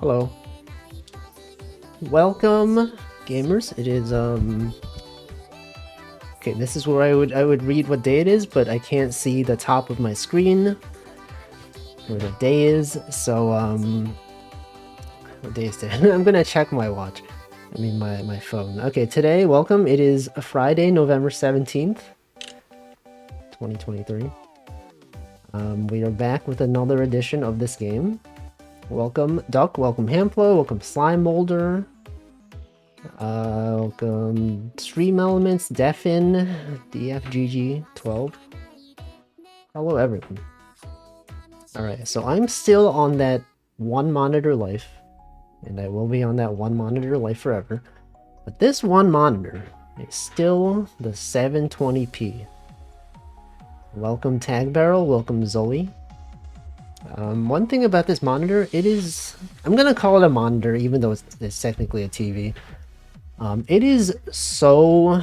Hello. Welcome, gamers. It is okay, this is where I would read what day it is, but I can't see the top of my screen where the day is, so what day is today? I'm gonna check my watch. I mean my phone. Okay, today, welcome. It is Friday, November 17th, 2023. We are back with another edition of this game. Welcome Duck, welcome Hamplo, welcome Slime Molder, welcome Stream Elements, Defin, DFGG12. Hello everyone. Alright, so I'm still on that one monitor life, and I will be on that one monitor life forever. But this one monitor is still the 720p. Welcome Tag Barrel, welcome Zoe. One thing about this monitor, it is... I'm gonna call it a monitor, even though it's technically a TV. It is so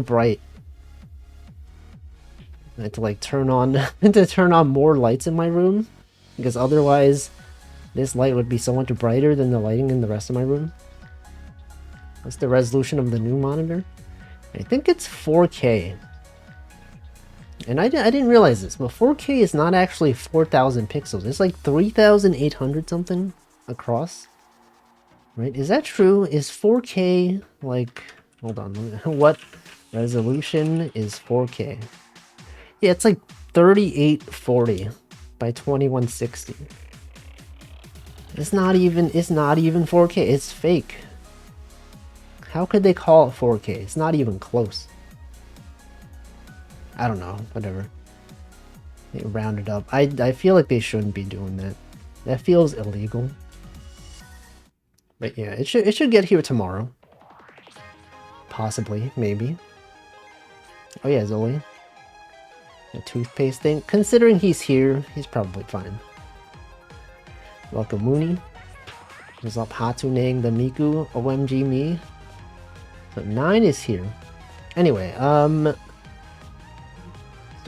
bright. I had to like turn on more lights in my room, because otherwise this light would be so much brighter than the lighting in the rest of my room. What's the resolution of the new monitor? I think it's 4K. And I didn't realize this, but 4K is not actually 4,000 pixels. It's like 3,800 something across. Right? Is that true? Is 4K like... Hold on. What resolution is 4K? Yeah, it's like 3840 by 2160. It's not even 4K. It's fake. How could they call it 4K? It's not even close. I don't know, whatever. They round it up. I feel like they shouldn't be doing that. That feels illegal. But yeah, it should get here tomorrow. Possibly, maybe. Oh yeah, Zoe. The toothpaste thing. Considering he's here, he's probably fine. Welcome Mooney. What's up Hatuneng the Miku? OMG me. So 9 is here. Anyway,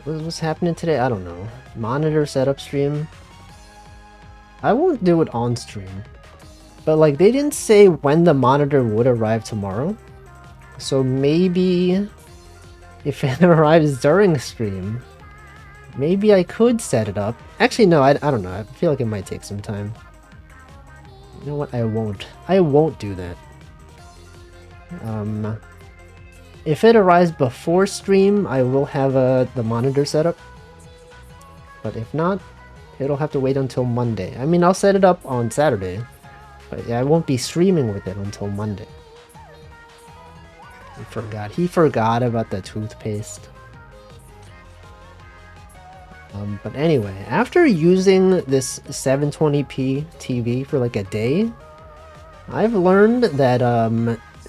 what's happening today? I don't know. Monitor setup stream. I won't do it on stream. But like they didn't say when the monitor would arrive tomorrow. So maybe if it arrives during stream, maybe I could set it up. Actually no, I don't know. I feel like it might take some time. You know what? I won't do that. If it arrives before stream, I will have the monitor set up. But if not, it'll have to wait until Monday. I mean, I'll set it up on Saturday, but yeah, I won't be streaming with it until Monday. He forgot about the toothpaste. But anyway, after using this 720p TV for like a day, I've learned that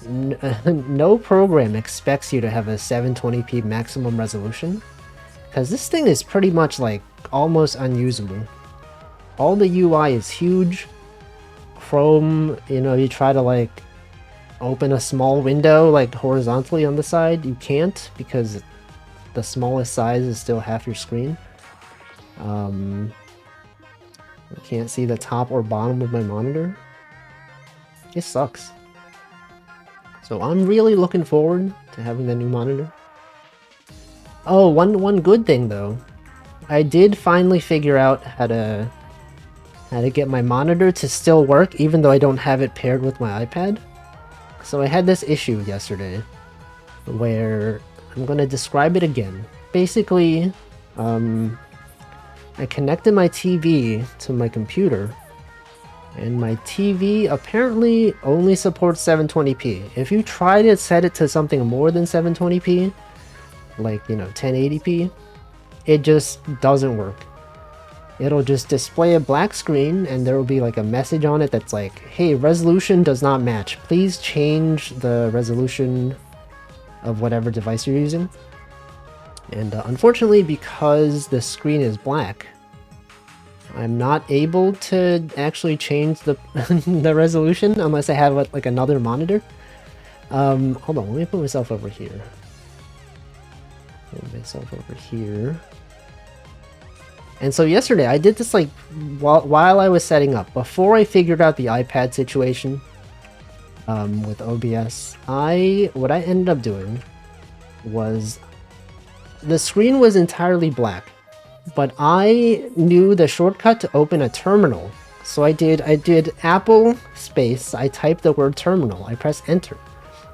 no program expects you to have a 720p maximum resolution, because this thing is pretty much like almost unusable. All the UI is huge. Chrome, you know, you try to like open a small window like horizontally on the side, you can't because the smallest size is still half your screen. I can't see the top or bottom of my monitor. It sucks. So I'm really looking forward to having the new monitor. Oh, one good thing though. I did finally figure out how to get my monitor to still work even though I don't have it paired with my iPad. So I had this issue yesterday where I'm going to describe it again. Basically, I connected my TV to my computer, and my TV apparently only supports 720p. If you try to set it to something more than 720p, like, you know, 1080p, it just doesn't work. It'll just display a black screen, and there will be like a message on it that's like, hey, resolution does not match. Please change the resolution of whatever device you're using. And unfortunately, because the screen is black, I'm not able to actually change the the resolution unless I have like another monitor. Hold on, let me put myself over here. Put myself over here. And so yesterday I did this like while I was setting up, before I figured out the iPad situation with OBS. What I ended up doing was the screen was entirely black, but I knew the shortcut to open a terminal. So I did Apple space, I typed the word terminal, I press enter.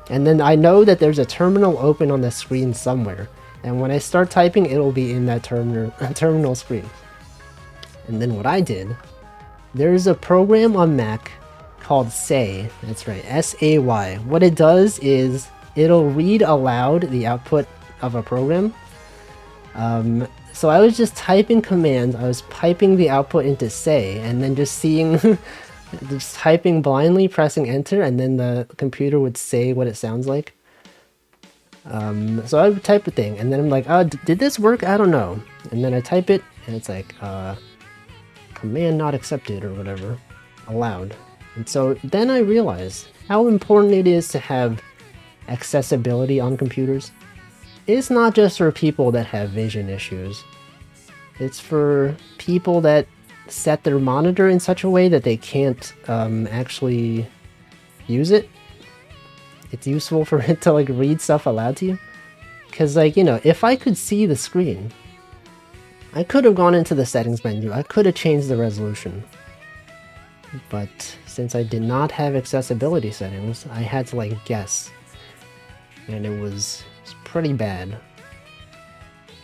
And then I know that there's a terminal open on the screen somewhere. And when I start typing, it'll be in that terminal screen. And then what I did, there's a program on Mac called Say. That's right, S-A-Y. What it does is it'll read aloud the output of a program. So I was just typing commands, I was piping the output into Say, and then just seeing, just typing blindly, pressing enter, and then the computer would say what it sounds like. So I would type a thing, and then I'm like, oh, did this work? I don't know. And then I type it, and it's like, command not accepted, or whatever, allowed. And so then I realized how important it is to have accessibility on computers. It's not just for people that have vision issues. It's for people that set their monitor in such a way that they can't actually use it. It's useful for it to like read stuff aloud to you. Because like, you know, if I could see the screen, I could have gone into the settings menu. I could have changed the resolution. But since I did not have accessibility settings, I had to like guess. And it was pretty bad.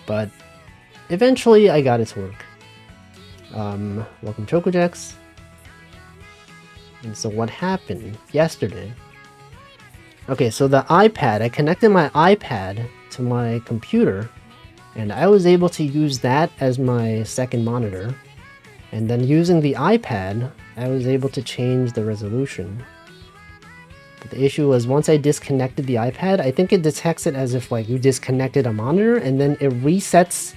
But eventually I got it to work. Welcome ChocoJax. And so what happened yesterday? Okay, so the iPad, I connected my iPad to my computer, and I was able to use that as my second monitor. And then using the iPad, I was able to change the resolution. But the issue was once I disconnected the iPad, I think it detects it as if like you disconnected a monitor, and then it resets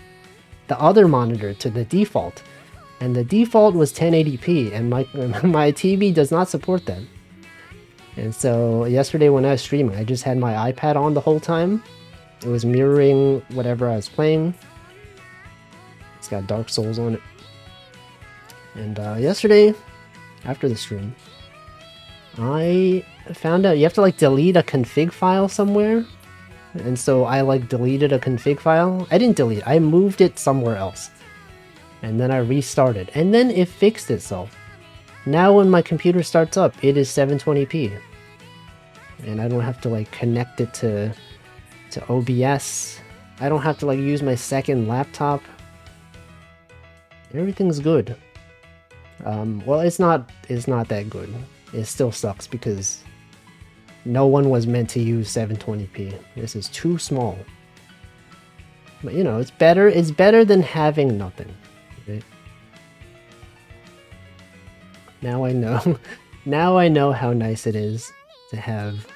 the other monitor to the default. And the default was 1080p, and my TV does not support that. And so yesterday when I was streaming, I just had my iPad on the whole time. It was mirroring whatever I was playing. It's got Dark Souls on it. And yesterday, after the stream, I found out you have to like delete a config file somewhere. And so I like deleted a config file. I didn't delete it, I moved it somewhere else. And then I restarted, and then it fixed itself. Now when my computer starts up, it is 720p. And I don't have to like connect it to OBS. I don't have to like use my second laptop. Everything's good. Well, it's not that good. It still sucks because no one was meant to use 720p. This is too small. But you know, it's better than having nothing. Okay? Now I know. Now I know how nice it is to have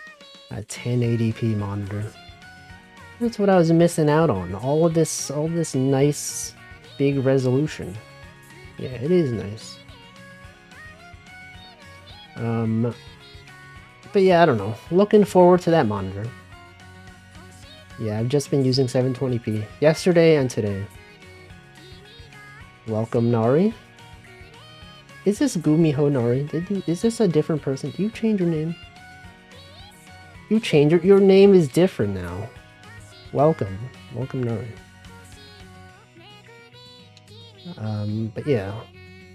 a 1080p monitor. That's what I was missing out on. All this nice big resolution. Yeah, it is nice. But yeah, I don't know. Looking forward to that monitor. Yeah, I've just been using 720p yesterday and today. Welcome, Nari. Is this Gumiho Nari? Is this a different person? Do you change your name? You change your name is different now. Welcome. Welcome, Nari. But yeah,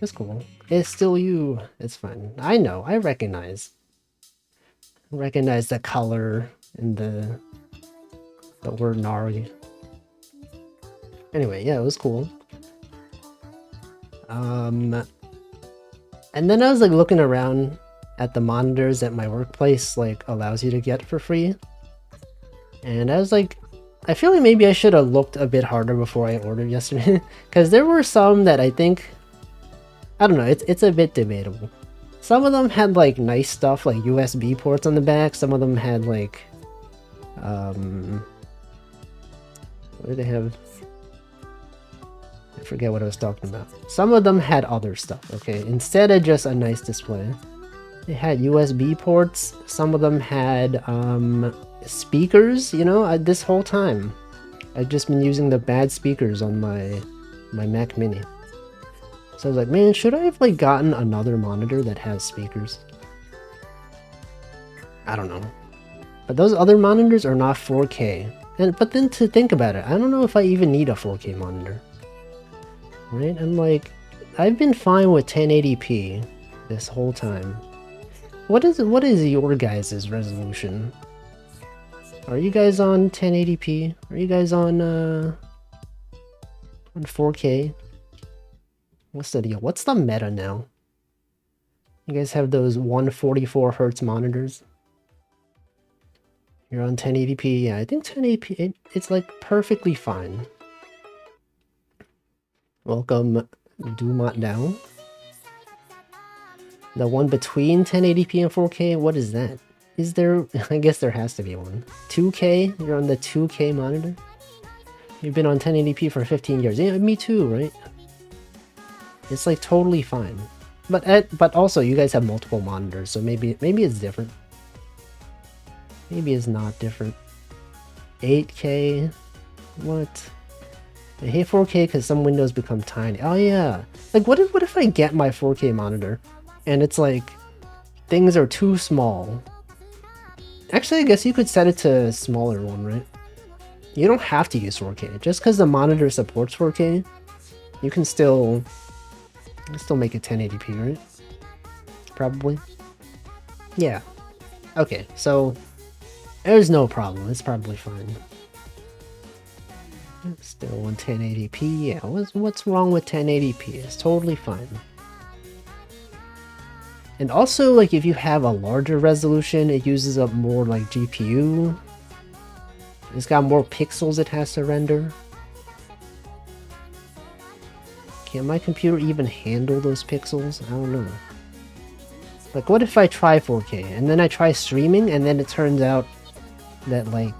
it's cool. It's still you. It's fine. I know. I recognize the color and the word Nari. Anyway, yeah, it was cool. And then I was like looking around at the monitors that my workplace like allows you to get for free. And I was like, I feel like maybe I should have looked a bit harder before I ordered yesterday. Because there were some that I think, I don't know, it's a bit debatable. Some of them had like nice stuff like USB ports on the back. Some of them had like, what did they have? I forget what I was talking about. Some of them had other stuff, okay? Instead of just a nice display. They had USB ports. Some of them had speakers, you know? This whole time, I've just been using the bad speakers on my Mac Mini. So I was like, man, should I have like gotten another monitor that has speakers? I don't know. But those other monitors are not 4K. But then to think about it, I don't know if I even need a 4K monitor. Right? I'm like, I've been fine with 1080p this whole time. What is your guys' resolution? Are you guys on 1080p? Are you guys on 4K? What's the deal? What's the meta now? You guys have those 144 hertz monitors? You're on 1080p. Yeah, I think 1080p, it's like perfectly fine. Welcome, Dumont Down. The one between 1080p and 4K, what is that? Is there, I guess there has to be one. 2K? You're on the 2K monitor? You've been on 1080p for 15 years. Yeah, me too, right? It's like totally fine. But also you guys have multiple monitors, so maybe it's different. Maybe it's not different. 8K? What? I hate 4K because some windows become tiny. Oh yeah. Like what if I get my 4K monitor and it's like things are too small? Actually, I guess you could set it to a smaller one, right? You don't have to use 4K. Just because the monitor supports 4K, you can still make it 1080p, right? Probably. Yeah. Okay, so there's no problem. It's probably fine. Still on 1080p. Yeah, what's wrong with 1080p? It's totally fine. And also, like, if you have a larger resolution, it uses up more, like, GPU. It's got more pixels it has to render. Can my computer even handle those pixels? I don't know. Like, what if I try 4K, and then I try streaming, and then it turns out that, like,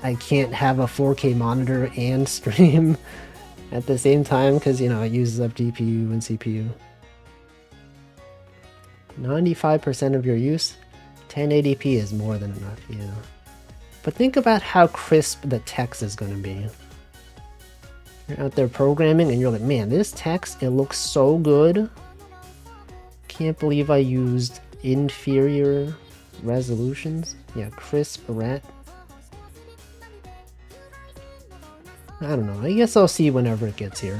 I can't have a 4K monitor and stream at the same time, because, you know, it uses up GPU and CPU. 95% of your use? 1080p is more than enough, yeah. But think about how crisp the text is going to be. You're out there programming and you're like, man, this text, it looks so good. Can't believe I used inferior resolutions. Yeah, crisp rat. I don't know. I guess I'll see whenever it gets here.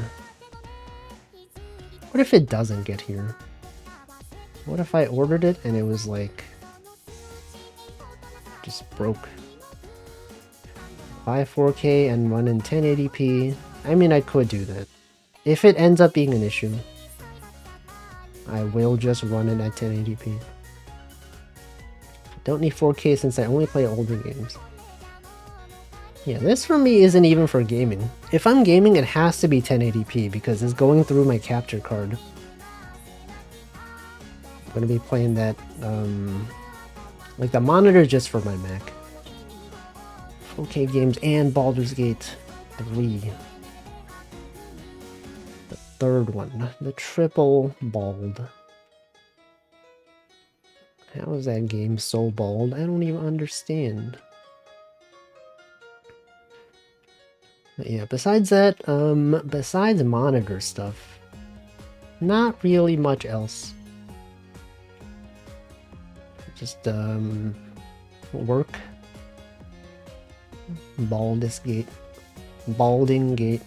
What if it doesn't get here? What if I ordered it and it was like just broke? Buy 4K and run in 1080p. I mean, I could do that. If it ends up being an issue, I will just run it at 1080p. Don't need 4K since I only play older games. Yeah, this for me isn't even for gaming. If I'm gaming, it has to be 1080p because it's going through my capture card. I'm gonna be playing that, like the monitor just for my Mac. 4K games and Baldur's Gate 3. The third one, the triple bald. How is that game so bald? I don't even understand. But yeah, besides that, besides monitor stuff, not really much else. Just, work. Balding gate.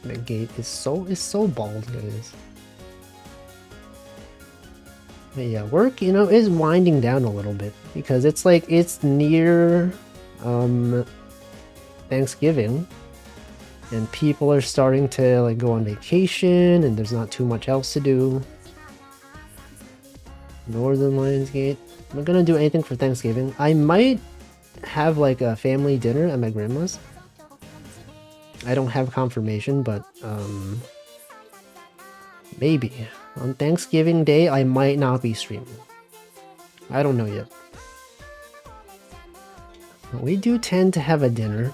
The gate is so bald, guys. But yeah, work, you know, is winding down a little bit because it's like it's near Thanksgiving and people are starting to like go on vacation and there's not too much else to do. Northern Lionsgate. I'm not gonna do anything for Thanksgiving. I might have like a family dinner at my grandma's. I don't have confirmation, but maybe. On Thanksgiving Day, I might not be streaming. I don't know yet. We do tend to have a dinner.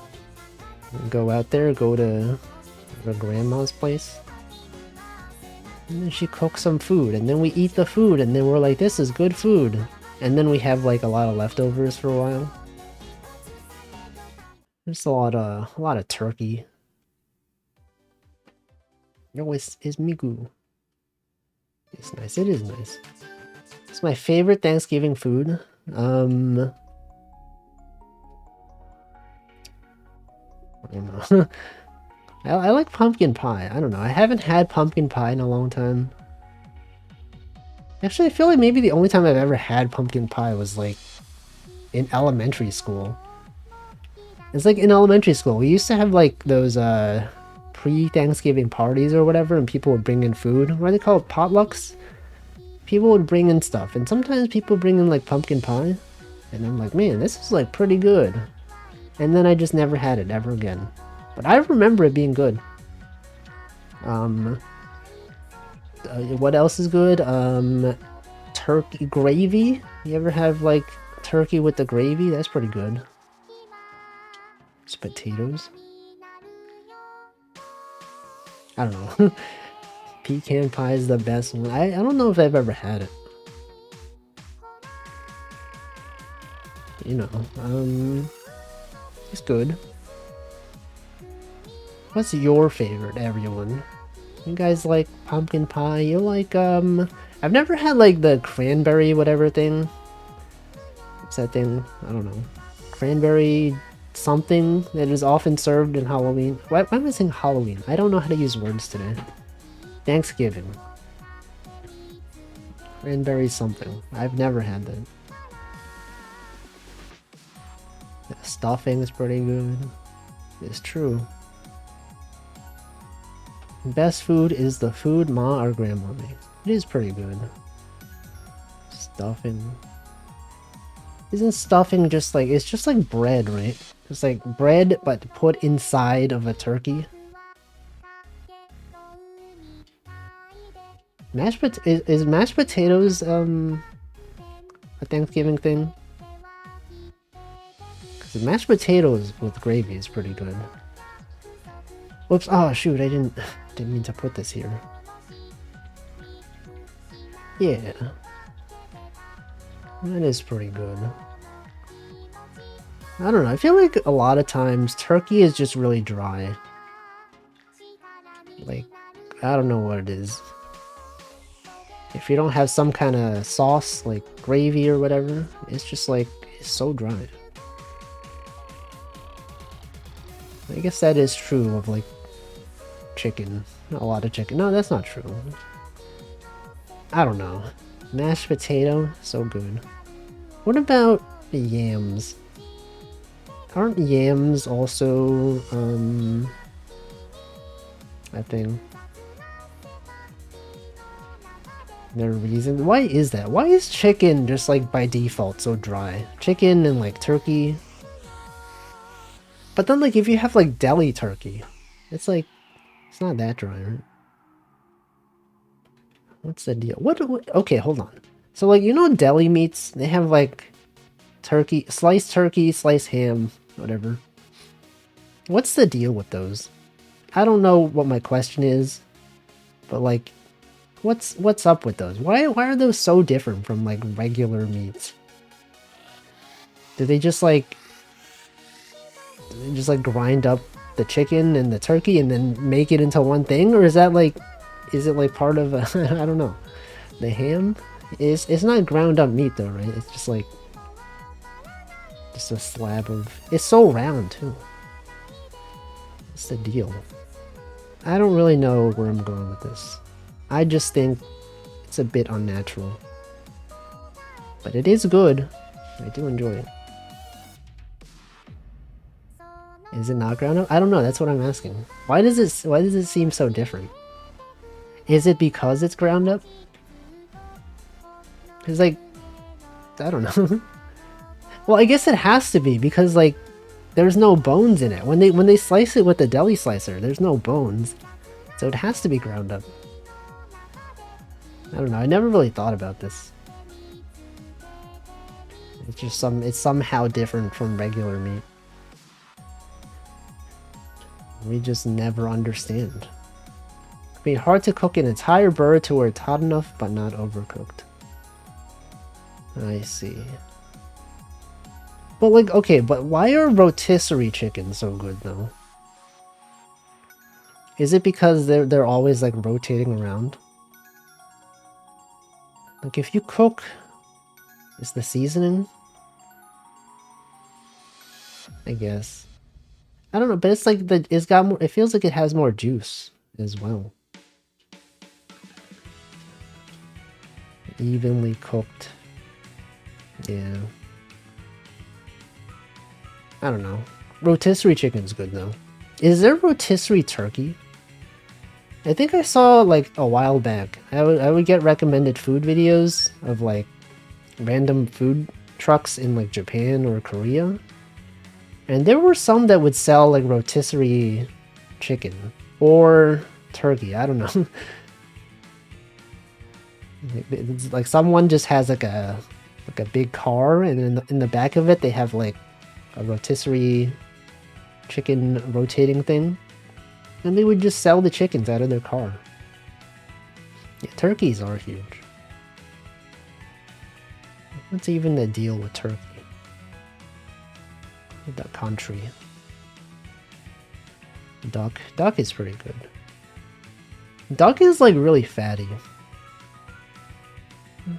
Go out there, go to the grandma's place. And then she cooks some food, and then we eat the food, and then we're like, this is good food. And then we have like a lot of leftovers for a while. There's a lot of turkey. No, it's miku. It's nice. It is nice. It's my favorite Thanksgiving food. I don't know. I like pumpkin pie. I don't know. I haven't had pumpkin pie in a long time. Actually, I feel like maybe the only time I've ever had pumpkin pie was like in elementary school. It's like in elementary school, we used to have like those pre-Thanksgiving parties or whatever, and people would bring in food. What do they call it? Potlucks? People would bring in stuff, and sometimes people bring in like pumpkin pie. And I'm like, man, this is like pretty good. And then I just never had it ever again. But I remember it being good. What else is good? Turkey gravy. You ever have like turkey with the gravy? That's pretty good. It's potatoes. I don't know. Pecan pie is the best one. I don't know if I've ever had it. You know, it's good. What's your favorite, everyone? You guys like pumpkin pie? You like, I've never had, like, the cranberry whatever thing. What's that thing? I don't know. Cranberry something that is often served in Halloween. Why am I saying Halloween? I don't know how to use words today. Thanksgiving. Cranberry something. I've never had that. The stuffing is pretty good. It's true. Best food is the food Ma or Grandma makes. It is pretty good. Stuffing. Isn't stuffing just like, it's just like bread, right? It's like bread, but put inside of a turkey. Is mashed potatoes, a Thanksgiving thing? Because mashed potatoes with gravy is pretty good. Whoops, oh shoot, I didn't mean to put this here. Yeah. That is pretty good. I don't know, I feel like a lot of times turkey is just really dry. Like, I don't know what it is. If you don't have some kind of sauce, like gravy or whatever, it's just like, it's so dry. I guess that is true of like chicken. A lot of chicken. No, that's not true. I don't know. Mashed potato, so good. What about yams? Aren't yams also a thing? There are reasons. Why is that? Why is chicken just like by default so dry? Chicken and like turkey. But then like if you have like deli turkey, it's like, it's not that dry, right? What's the deal? What? Okay, hold on. So like, you know deli meats? They have like turkey, sliced ham, whatever. What's the deal with those? I don't know what my question is, but like, what's up with those? Why are those so different from like regular meats? Do they just like grind up the chicken and the turkey and then make it into one thing, or is that like, is it like part of a I don't know. The ham is, it's not ground up meat though, right? It's just like just a slab of, it's so round too. What's the deal? I don't really know where I'm going with this. I just think it's a bit unnatural. But it is good. I do enjoy it. Is it not ground up? I don't know, that's what I'm asking. Why does it seem so different? Is it because it's ground up? Cause like, I don't know. Well, I guess it has to be because like there's no bones in it. When they slice it with the deli slicer, there's no bones. So it has to be ground up. I don't know, I never really thought about this. It's just it's somehow different from regular meat. We just never understand. It'd be hard to cook an entire bird to where it's hot enough but not overcooked. I see. But like, okay, but why are rotisserie chickens so good though? Is it because they're always like rotating around? Like if you cook, is the seasoning? I guess. I don't know, but it's like it's got more. It feels like it has more juice as well. Evenly cooked. Yeah. I don't know. Rotisserie chicken's good though. Is there rotisserie turkey? I think I saw like a while back. I would get recommended food videos of like random food trucks in like Japan or Korea. And there were some that would sell like rotisserie chicken or turkey. I don't know. It's like someone just has like a big car, and in the back of it they have like a rotisserie chicken rotating thing, and they would just sell the chickens out of their car. Yeah, turkeys are huge. What's even the deal with turkey? The country. Duck is pretty good. Duck is like really fatty.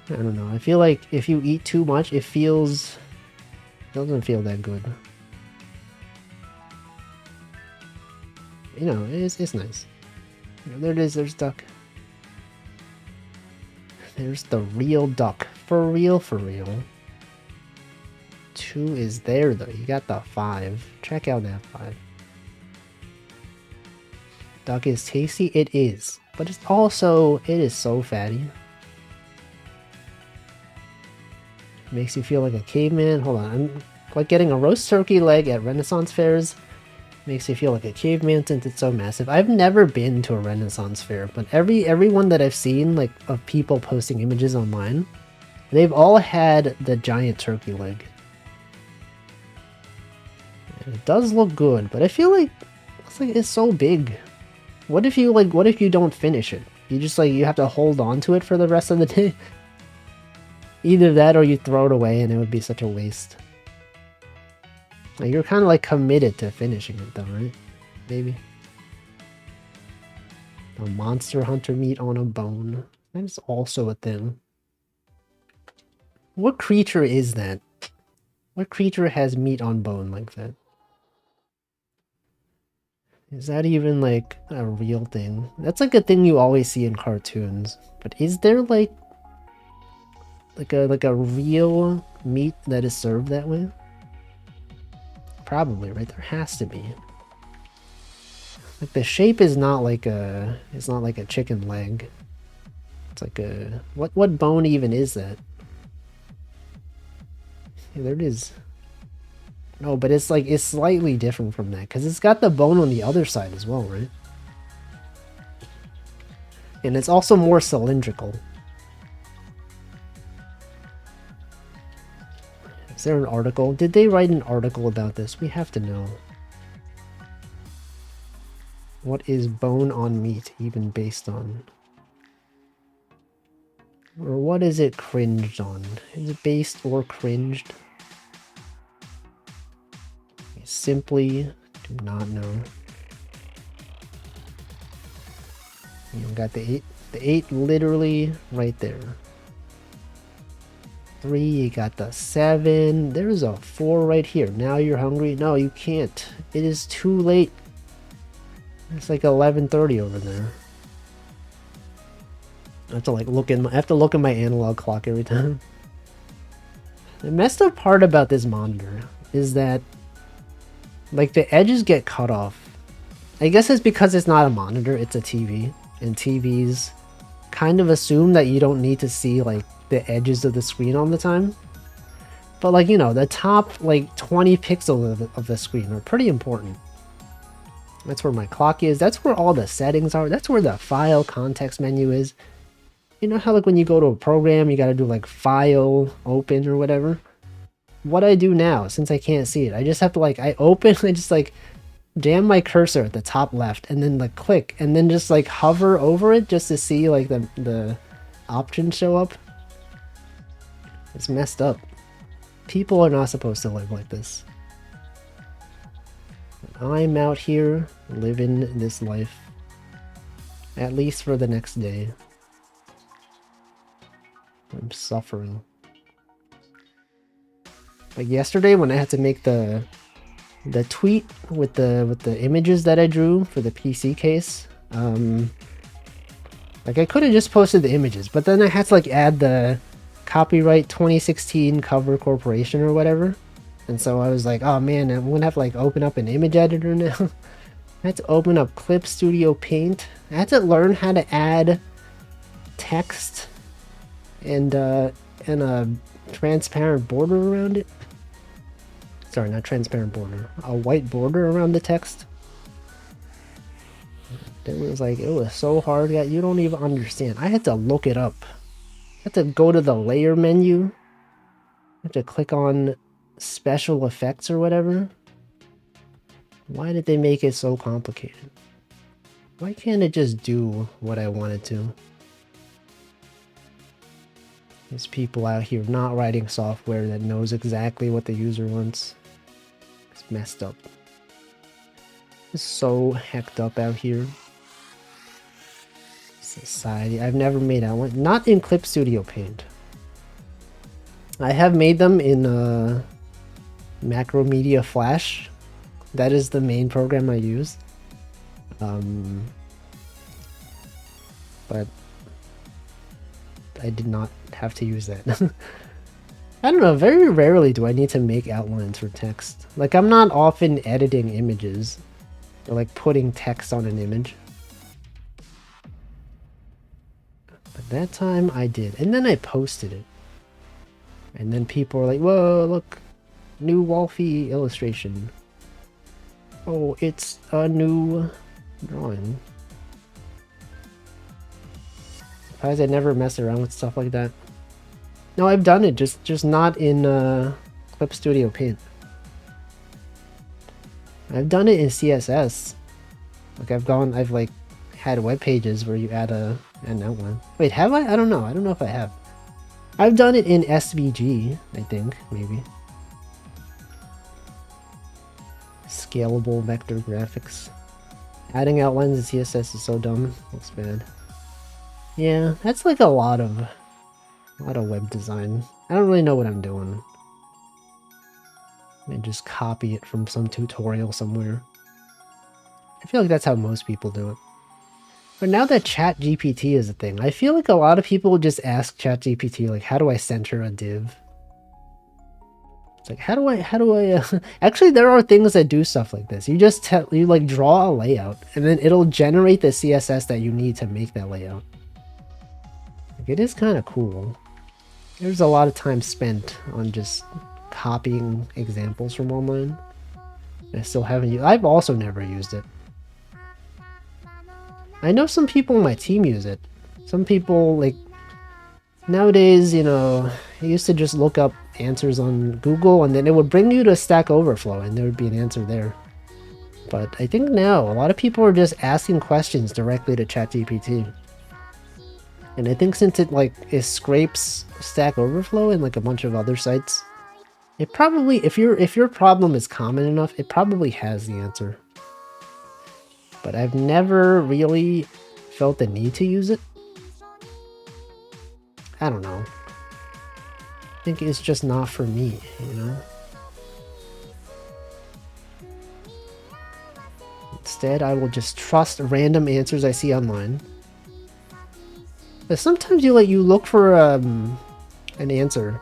I don't know. I feel like if you eat too much, it doesn't feel that good. You know, it's nice. You know, there it is. There's duck. There's the real duck. For real, for real. 2 is there though. You got the 5. Check out that 5. Duck is tasty. It is, but it is so fatty. Makes you feel like a caveman. Hold on, I'm like getting a roast turkey leg at Renaissance fairs. Makes you feel like a caveman since it's so massive. I've never been to a Renaissance fair, but everyone that I've seen, like of people posting images online, they've all had the giant turkey leg. And it does look good, but I feel like it's so big. What if you don't finish it? You just you have to hold on to it for the rest of the day. Either that or you throw it away and it would be such a waste. Like you're kind of like committed to finishing it though, right? Maybe. A monster hunter meat on a bone. That is also a thing. What creature is that? What creature has meat on bone like that? Is that even like a real thing? That's like a thing you always see in cartoons. But is there like a real meat that is served that way? Probably, right? There has to be. Like the shape is not like a chicken leg. It's like a what bone even is that? Yeah, there it is. No, but it's slightly different from that because it's got the bone on the other side as well, right? And it's also more cylindrical. Is there an article? Did they write an article about this? We have to know. What is bone on meat even based on? Or what is it cringed on? Is it based or cringed? I simply do not know. You got the 8 literally right there. 3, you got the 7. There's a 4 right here. Now you're hungry? No, you can't. It is too late. It's like 11:30 over there. I have to look at my analog clock every time. The messed up part about this monitor is that like the edges get cut off. I guess it's because it's not a monitor, it's a TV, and TVs kind of assume that you don't need to see like the edges of the screen all the time. But like, you know, the top like 20 pixels of the screen are pretty important. That's where my clock is. That's where all the settings are. That's where the file context menu is. You know how like when you go to a program, you got to do like file, open or whatever? What I do now, since I can't see it, I just have to I just jam my cursor at the top left and then click and then just hover over it just to see the options show up. It's messed up. People are not supposed to live like this. I'm out here living this life. At least for the next day. I'm suffering. Like yesterday when I had to make the tweet with the images that I drew for the PC case, like I could have just posted the images, but then I had to like add the copyright 2016 cover corporation or whatever. And so I was like, oh man, I'm gonna have to like open up an image editor now. I had to open up Clip Studio Paint. I had to learn how to add text and a transparent border around it. Sorry, not transparent border. A white border around the text. It was like, it was so hard, guys. You don't even understand. I had to look it up. I had to go to the layer menu. I had to click on special effects or whatever. Why did they make it so complicated? Why can't it just do what I wanted to? There's people out here not writing software that knows exactly what the user wants. It's messed up. It's so hecked up out here. Society. I've never made outline. Not in Clip Studio Paint. I have made them in Macromedia Flash. That is the main program I use. But I did not have to use that. I don't know, very rarely do I need to make outlines for text. Like, I'm not often editing images or like putting text on an image. But that time I did, and then I posted it. And then people were like, whoa, look, new Wolfie illustration. Oh, it's a new drawing. Surprised I never mess around with stuff like that. No, I've done it, just not in Clip Studio Paint. I've done it in CSS. Like I've like had web pages where you add an outline. Wait, have I? I don't know. I don't know if I have. I've done it in SVG, I think, maybe. Scalable vector graphics. Adding outlines in CSS is so dumb. Looks bad. Yeah, that's like a lot of web design. I don't really know what I'm doing. I just copy it from some tutorial somewhere. I feel like that's how most people do it. But now that ChatGPT is a thing, I feel like a lot of people just ask ChatGPT, like, how do I center a div? It's like, how do I actually, there are things that do stuff like this. You just you like draw a layout and then it'll generate the CSS that you need to make that layout. Like, it is kind of cool. There's a lot of time spent on just copying examples from online. I still haven't used. I've also never used it. I know some people on my team use it. Some people, like, nowadays, you know, I used to just look up answers on Google and then it would bring you to Stack Overflow and there would be an answer there. But I think now a lot of people are just asking questions directly to ChatGPT. And I think since it scrapes Stack Overflow and like a bunch of other sites, it probably, if your problem is common enough, it probably has the answer. But I've never really felt the need to use it. I don't know. I think it's just not for me, you know? Instead, I will just trust random answers I see online. But sometimes you look for an answer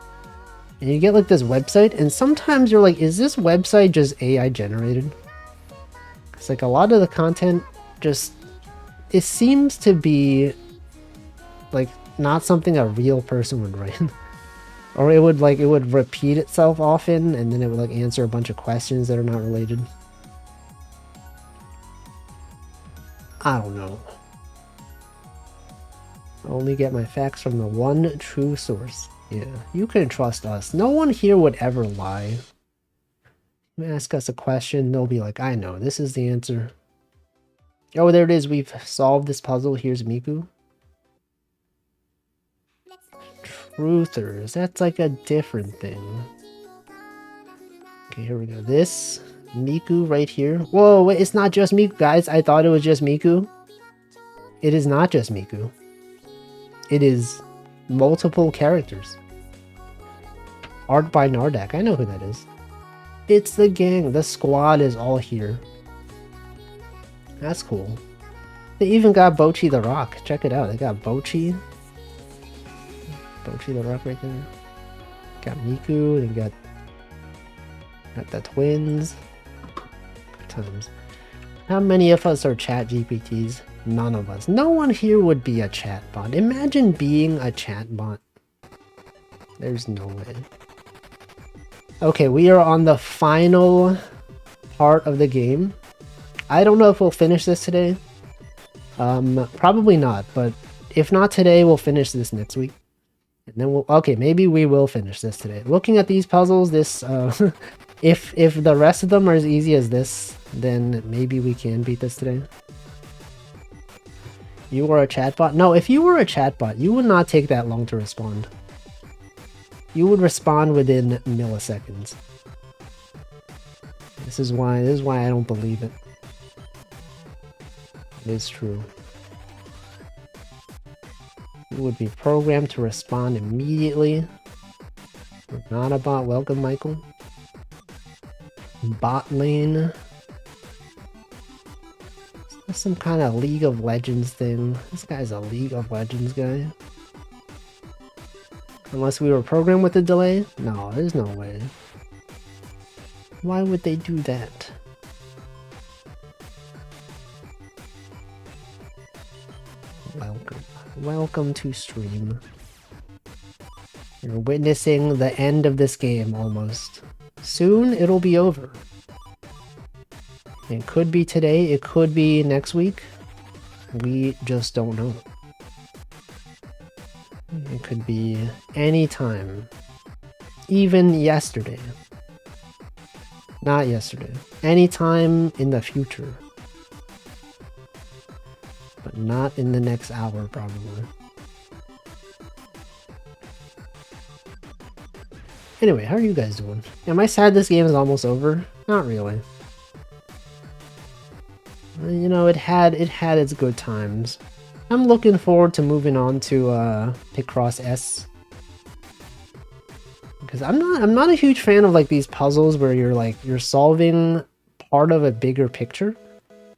and you get like this website, and sometimes you're like, is this website just AI generated? It's like a lot of the content just, it seems to be like not something a real person would write. Or it would repeat itself often and then it would like answer a bunch of questions that are not related. I don't know. I only get my facts from the one true source. Yeah, you can trust us. No one here would ever lie. You ask us a question, they'll be like, I know, this is the answer. Oh, there it is. We've solved this puzzle. Here's Miku. Truthers. That's like a different thing. Okay, here we go. This Miku right here. Whoa, wait, it's not just Miku, guys. I thought it was just Miku. It is not just Miku. It is multiple characters. Art by Nardak. I know who that is. It's the gang. The squad is all here. That's cool. They even got Bochi the Rock. Check it out. They got Bochi. Bochi the Rock right there. Got Miku. They got the twins. Good times. How many of us are chat GPTs? None of us. No one here would be a chatbot. Imagine being a chatbot. There's no way. Okay, we are on the final part of the game. I don't know if we'll finish this today. Probably not, but if not today, we'll finish this next week. And then we'll... Okay, maybe we will finish this today. Looking at these puzzles, this... if the rest of them are as easy as this, then maybe we can beat this today. You are a chatbot? No, if you were a chatbot, you would not take that long to respond. You would respond within milliseconds. This is why I don't believe it. It is true. You would be programmed to respond immediately. You're not a bot. Welcome, Michael. Bot lane. Some kind of League of Legends thing. This guy's a League of Legends guy. Unless we were programmed with a delay? No, there's no way. Why would they do that? Welcome. Welcome to stream. You're witnessing the end of this game almost. Soon it'll be over. It could be today, it could be next week. We just don't know. It could be any time. Even yesterday. Not yesterday. Anytime in the future. But not in the next hour, probably. Anyway, how are you guys doing? Am I sad this game is almost over? Not really. You know, it had its good times. I'm looking forward to moving on to Picross S. Because I'm not a huge fan of like these puzzles where you're solving part of a bigger picture.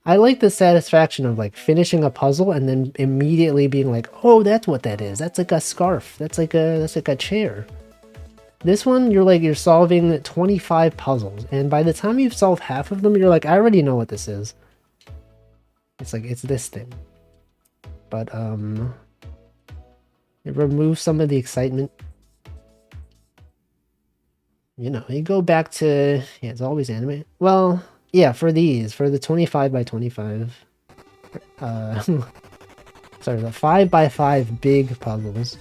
I like the satisfaction of like finishing a puzzle and then immediately being like, oh, that's what that is. That's like a scarf. That's like a chair. This one, you're solving 25 puzzles, and by the time you've solved half of them, you're like, I already know what this is. It's like, it's this thing. But, it removes some of the excitement. You know, you go back to, yeah, it's always anime. Well, yeah, for the 25 by 25, sorry, the 5 by 5 big puzzles.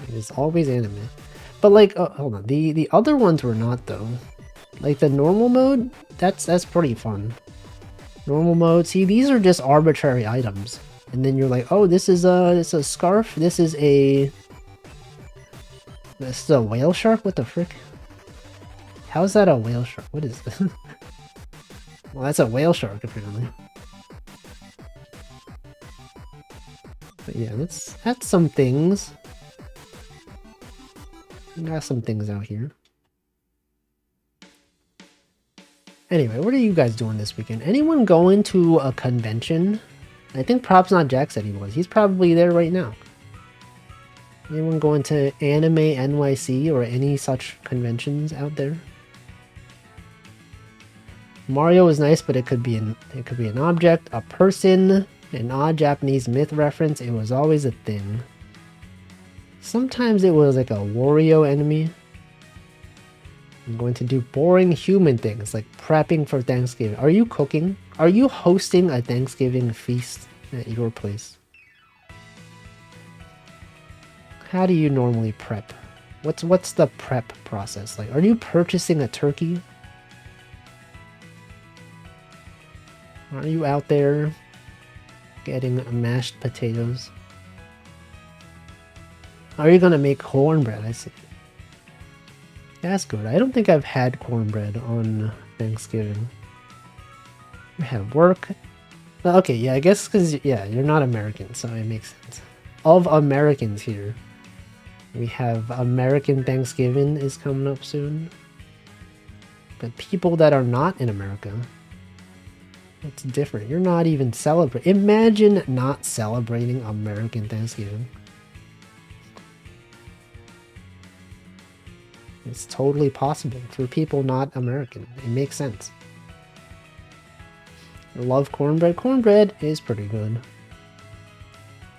It's always anime. But like, oh, hold on, the other ones were not though. Like the normal mode, that's pretty fun. Normal mode, see, these are just arbitrary items. And then you're like, oh, this is a scarf, this is a whale shark? What the frick? How is that a whale shark? What is this? Well, that's a whale shark apparently. But yeah, that's some things. We got some things out here. Anyway, what are you guys doing this weekend? Anyone going to a convention? I think Props Not Jack said he was. He's probably there right now. Anyone going to Anime NYC or any such conventions out there? Mario is nice, but it could be an object, a person, an odd Japanese myth reference. It was always a thing. Sometimes it was like a Wario enemy. I'm going to do boring human things like prepping for Thanksgiving. Are you cooking? Are you hosting a Thanksgiving feast at your place? How do you normally prep? What's the prep process like? Are you purchasing a turkey? Are you out there getting mashed potatoes? Are you gonna make cornbread? I see. That's good. I don't think I've had cornbread on Thanksgiving. We have work. Okay, yeah, I guess because, yeah, you're not American, so it makes sense. Of Americans here, we have American Thanksgiving is coming up soon. But people that are not in America, it's different. You're not even celebrating. Imagine not celebrating American Thanksgiving. It's totally possible for people not American. It makes sense. I love cornbread. Cornbread is pretty good.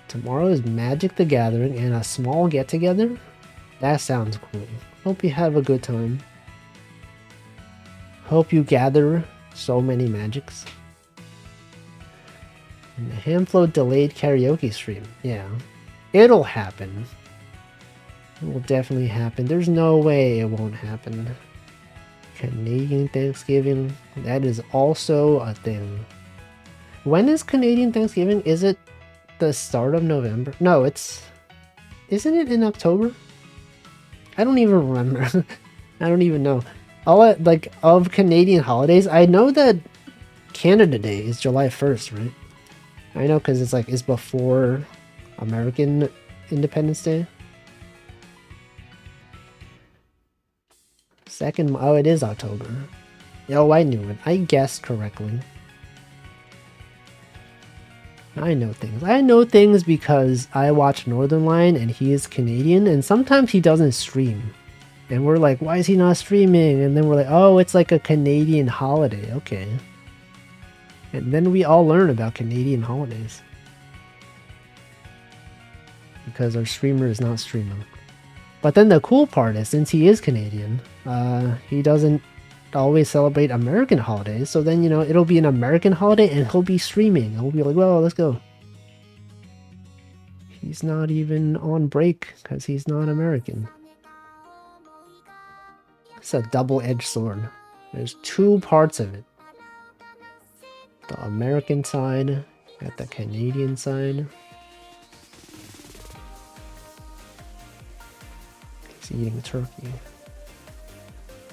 Tomorrow is Magic the Gathering and a small get-together? That sounds cool. Hope you have a good time. Hope you gather so many magics. And the Hamflow delayed karaoke stream. Yeah. It'll happen. It will definitely happen. There's no way it won't happen. Canadian Thanksgiving. That is also a thing. When is Canadian Thanksgiving? Is it the start of November? No, it's... Isn't it in October? I don't even remember. I don't even know. Like, of Canadian holidays, I know that Canada Day is July 1st, right? I know because it's like, it's before American Independence Day. Oh, it is October. Oh, I knew it. I guessed correctly. I know things. I know things because I watch Northern Line and he is Canadian and sometimes he doesn't stream. And we're like, why is he not streaming? And then we're like, oh, it's like a Canadian holiday. Okay. And then we all learn about Canadian holidays. Because our streamer is not streaming. But then the cool part is, since he is Canadian, he doesn't always celebrate American holidays. So then, you know, it'll be an American holiday and he'll be streaming. He'll be like, well, let's go. He's not even on break because he's not American. It's a double-edged sword. There's two parts of it. The American side, at the Canadian side. He's eating turkey.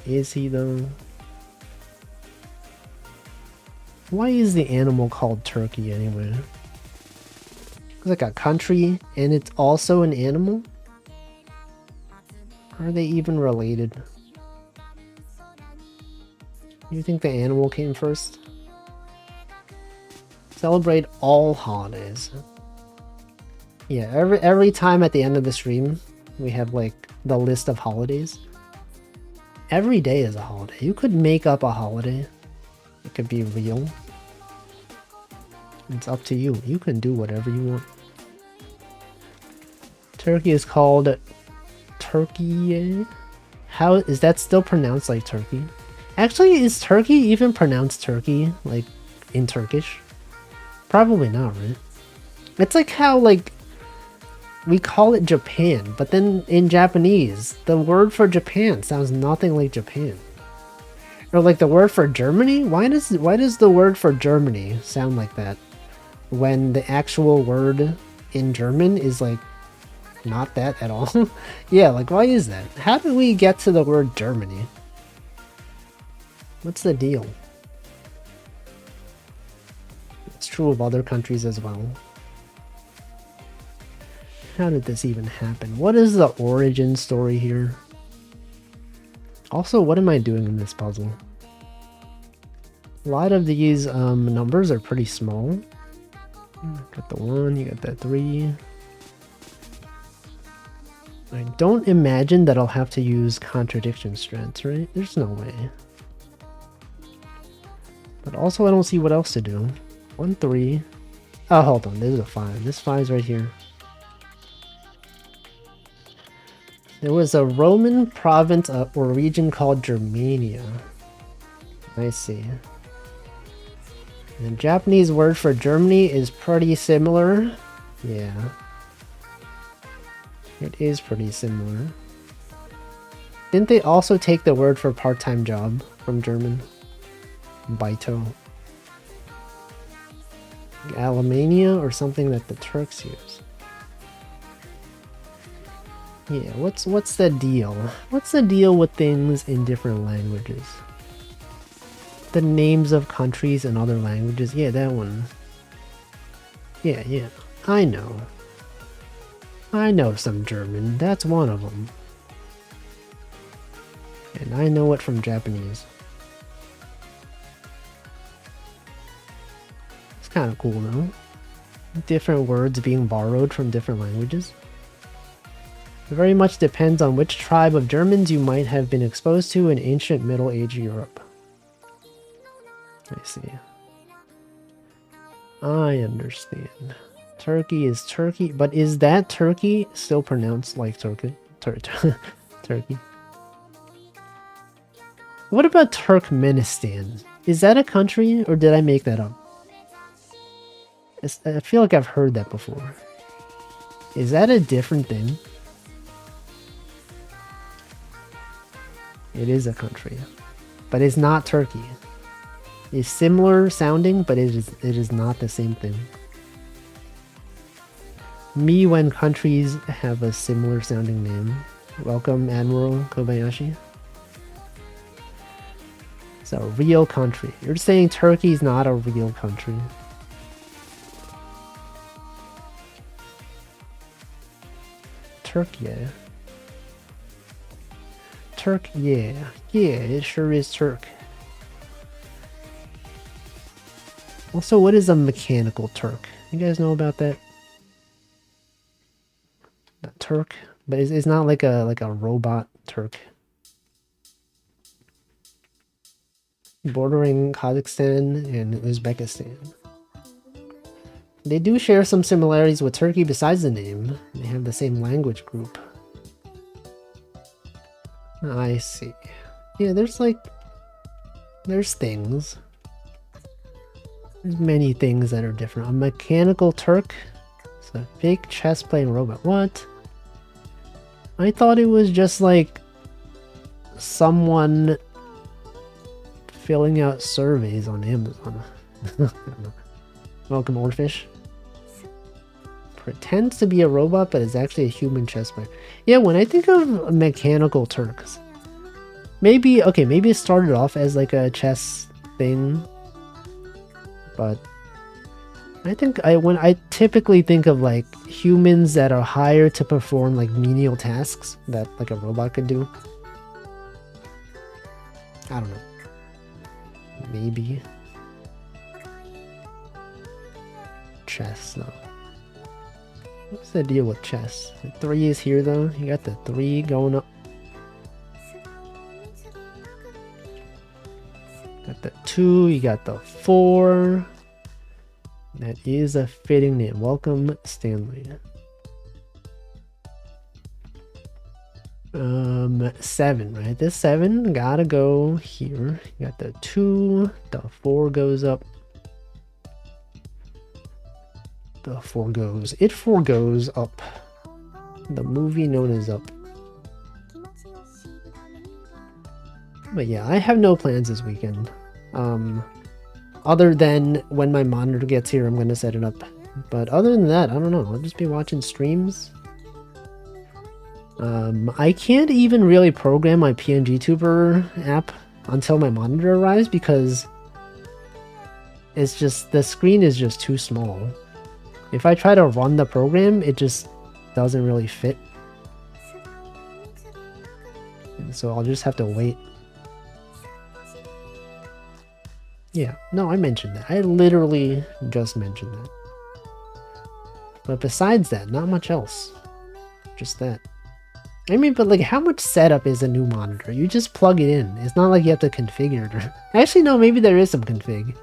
Is he though? Why is the animal called turkey anyway? It's like a country and it's also an animal? Are they even related? You think the animal came first? Celebrate all holidays. Yeah, every time at the end of the stream, we have like the list of holidays. Every day is a holiday. You could make up a holiday. It could be real. It's up to you. You can do whatever you want. Turkey is called turkey. How is that still pronounced like turkey? Actually, is turkey even pronounced turkey, like in Turkish? Probably not, right? It's like how, like, we call it Japan, but then in Japanese, the word for Japan sounds nothing like Japan. Or like the word for Germany? Why does the word for Germany sound like that? When the actual word in German is like not that at all? Yeah, like why is that? How did we get to the word Germany? What's the deal? It's true of other countries as well. How did this even happen? What is the origin story here? Also, what am I doing in this puzzle? A lot of these numbers are pretty small. Got the 1, you got that 3. I don't imagine that I'll have to use contradiction strengths, right? There's no way. But also I don't see what else to do. 1, 3. Oh, hold on, there's a 5. This 5's right here. There was a Roman province or region called Germania. I see. The Japanese word for Germany is pretty similar. Yeah. It is pretty similar. Didn't they also take the word for part-time job from German? Baito. Alemania or something that the Turks use. Yeah, what's the deal? What's the deal with things in different languages? The names of countries in other languages. Yeah, that one. Yeah. I know. I know some German. That's one of them. And I know it from Japanese. It's kind of cool though. Different words being borrowed from different languages. It very much depends on which tribe of Germans you might have been exposed to in ancient Middle Age Europe. I see. I understand. Turkey is Turkey, but is that Turkey still pronounced like Turkey? Turkey. What about Turkmenistan? Is that a country, or did I make that up? I feel like I've heard that before. Is that a different thing? It is a country, but it's not Turkey. It's similar sounding, but it is not the same thing. Me when countries have a similar sounding name. Welcome, Admiral Kobayashi. It's a real country. You're saying Turkey's not a real country. Turkey. Turk, yeah. Yeah, it sure is Turk. Also, what is a mechanical Turk? You guys know about that? A Turk? But it's not like a robot Turk. Bordering Kazakhstan and Uzbekistan. They do share some similarities with Turkey besides the name. They have the same language group. I see. Yeah, there's things. There's many things that are different. A mechanical Turk. It's a fake chess playing robot. What? I thought it was just like someone filling out surveys on Amazon. Welcome, Orfish. Pretends to be a robot, but is actually a human chess player. Yeah, when I think of mechanical Turks, maybe it started off as like a chess thing, but I think when I typically think of like humans that are hired to perform like menial tasks that like a robot could do. I don't know. Maybe. Chess though. What's the deal with chess? The 3 is here though. You got the 3 going up. Got the 2, you got the 4. That is a fitting name. Welcome, Stanley. 7, right? This 7 gotta go here. You got the 2, the 4 goes up. The 4 goes. It forgoes up. The movie known as Up. But yeah, I have no plans this weekend. Other than when my monitor gets here, I'm gonna set it up. But other than that, I don't know. I'll just be watching streams. I can't even really program my PNG Tuber app until my monitor arrives because it's just, the screen is just too small. If I try to run the program, it just doesn't really fit. And so I'll just have to wait. Yeah, no, I mentioned that. I literally just mentioned that. But besides that, not much else. Just that. I mean, but like, how much setup is a new monitor? You just plug it in. It's not like you have to configure it. Actually, no, maybe there is some config.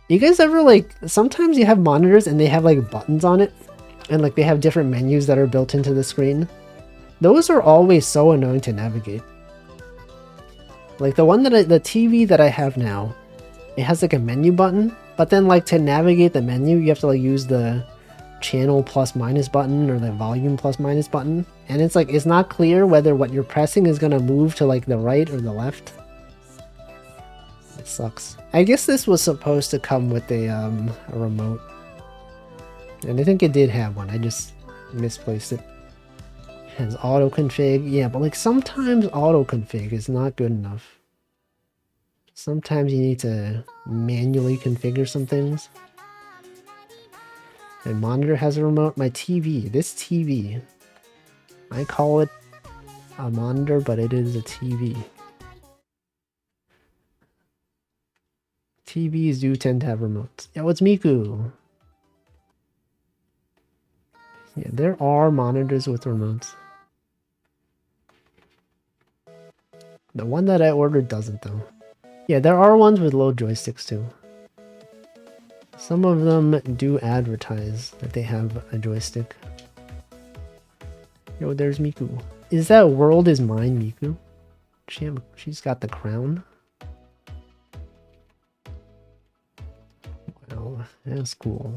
You guys ever like, sometimes you have monitors and they have like buttons on it. And like they have different menus that are built into the screen. Those are always so annoying to navigate. Like the one that the TV that I have now, it has like a menu button. But then like to navigate the menu, you have to like use the channel plus minus button or the volume plus minus button, and it's like it's not clear whether what you're pressing is gonna move to like the right or the left. It sucks. I guess this was supposed to come with a remote, and I think it did have one. I just misplaced it. It has auto config, yeah, but like sometimes auto config is not good enough. Sometimes you need to manually configure some things. My monitor has a remote. My TV, this TV, I call it a monitor, but it is a TV. TVs do tend to have remotes. Yeah, what's Miku? Yeah, there are monitors with remotes. The one that I ordered doesn't though. Yeah, there are ones with low joysticks too. Some of them do advertise that they have a joystick. Yo, there's Miku. Is that world is mine, Miku? She's got the crown. Wow, that's cool.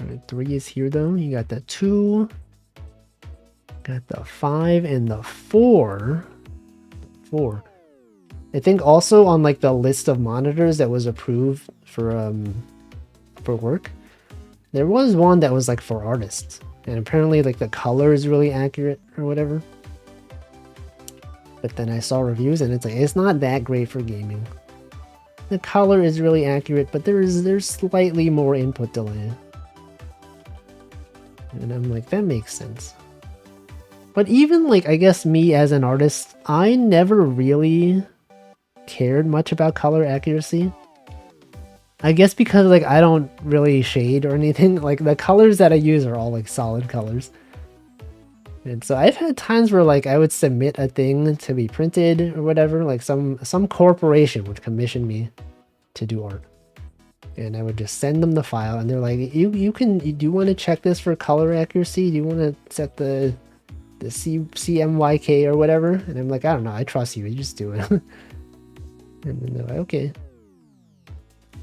Alright, 3 is here though. You got the 2. Got the 5 and the 4. 4. I think also on like the list of monitors that was approved for work, there was one that was like for artists, and apparently like the color is really accurate or whatever. But then I saw reviews and it's like it's not that great for gaming. The color is really accurate, but there's slightly more input delay. And I'm like, that makes sense. But even like I guess me as an artist, I never really cared much about color accuracy. I guess because like I don't really shade or anything. Like the colors that I use are all like solid colors. And so I've had times where like I would submit a thing to be printed or whatever, like some corporation would commission me to do art. And I would just send them the file and they're like, do you want to check this for color accuracy? Do you want to set the CMYK or whatever? And I'm like, I don't know, I trust you, just do it. And then they're like, okay.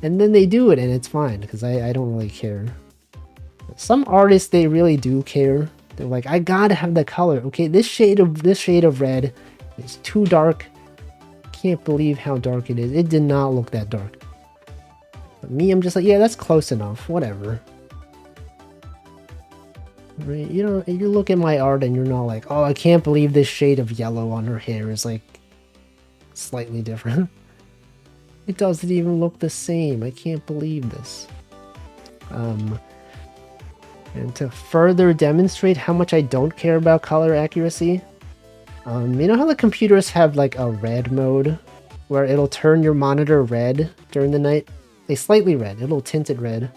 And then they do it and it's fine because I don't really care. Some artists, they really do care. They're like, I gotta have the color. Okay, this shade of red is too dark. Can't believe how dark it is. It did not look that dark. But me, I'm just like, yeah, that's close enough. Whatever. Right? You know, you look at my art and you're not like, oh, I can't believe this shade of yellow on her hair is like slightly different. It doesn't even look the same. I can't believe this. And to further demonstrate how much I don't care about color accuracy, you know how the computers have like a red mode where it'll turn your monitor red during the night? Like slightly red, a little tinted red,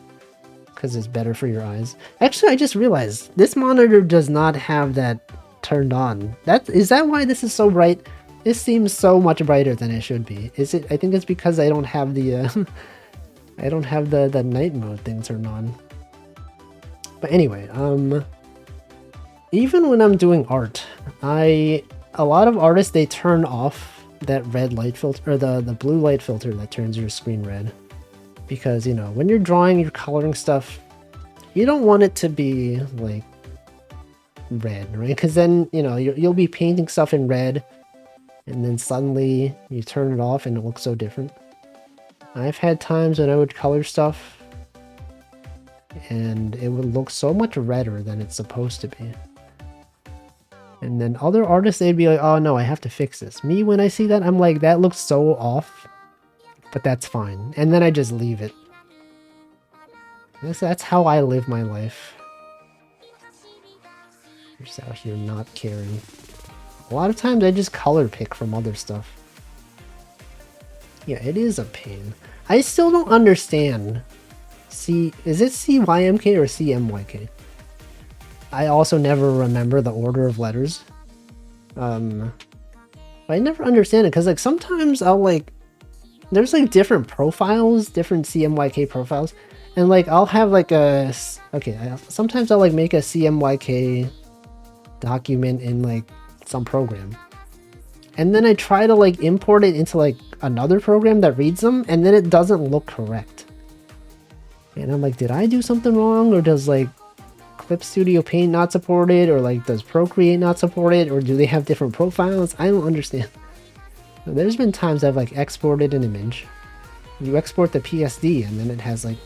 because it's better for your eyes. Actually, I just realized this monitor does not have that turned on. Is that why this is so bright? This seems so much brighter than it should be. Is it? I think it's because I don't have the I don't have the night mode thing turned on. But anyway, even when I'm doing art, a lot of artists, they turn off that red light filter, or the blue light filter that turns your screen red. Because, you know, when you're drawing, you're coloring stuff, you don't want it to be like red, right? Because then, you know, you'll be painting stuff in red and then suddenly you turn it off and it looks so different. I've had times when I would color stuff and it would look so much redder than it's supposed to be. And then other artists, they'd be like, oh no, I have to fix this. Me, when I see that, I'm like, that looks so off, but that's fine. And then I just leave it. That's how I live my life. Just out here not caring. A lot of times I just color pick from other stuff. Yeah, it is a pain. I still don't understand. Is it CYMK or CMYK? I also never remember the order of letters. But I never understand it because like sometimes I'll like, there's like different profiles, different CMYK profiles, and like I'll have like sometimes I'll like make a CMYK document in like some program, and then I try to like import it into like another program that reads them, and then it doesn't look correct. And I'm like, did I do something wrong, or does like Clip Studio Paint not support it, or like does Procreate not support it, or do they have different profiles? I don't understand. There's been times I've like exported an image. You export the PSD and then it has like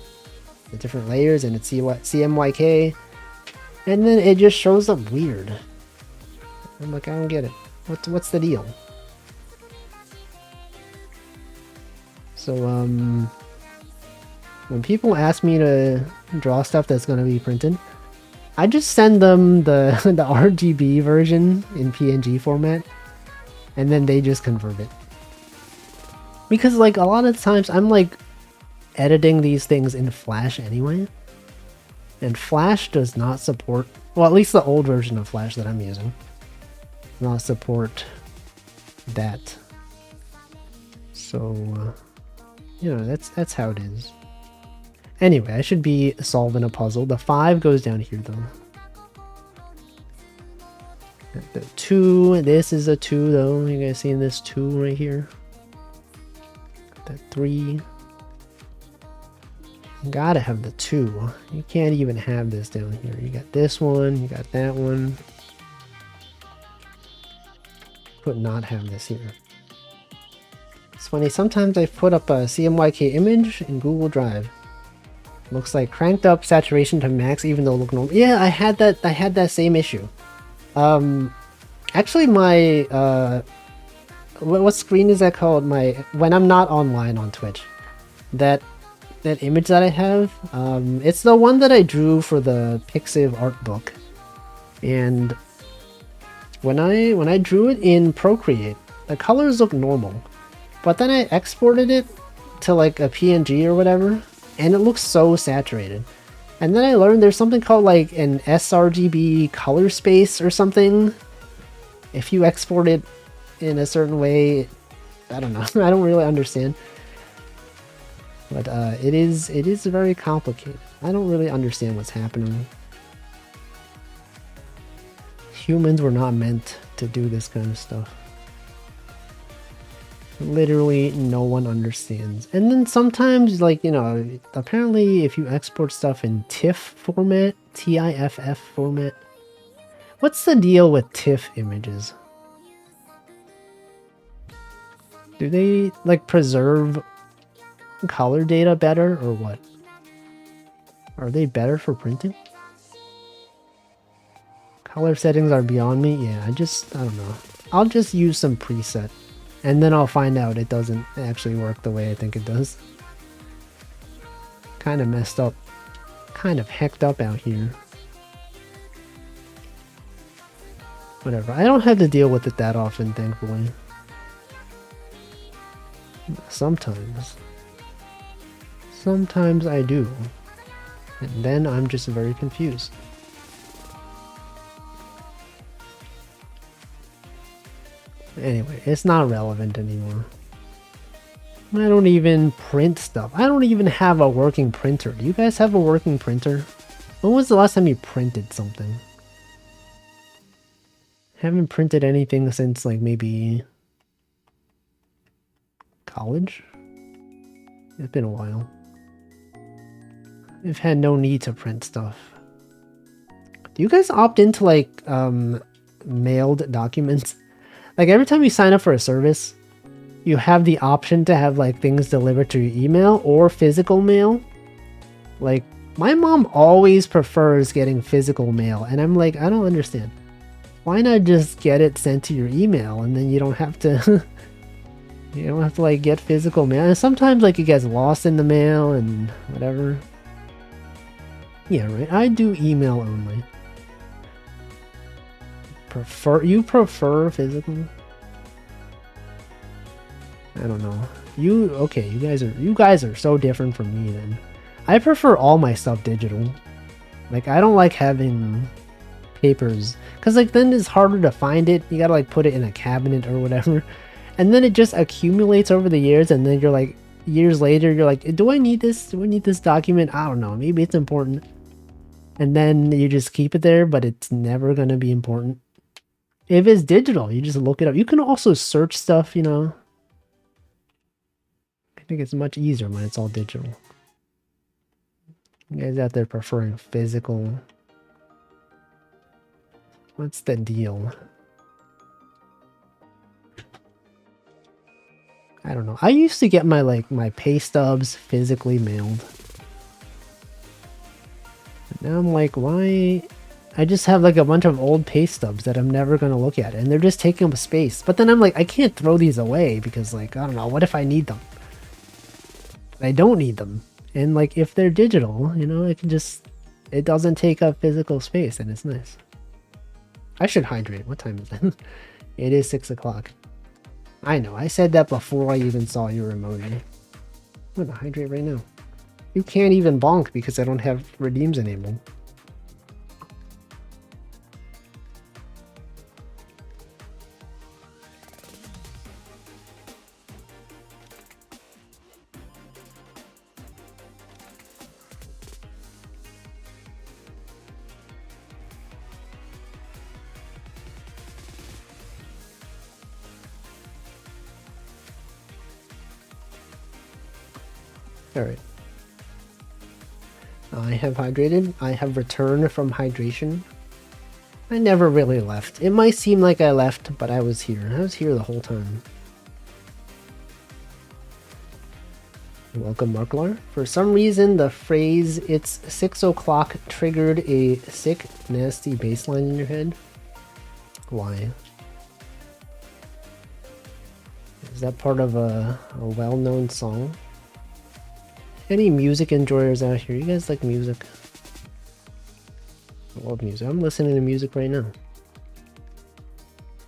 the different layers and it's CMYK, and then it just shows up weird. I'm like, I don't get it. What's the deal? So When people ask me to draw stuff that's gonna be printed, I just send them the the RGB version in PNG format, and then they just convert it. Because like a lot of times I'm like editing these things in Flash anyway, and Flash does not support, well, at least the old version of Flash that I'm using does not support that. So you know, that's how it is. Anyway, I should be solving a puzzle. The 5 goes down here though. The 2, this is a 2 though. You guys seeing this 2 right here? The 3. You gotta have the 2. You can't even have this down here. You got this one, you got that one. Could not have this here. It's funny, sometimes I put up a CMYK image in Google Drive. Looks like cranked up saturation to max even though it looked normal. Yeah, I had that same issue. Actually my what screen is that called? When I'm not online on Twitch. That image that I have, it's the one that I drew for the Pixiv art book. And when I drew it in Procreate, the colors look normal. But then I exported it to like a PNG or whatever, and it looks so saturated. And then I learned there's something called like an sRGB color space or something. If you export it in a certain way, I don't know. I don't really understand. But it is very complicated. I don't really understand what's happening. Humans were not meant to do this kind of stuff. Literally no one understands. And then sometimes, like, you know, apparently if you export stuff in TIFF format, TIFF format, what's the deal with TIFF images? Do they like preserve color data better or what? Are they better for printing? Color settings are beyond me. Yeah, I don't know. I'll just use some preset. And then I'll find out it doesn't actually work the way I think it does. Kind of messed up. Kind of hecked up out here. Whatever. I don't have to deal with it that often, thankfully. Sometimes. Sometimes I do. And then I'm just very confused. Anyway, it's not relevant anymore. I don't even print stuff. I don't even have a working printer. Do you guys have a working printer? When was the last time you printed something? Haven't printed anything since like maybe college? It's been a while. I've had no need to print stuff. Do you guys opt into like mailed documents? Like every time you sign up for a service, you have the option to have like things delivered to your email or physical mail. Like my mom always prefers getting physical mail, and I'm like, I don't understand. Why not just get it sent to your email and then you don't have to you don't have to like get physical mail. And sometimes like it gets lost in the mail and whatever. Yeah, right. I do email only. You prefer physical? I don't know. Okay, you guys are so different from me then. I prefer all my stuff digital. Like I don't like having papers, cuz like then it's harder to find it. You got to like put it in a cabinet or whatever. And then it just accumulates over the years, and then you're like years later you're like, do I need this? Do I need this document? I don't know. Maybe it's important. And then you just keep it there, but it's never going to be important. If it's digital, you just look it up. You can also search stuff, you know. I think it's much easier when it's all digital. You guys out there preferring physical. What's the deal? I don't know. I used to get my pay stubs physically mailed. But now I'm like, why? I just have like a bunch of old pay stubs that I'm never going to look at, and they're just taking up space. But then I'm like, I can't throw these away because like, I don't know, what if I need them? I don't need them. And like if they're digital, you know, it doesn't take up physical space and it's nice. I should hydrate. What time is it? It is 6 o'clock. I know, I said that before I even saw your emoji. I'm gonna hydrate right now. You can't even bonk because I don't have redeems enabled. Alright. I have hydrated. I have returned from hydration. I never really left. It might seem like I left, but I was here. I was here the whole time. Welcome, Marklar. For some reason, the phrase "it's 6 o'clock" triggered a sick, nasty bassline in your head. Why? Is that part of a well-known song? Any music enjoyers out here? You guys like music? I love music. I'm listening to music right now.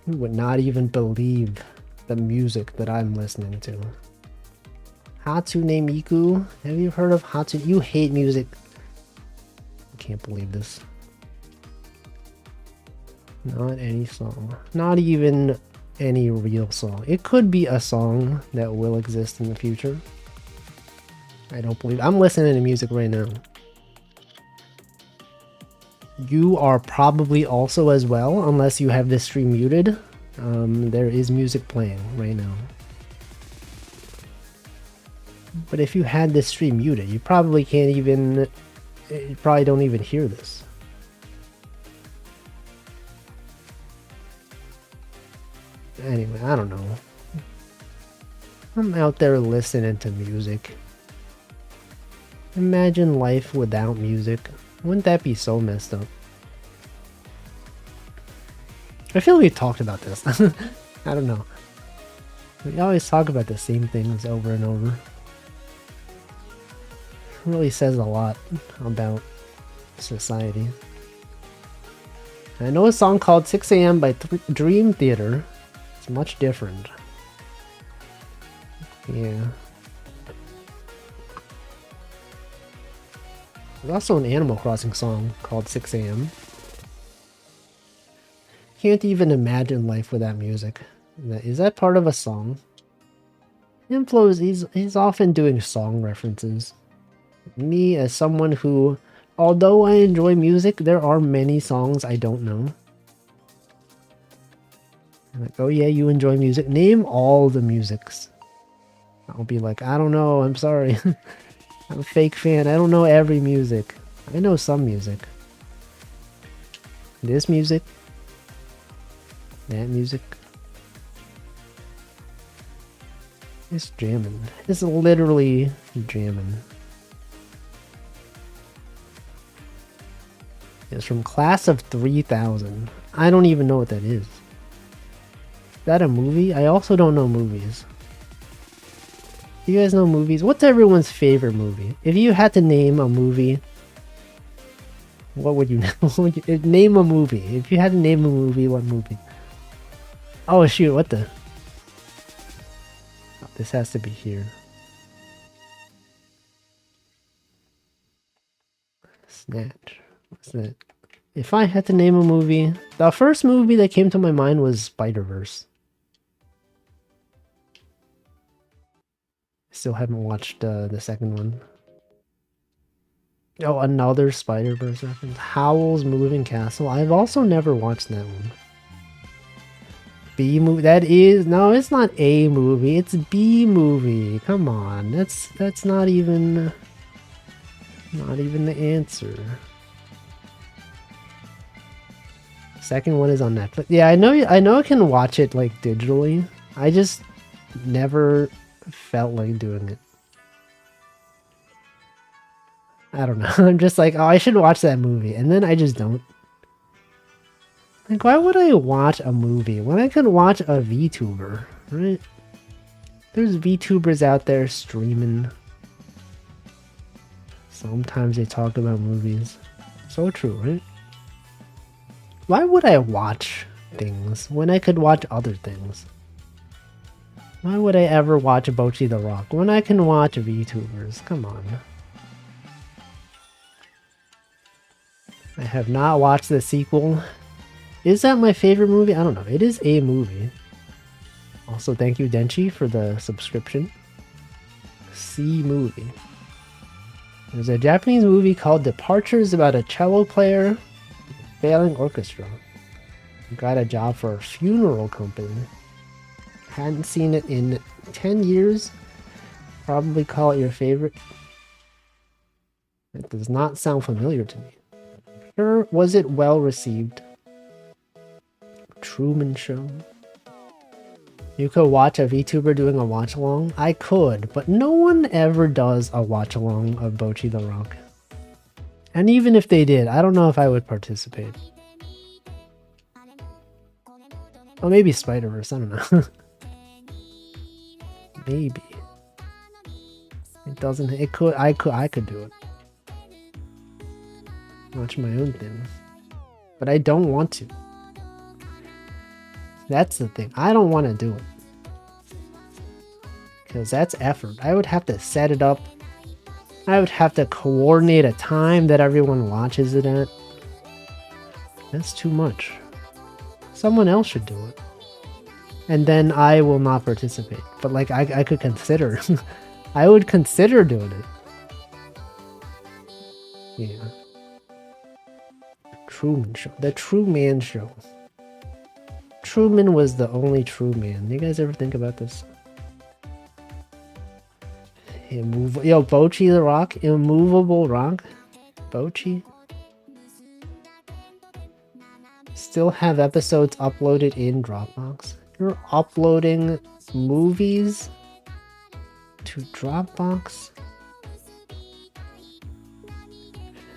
You would not even believe the music that I'm listening to. Hatsune Miku? Have you heard of Hatsune? You hate music. I can't believe this. Not any song. Not even any real song. It could be a song that will exist in the future. I don't believe. I'm listening to music right now. You are probably also as well, unless you have this stream muted. There is music playing right now. But if you had this stream muted, you probably can't even... You probably don't even hear this. Anyway, I don't know. I'm out there listening to music. Imagine life without music. Wouldn't that be so messed up? I feel like we talked about this. I don't know. We always talk about the same things over and over. It really says a lot about society. I know a song called 6 AM by Dream Theater. It's much different. Yeah. There's also an Animal Crossing song called 6 AM. Can't even imagine life without music. Is that part of a song? Inflows, he's often doing song references. Me, as someone who, although I enjoy music, there are many songs I don't know. I'm like, oh yeah, you enjoy music? Name all the musics. I'll be like, I don't know, I'm sorry. I'm a fake fan. I don't know every music. I know some music. This music. That music. It's jamming. It's literally jamming. It's from Class of 3000. I don't even know what that is. Is that a movie? I also don't know movies. Do you guys know movies? What's everyone's favorite movie? If you had to name a movie, what would you name a movie? If you had to name a movie, what movie? Oh shoot, what the? Oh, this has to be here. Snatch. What's that? If I had to name a movie, the first movie that came to my mind was Spider-Verse. Still haven't watched the second one. Oh, another Spider-Verse reference. Howl's Moving Castle. I've also never watched that one. B movie. That is no, it's not a movie. It's B movie. Come on, that's not even the answer. Second one is on Netflix. Yeah, I know I can watch it like digitally. I just never felt like doing it. I don't know. I'm just like, oh, I should watch that movie, and then I just don't. Like, why would I watch a movie when I could watch a VTuber, right? There's VTubers out there streaming. Sometimes they talk about movies. So true, right? Why would I watch things when I could watch other things? Why would I ever watch Bochi the Rock when I can watch VTubers? Come on. I have not watched the sequel. Is that my favorite movie? I don't know. It is a movie. Also, thank you, Denchi, for the subscription. C movie. There's a Japanese movie called Departures about a cello player failing orchestra. Got a job for a funeral company. Hadn't seen it in 10 years. Probably call it your favorite. It does not sound familiar to me. Sure, was it well received? Truman Show. You could watch a VTuber doing a watch along? I could, but no one ever does a watch along of Bochi the Rock. And even if they did, I don't know if I would participate. Oh, maybe Spider-Verse, I don't know. Maybe. It doesn't, it could, I could do it. Watch my own things. But I don't want to. That's the thing. I don't want to do it. Because that's effort. I would have to set it up. I would have to coordinate a time that everyone watches it at. That's too much. Someone else should do it. And then I will not participate. But like, I could consider. I would consider doing it. Yeah. Truman Show. The True Man Show. Truman was the only true man. You guys ever think about this? Yo, Bochi the Rock? Immovable Rock? Bochi? Still have episodes uploaded in Dropbox? You're uploading movies to Dropbox?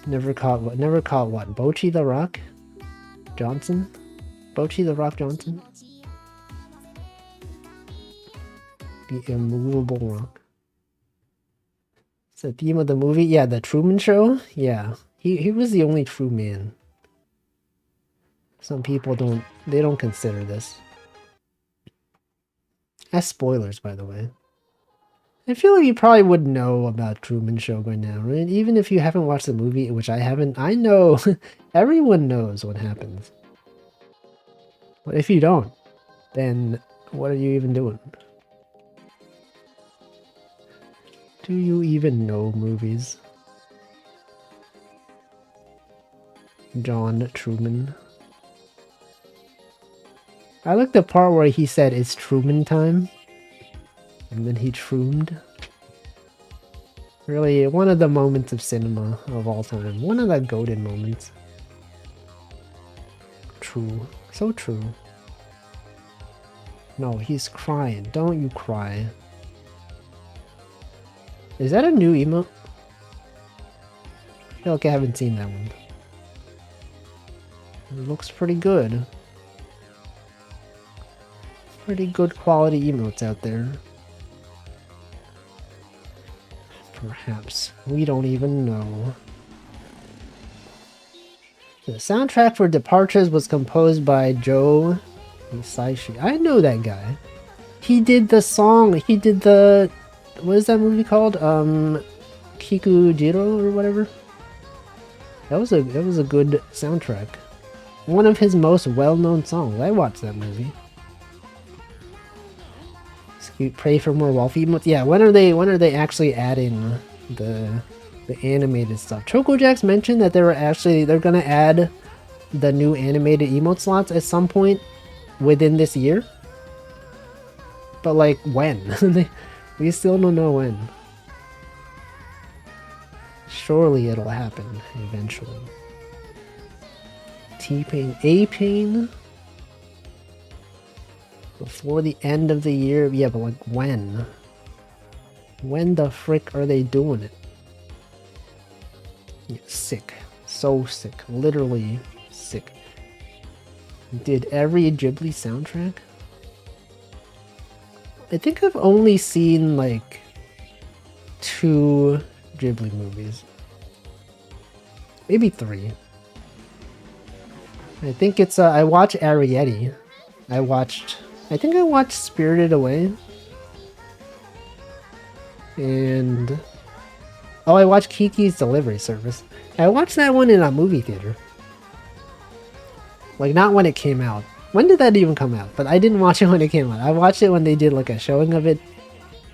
Never caught what? Bochi the Rock? Johnson? Bochi the Rock Johnson? The Immovable Rock. It's the theme of the movie? Yeah, the Truman Show? Yeah. He was the only true man. Some people don't consider this. That's spoilers, by the way. I feel like you probably would know about Truman Show by now, right? Even if you haven't watched the movie, which I haven't, I know. Everyone knows what happens. But if you don't, then what are you even doing? Do you even know movies? John Truman. I like the part where he said it's Truman time. And then he troomed. Really, one of the moments of cinema of all time. One of the golden moments. True. So true. No, he's crying. Don't you cry. Is that a new emote? I feel like I haven't seen that one. It looks pretty good. Pretty good quality emotes out there. Perhaps. We don't even know. The soundtrack for Departures was composed by Joe Hisaishi. I know that guy. He did the song. He did the... What is that movie called? Kikujiro or whatever? That was a good soundtrack. One of his most well-known songs. I watched that movie. Pray for more Wolf emotes. Yeah, when are they actually adding the animated stuff? ChocoJax mentioned that they're gonna add the new animated emote slots at some point within this year. But like when? We still don't know when. Surely it'll happen eventually. T-Pain, A-Pain? Before the end of the year? Yeah, but like when? When the frick are they doing it? Yeah, sick. So sick. Literally sick. Did every Ghibli soundtrack? I think I've only seen like 2 Ghibli movies. Maybe 3. I think it's, I watched Arrietty. I think I watched Spirited Away. And... oh, I watched Kiki's Delivery Service. I watched that one in a movie theater. Like, not when it came out. When did that even come out? But I didn't watch it when it came out. I watched it when they did, like, a showing of it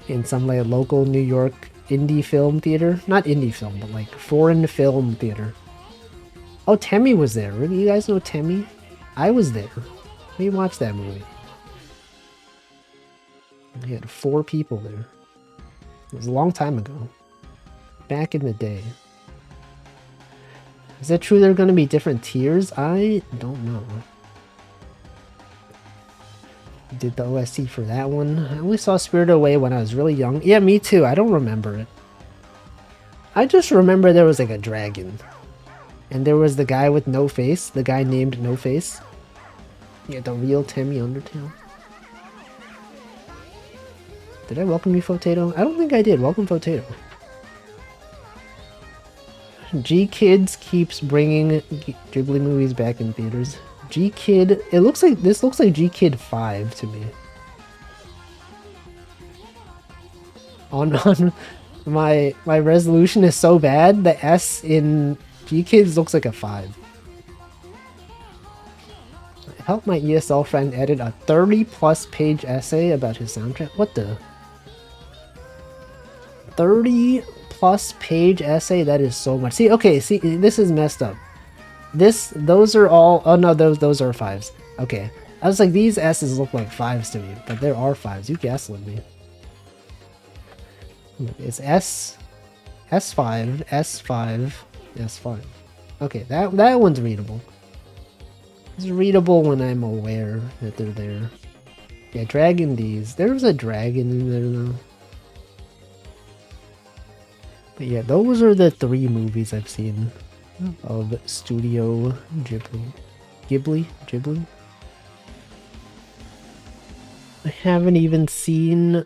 in some, like, local New York indie film theater. Not indie film, but, like, foreign film theater. Oh, Temmie was there. Really? You guys know Temmie? I was there. We watched that movie. We had 4 people there. It was a long time ago. Back in the day. Is it true there are going to be different tiers? I don't know. Did the OST for that one. I only saw Spirited Away when I was really young. Yeah, me too. I don't remember it. I just remember there was like a dragon. And there was the guy with no face. The guy named No Face. Yeah, the real Temmie Undertale. Did I welcome you, Potato? I don't think I did. Welcome, Potato. G-Kids keeps bringing Ghibli movies back in theaters. G-Kid, it looks like, this looks like G-Kid 5 to me. On my resolution is so bad, the S in G-Kids looks like a 5. I helped my ESL friend edit a 30+ page essay about his soundtrack. What the? 30+ page essay? That is so much. See, okay, see, this is messed up. Those are all, oh no, those are 5s. Okay. I was like, these S's look like 5s to me, but there are 5s. You gaslit me. It's S, S5, S5, S5. Okay, that one's readable. It's readable when I'm aware that they're there. Yeah, Dragon D's. There was a dragon in there though. But yeah, those are the 3 movies I've seen of Studio Ghibli. Ghibli? I haven't even seen...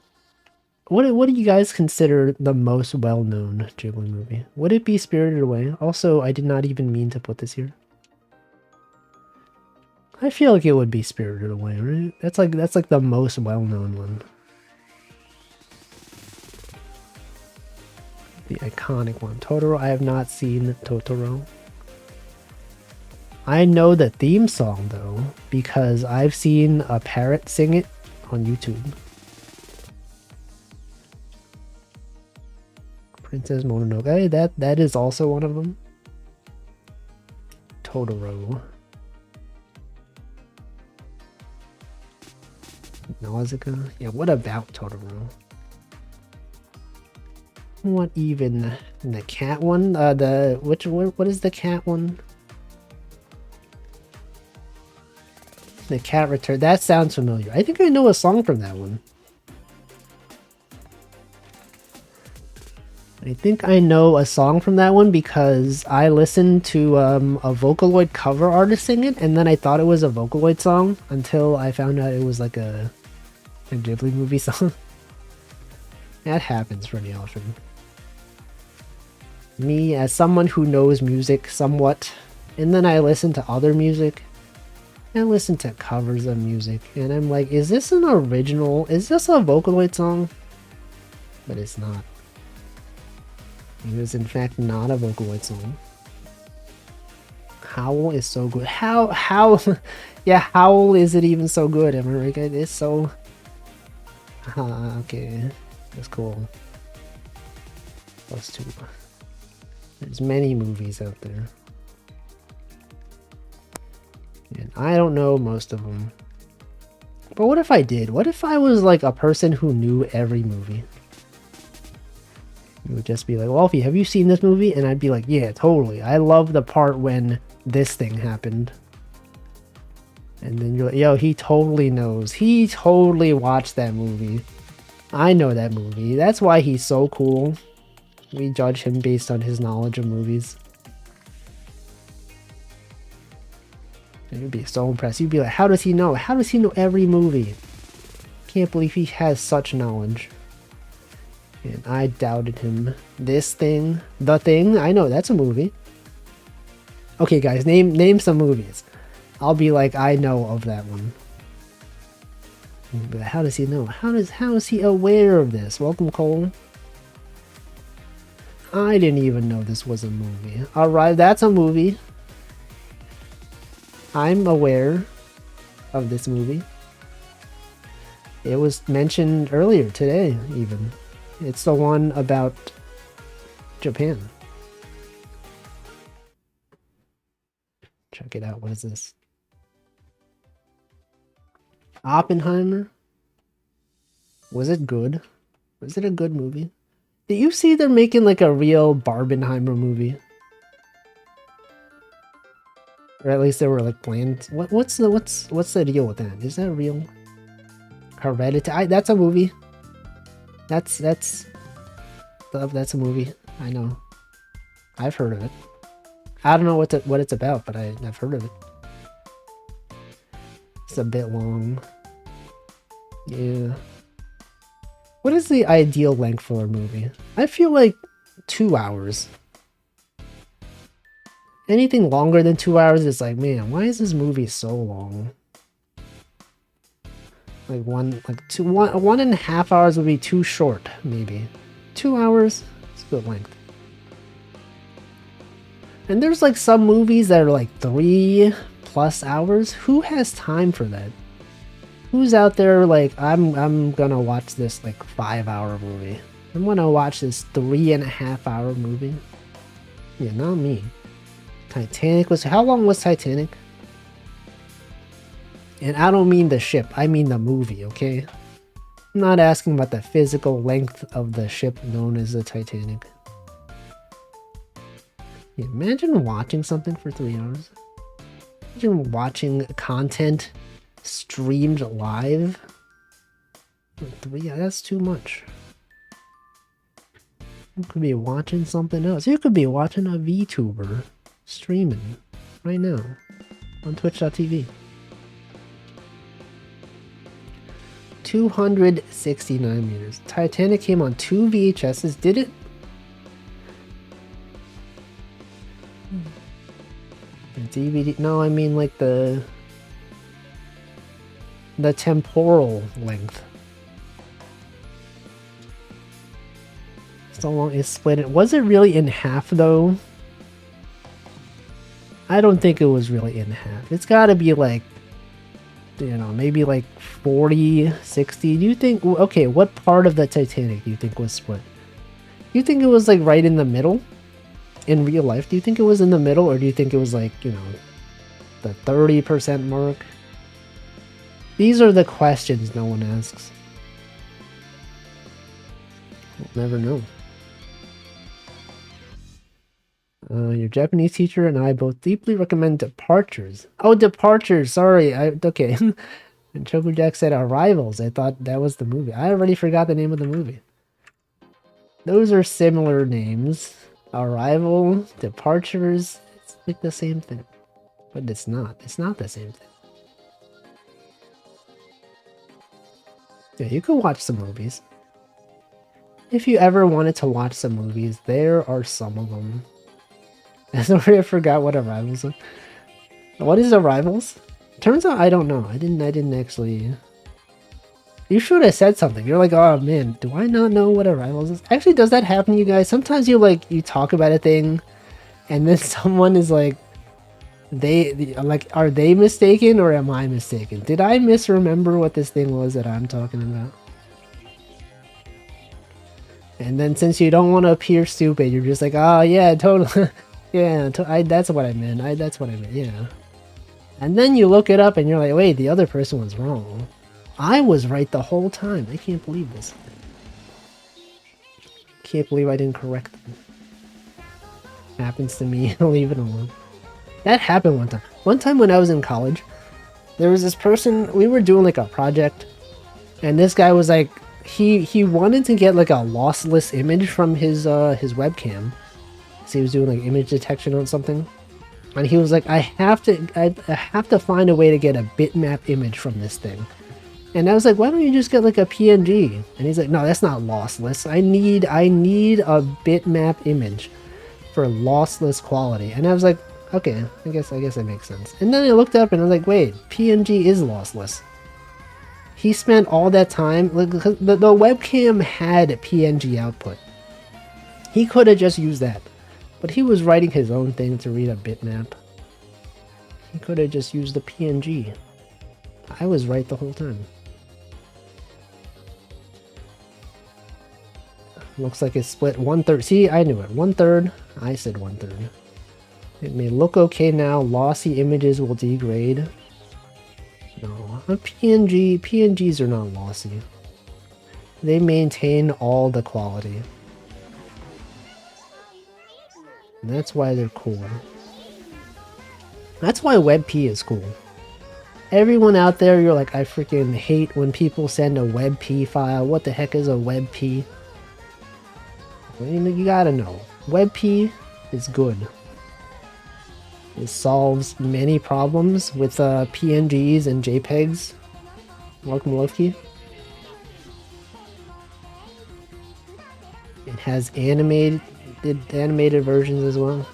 What do you guys consider the most well-known Ghibli movie? Would it be Spirited Away? Also, I did not even mean to put this here. I feel like it would be Spirited Away, right? That's like the most well-known one. The iconic one. Totoro, I have not seen Totoro. I know the theme song though, because I've seen a parrot sing it on YouTube. Princess Mononoke, that is also one of them. Totoro. Nausicaa? Yeah, what about Totoro? What even? The cat one? What is the cat one? The Cat Return. That sounds familiar. I think I know a song from that one. I think I know a song from that one because I listened to a Vocaloid cover artist sing it, and then I thought it was a Vocaloid song until I found out it was like a Ghibli movie song. That happens pretty often. Me, as someone who knows music somewhat, and then I listen to other music, and I listen to covers of music, and I'm like, is this an original? Is this a Vocaloid song? But it's not. It is in fact not a Vocaloid song. Howl is so good. How yeah, Howl is it even so good? Am I right? It's so okay. That's cool. +2. There's many movies out there. And I don't know most of them. But what if I did? What if I was like a person who knew every movie? It would just be like, Wolfie, have you seen this movie? And I'd be like, yeah, totally. I love the part when this thing happened. And then you're like, yo, he totally knows. He totally watched that movie. I know that movie. That's why he's so cool. We judge him based on his knowledge of movies. And you'd be so impressed. You'd be like, how does he know? How does he know every movie? Can't believe he has such knowledge. And I doubted him. This Thing, The Thing, I know that's a movie. Okay, guys, name some movies. I'll be like, I know of that one. But how does he know? How is he aware of this? Welcome, Cole. I didn't even know this was a movie. Alright, that's a movie. I'm aware of this movie. It was mentioned earlier today, even. It's the one about Japan. Check it out. What is this? Oppenheimer? Was it good? Was it a good movie? Did you see they're making like a real Barbenheimer movie? Or at least they were like planned. What's the deal with that? Is that real? Hereditary. That's a movie. That's a movie. I know. I've heard of it. I don't know what it's about, but I've heard of it. It's a bit long. Yeah. What is the ideal length for a movie? I feel like 2 hours. Anything longer than 2 hours is like, man, why is this movie so long? Like 1.5 hours would be too short, maybe. 2 hours, it's a good length. And there's like some movies that are like 3+ hours. Who has time for that? Who's out there like, I'm gonna watch this like 5-hour movie. I'm gonna watch this 3.5-hour movie. Yeah, not me. Titanic was, how long was Titanic? And I don't mean the ship, I mean the movie, okay? I'm not asking about the physical length of the ship known as the Titanic. Yeah, imagine watching something for 3 hours. Imagine watching content streamed live for 3 hours. That's too much. You could be watching something else. You could be watching a VTuber streaming right now on twitch.tv. 269 meters. Titanic came on 2 VHSs, did it? The DVD? No, I mean like the temporal length. So long it's split it. Was it really in half though? I don't think it was really in half. It's gotta be like, you know, maybe like 40, 60. Do you think, okay, what part of the Titanic do you think was split? Do you think it was like right in the middle? In real life, do you think it was in the middle, or do you think it was like, you know, the 30% mark? These are the questions no one asks. We'll never know. Your Japanese teacher and I both deeply recommend Departures. Oh, Departures, sorry. Okay. And Choku Jack said Arrivals. I thought that was the movie. I already forgot the name of the movie. Those are similar names. Arrival, Departures, it's like the same thing. But it's not. It's not the same thing. Yeah, you could watch some movies. If you ever wanted to watch some movies, there are some of them. Sorry, I forgot what Arrivals are. What is Arrivals? Turns out I don't know. I didn't actually... You should have said something. You're like, oh man, do I not know what Arrivals is? Actually, does that happen to you guys? Sometimes you talk about a thing, and then someone is like, are they mistaken or am I mistaken? Did I misremember what this thing was that I'm talking about? And then since you don't want to appear stupid, you're just like, oh yeah, totally, yeah, that's what I meant. That's what I meant, yeah. And then you look it up and you're like, wait, the other person was wrong. I was right the whole time. I can't believe this. Can't believe I didn't correct them. Happens to me. Leave it alone. That happened one time. One time when I was in college, there was this person, we were doing like a project, and this guy was like, he wanted to get like a lossless image from his webcam. So he was doing like image detection on something. And he was like, I have to find a way to get a bitmap image from this thing. And I was like, why don't you just get like a PNG? And he's like, no, that's not lossless. I need a bitmap image for lossless quality. And I was like, Okay, I guess that makes sense. And then I looked up and I was like, wait, PNG is lossless. He spent all that time, like, the webcam had PNG output. He could have just used that, but he was writing his own thing to read a bitmap. He could have just used the PNG. I was right the whole time. Looks like it's split 1/3. See, I knew it. 1/3. I said 1/3. It may look okay now. Lossy images will degrade. No, a PNGs are not lossy. They maintain all the quality. And that's why they're cool. That's why WebP is cool. Everyone out there, you're like, I freaking hate when people send a WebP file. What the heck is a WebP? Well, you gotta know. WebP is good. It solves many problems with PNGs and JPEGs. Welcome, Loki. It has animated versions as well.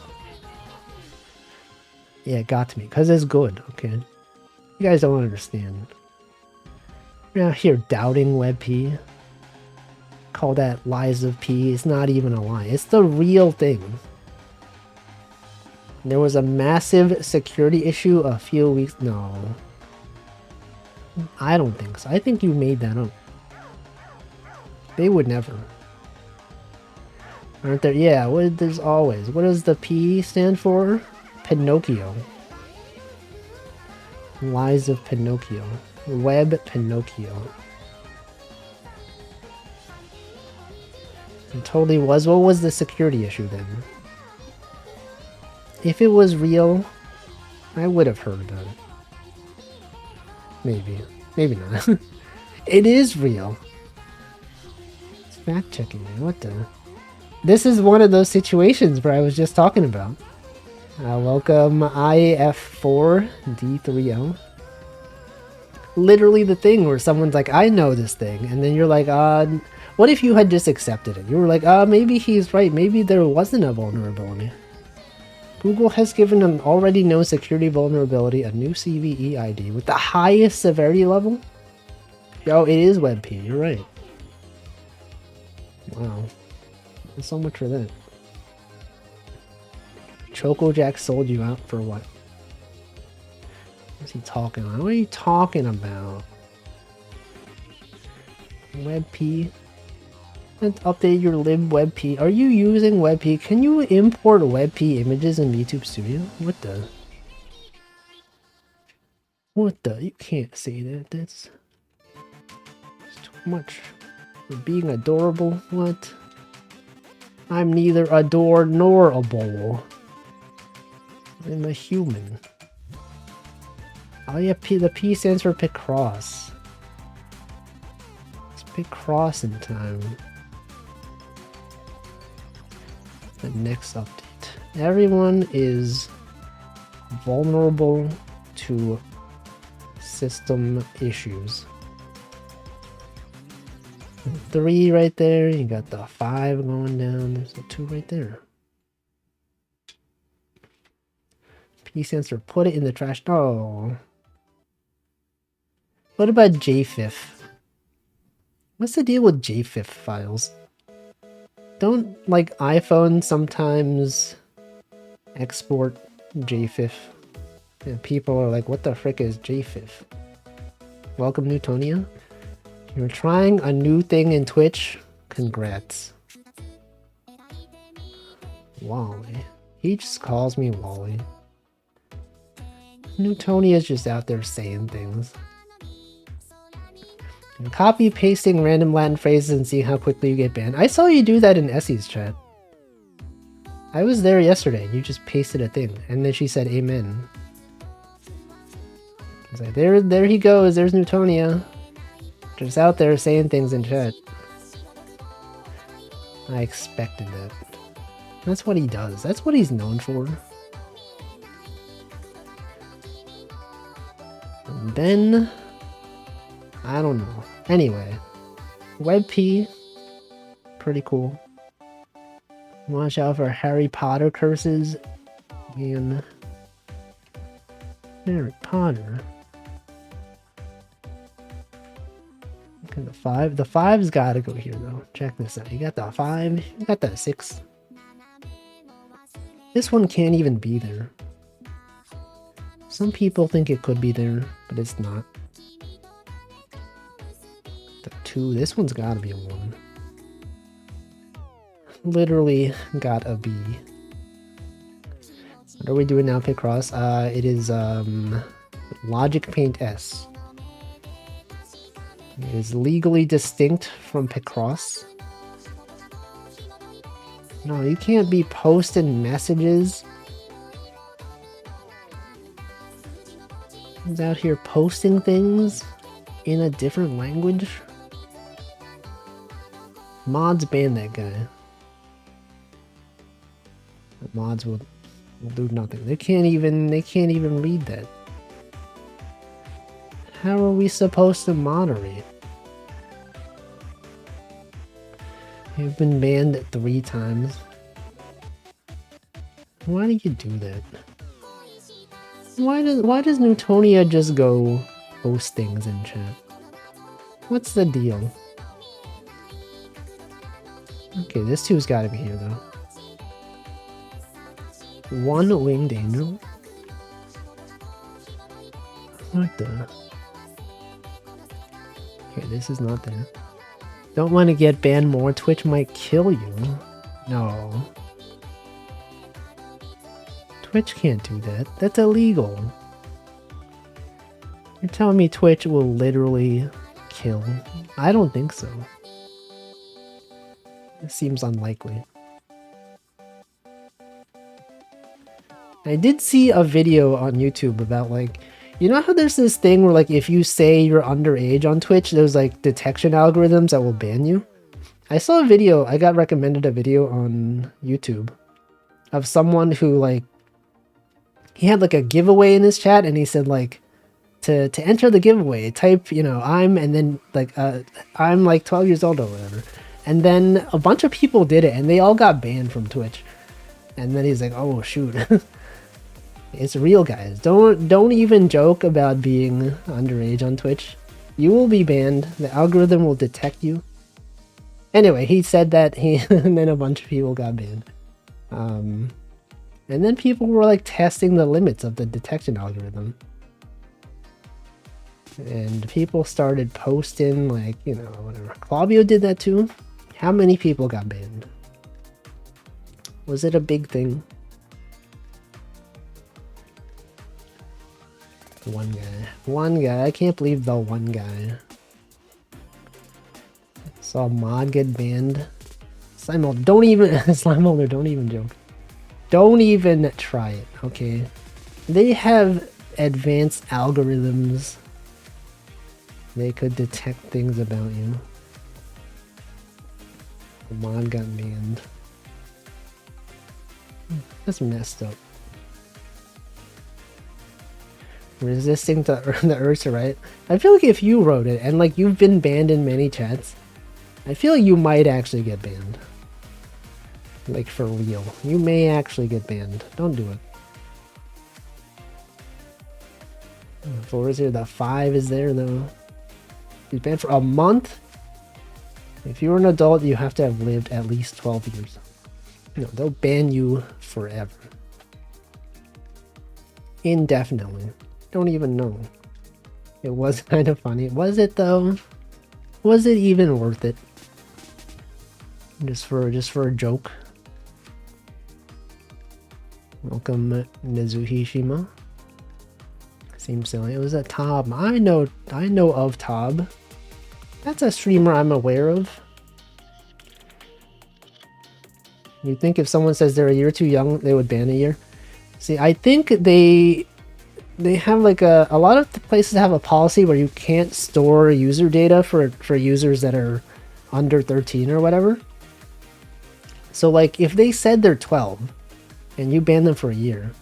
Yeah, it got to me because it's good. Okay, you guys don't understand. You're out here doubting WebP. Call that lies of P. It's not even a lie. It's the real thing. There was a massive security issue a few weeks... No. I don't think so. I think you made that up. They would never. Aren't there? Yeah, there's always. What does the P stand for? Pinocchio. Lies of Pinocchio. Web Pinocchio. It totally was. What was the security issue then? If it was real, I would have heard about it. Maybe. Maybe not. It is real. It's fact checking me. What the? This is one of those situations where I was just talking about. Welcome IF4D3O. Literally the thing where someone's like, I know this thing. And then you're like, what if you had just accepted it? You were like, maybe he's right. Maybe there wasn't a vulnerability. Google has given an already known security vulnerability a new CVE ID with the highest severity level. Yo, it is WebP. You're right. Wow. So much for that. Choco Jack sold you out for what? What's he talking about? What are you talking about? WebP. Let's update your libwebp. Are you using WebP? Can you import WebP images in YouTube Studio? What the? What the? You can't say that. That's too much. For being adorable? What? I'm neither adored nor a bowl. I'm a human. Oh yeah, the P stands for picross. It's picross in time. The next update. Everyone is vulnerable to system issues. 3 right there. You got the 5 going down. There's a 2 right there. P stands for put it in the trash. Oh. What about JFIF? What's the deal with JFIF files? Don't, like, iPhone sometimes export JFIF? And people are like, what the frick is JFIF? Welcome, Newtonia. You're trying a new thing in Twitch? Congrats. Wally. He just calls me Wally. Newtonia's just out there saying things. And copy pasting random Latin phrases and see how quickly you get banned. I saw you do that in Essie's chat. I was there yesterday. You just pasted a thing, and then she said amen. I was like, there he goes. There's Newtonia. Just out there saying things in chat. I expected that. That's what he does. That's what he's known for. And then... I don't know. Anyway. WebP. Pretty cool. Watch out for Harry Potter curses. And Harry Potter. Okay, the five's gotta go here though. Check this out. You got the 5, you got the 6. This one can't even be there. Some people think it could be there, but it's not. The 2, this one's gotta be a 1. Literally got a B. What are we doing now, Picross? It is Logic Paint S. It is legally distinct from Picross. No, you can't be posting messages. He's out here posting things in a different language. Mods ban that guy. The mods will do nothing. They can't even read that. How are we supposed to moderate? You've been banned 3 times. Why do you do that? Why does Newtonia just go post things in chat? What's the deal? Okay, this 2's gotta be here though. 1 winged angel? What the? Okay, this is not there. Don't want to get banned more. Twitch might kill you. No. Twitch can't do that. That's illegal. You're telling me Twitch will literally kill? I don't think so. It seems unlikely. I did see a video on YouTube about like, you know how there's this thing where like if you say you're underage on Twitch, there's like detection algorithms that will ban you? I saw a video, I got recommended a video on YouTube of someone who like, he had like a giveaway in his chat and he said like, to enter the giveaway, type, you know, I'm 12 years old or whatever. And then a bunch of people did it and they all got banned from Twitch. And then he's like, oh shoot. It's real, guys. Don't even joke about being underage on Twitch. You will be banned. The algorithm will detect you. Anyway, he said that and then a bunch of people got banned. And then people were like testing the limits of the detection algorithm. And people started posting like, you know, whatever. Claudio did that too. How many people got banned? Was it a big thing? One guy. I can't believe the one guy. Saw mod get banned. Slime Molder, don't even Slime Molder, don't even joke. Don't even try it, okay? They have advanced algorithms. They could detect things about you. The mod got banned. That's messed up. Resisting the Ursa, right? I feel like if you wrote it and like you've been banned in many chats, I feel like you might actually get banned. Like for real. You may actually get banned. Don't do it. 4 is here. The 5 is there though. He's banned for a month? If you're an adult, you have to have lived at least 12 years. No, they'll ban you forever. Indefinitely. Don't even know. It was kind of funny. Was it though? Was it even worth it? Just for a joke. Welcome Nezuhishima. Seems silly. It was a Tob. I know of Tob. That's a streamer I'm aware of. You'd think if someone says they're a year too young, they would ban a year. See, I think they have like a lot of places have a policy where you can't store user data for users that are under 13 or whatever. So like if they said they're 12 and you ban them for a year,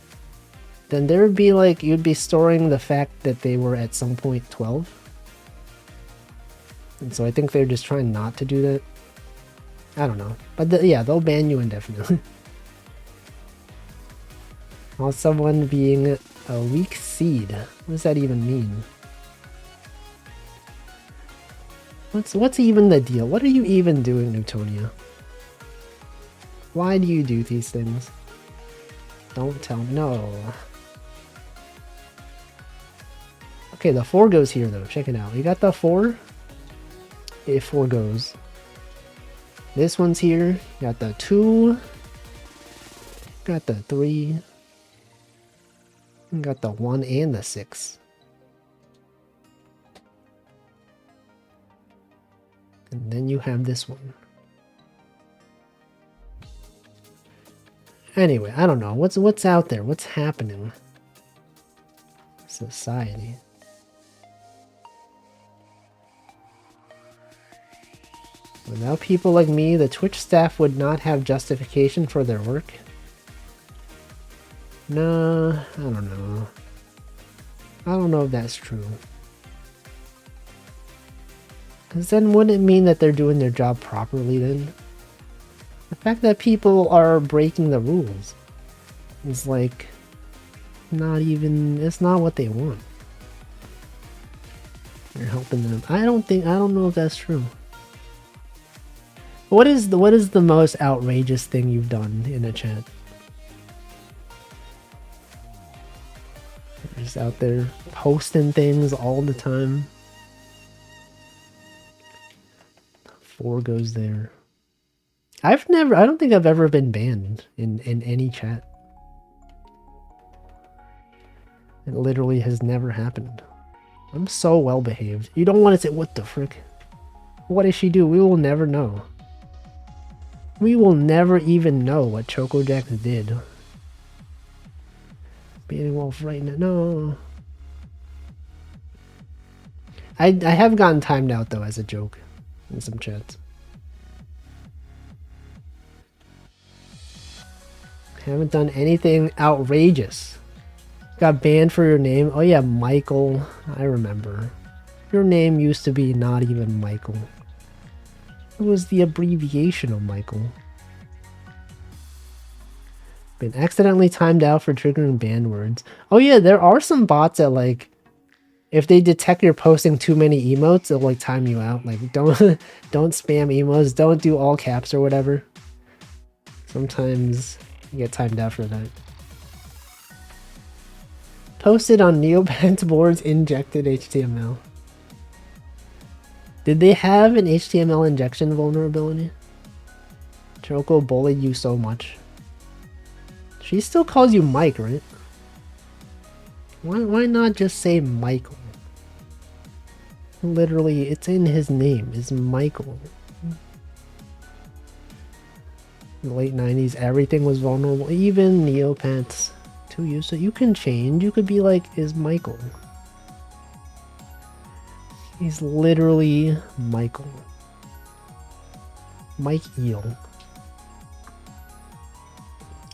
then there would be like, you'd be storing the fact that they were at some point 12. And so I think they're just trying not to do that. I don't know. But yeah, they'll ban you indefinitely. While someone being A weak seed. What does that even mean? What's even the deal? What are you even doing, Newtonia? Why do you do these things? Don't tell me. No. Okay, the 4 goes here though. Check it out. You got the 4? It 4 goes. This one's here. You got the 2. Got the 3. You got the 1 and the 6. And then you have this one. Anyway, I don't know. What's out there? What's happening? Society. Without people like me, the Twitch staff would not have justification for their work. No, I don't know. I don't know if that's true. Because then wouldn't it mean that they're doing their job properly then? The fact that people are breaking the rules is like not even, it's not what they want. You're helping them. I don't know if that's true. What is the most outrageous thing you've done in a chat? You're just out there posting things all the time. 4 goes there. I don't think I've ever been banned in any chat. It literally has never happened. I'm so well behaved. You don't want to say, what the frick? What did she do? We will never know. We will never even know what ChocoJax did. Banning Wolf right now. No. I have gotten timed out though as a joke in some chats. Haven't done anything outrageous. Got banned for your name. Oh yeah, Michael. I remember. Your name used to be not even Michael. It was the abbreviation of Michael. Been accidentally timed out for triggering banned words. Oh yeah, there are some bots that like, if they detect you're posting too many emotes, they'll like time you out. Like don't spam emotes, don't do all caps or whatever. Sometimes you get timed out for that. Posted on Neopets boards, injected HTML. Did they have an HTML injection vulnerability? Choco bullied you so much. She still calls you Mike, right? Why not just say Michael? Literally, it's in his name, is Michael. In the late 90s, everything was vulnerable, even Neopets to you, so you can change. You could be like, is Michael. He's literally Michael. Mike Eel.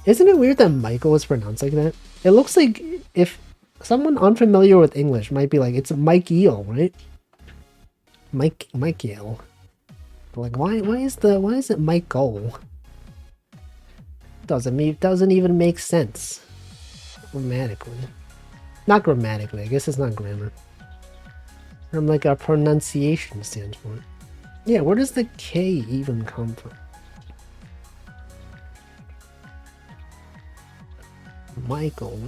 Isn't it weird that Michael is pronounced like that? It looks like if someone unfamiliar with English might be like, it's Mike Eel, right? Mike Eel. Like, why is it Michael? Doesn't even make sense grammatically. Not grammatically, I guess it's not grammar. From like a pronunciation standpoint. Yeah, where does the K even come from? Michael.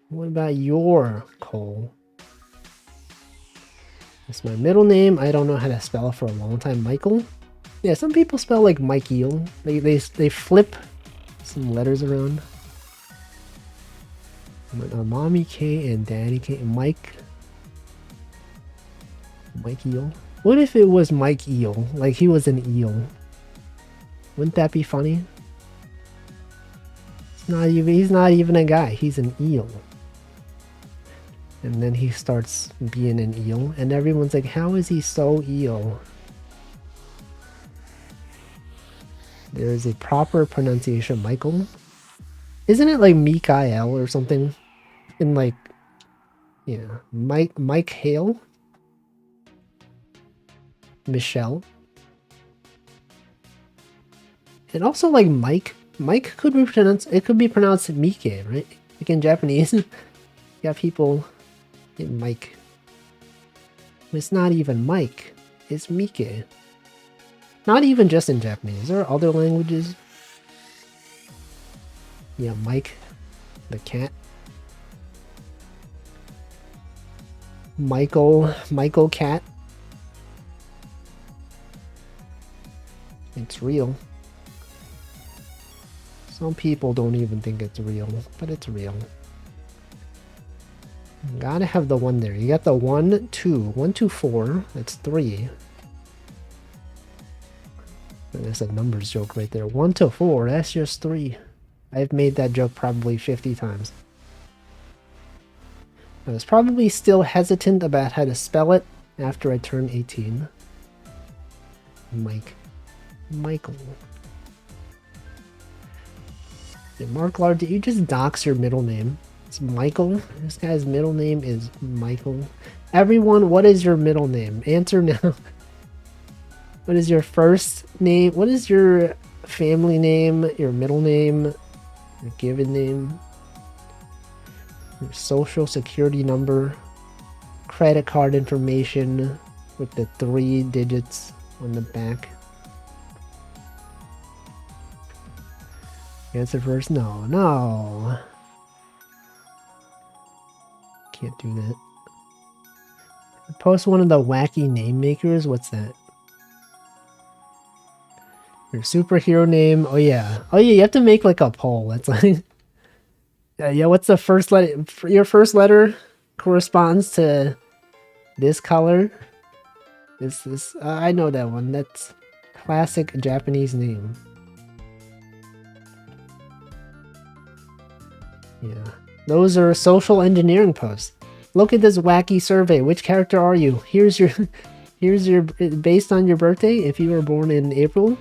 What about your Cole? It's my middle name. I don't know how to spell it for a long time. Michael? Yeah, some people spell like Mike Eel. They flip some letters around. Mommy K and Daddy K. Mike Eel. What if it was Mike Eel? Like he was an eel. Wouldn't that be funny? He's not even a guy. He's an eel. And then he starts being an eel, and everyone's like, how is he so eel? There is a proper pronunciation, Michael. Isn't it like Mikael or something? In like, yeah, Mike Hale? Michelle? And also like Mike. Mike could be pronounced, it could be pronounced Mike, right? Like in Japanese, you got people in Mike. It's not even Mike, it's Mike. Not even just in Japanese, there are other languages. Yeah, Mike, the cat. Michael cat. It's real. Some people don't even think it's real, but it's real. Gotta have the 1 there. You got the 1, 2. 1, 2, 4. That's 3. That's a numbers joke right there. 1 to 4. That's just 3. I've made that joke probably 50 times. I was probably still hesitant about how to spell it after I turned 18. Michael. Marklar, did you just dox your middle name? It's Michael. This guy's middle name is Michael. Everyone, what is your middle name? Answer now. What is your first name? What is your family name? Your middle name? Your given name? Your social security number? Credit card information with the 3 digits on the back. Answer first. No. Can't do that. Post one of the wacky name makers. What's that? Your superhero name. Oh yeah. You have to make like a poll. That's like yeah, what's the first letter? Your first letter corresponds to this color. This I know that one. That's classic Japanese name. Yeah. Those are social engineering posts. Look at this wacky survey. Which character are you? Here's your based on your birthday. If you were born in April,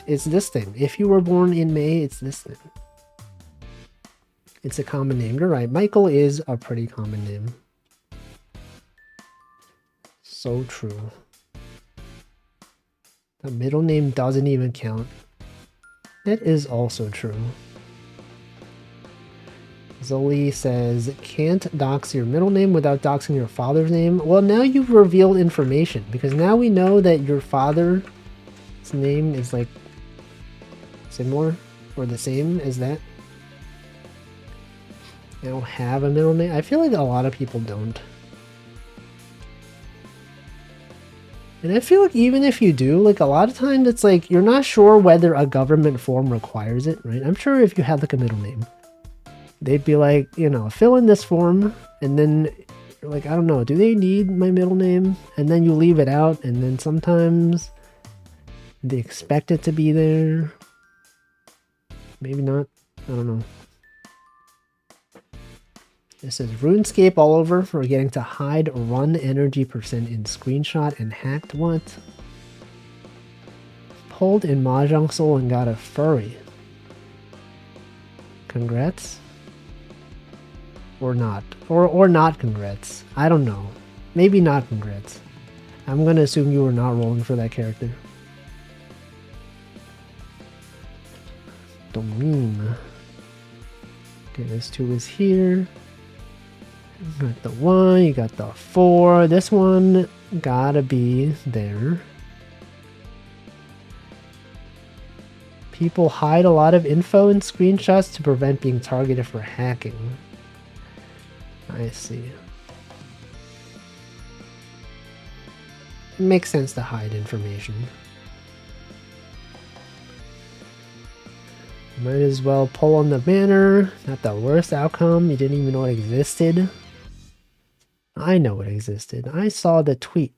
it's this thing. If you were born in May, it's this thing. It's a common name. You're right. Michael is a pretty common name. So true. The middle name doesn't even count. That is also true. Zoli says, can't dox your middle name without doxing your father's name. Well, now you've revealed information, because now we know that your father's name is like similar or the same as that. I don't have a middle name. I feel like a lot of people don't. And I feel like even if you do, like a lot of times it's like you're not sure whether a government form requires it, right? I'm sure if you had like a middle name, they'd be like, you know, fill in this form, and then you're like, I don't know, do they need my middle name? And then you leave it out, and then sometimes they expect it to be there. Maybe not. I don't know. This is RuneScape all over for getting to hide run energy percent in screenshot and hacked. What? Pulled in Mahjong Soul and got a furry. Congrats. Or not. Or not congrats. I don't know. Maybe not congrats. I'm gonna assume you were not rolling for that character. Don't mean. Okay, this 2 is here. You got the 1, you got the 4. This one gotta be there. People hide a lot of info in screenshots to prevent being targeted for hacking. I see. It makes sense to hide information. Might as well pull on the banner. Not the worst outcome. You didn't even know it existed. I know it existed. I saw the tweet.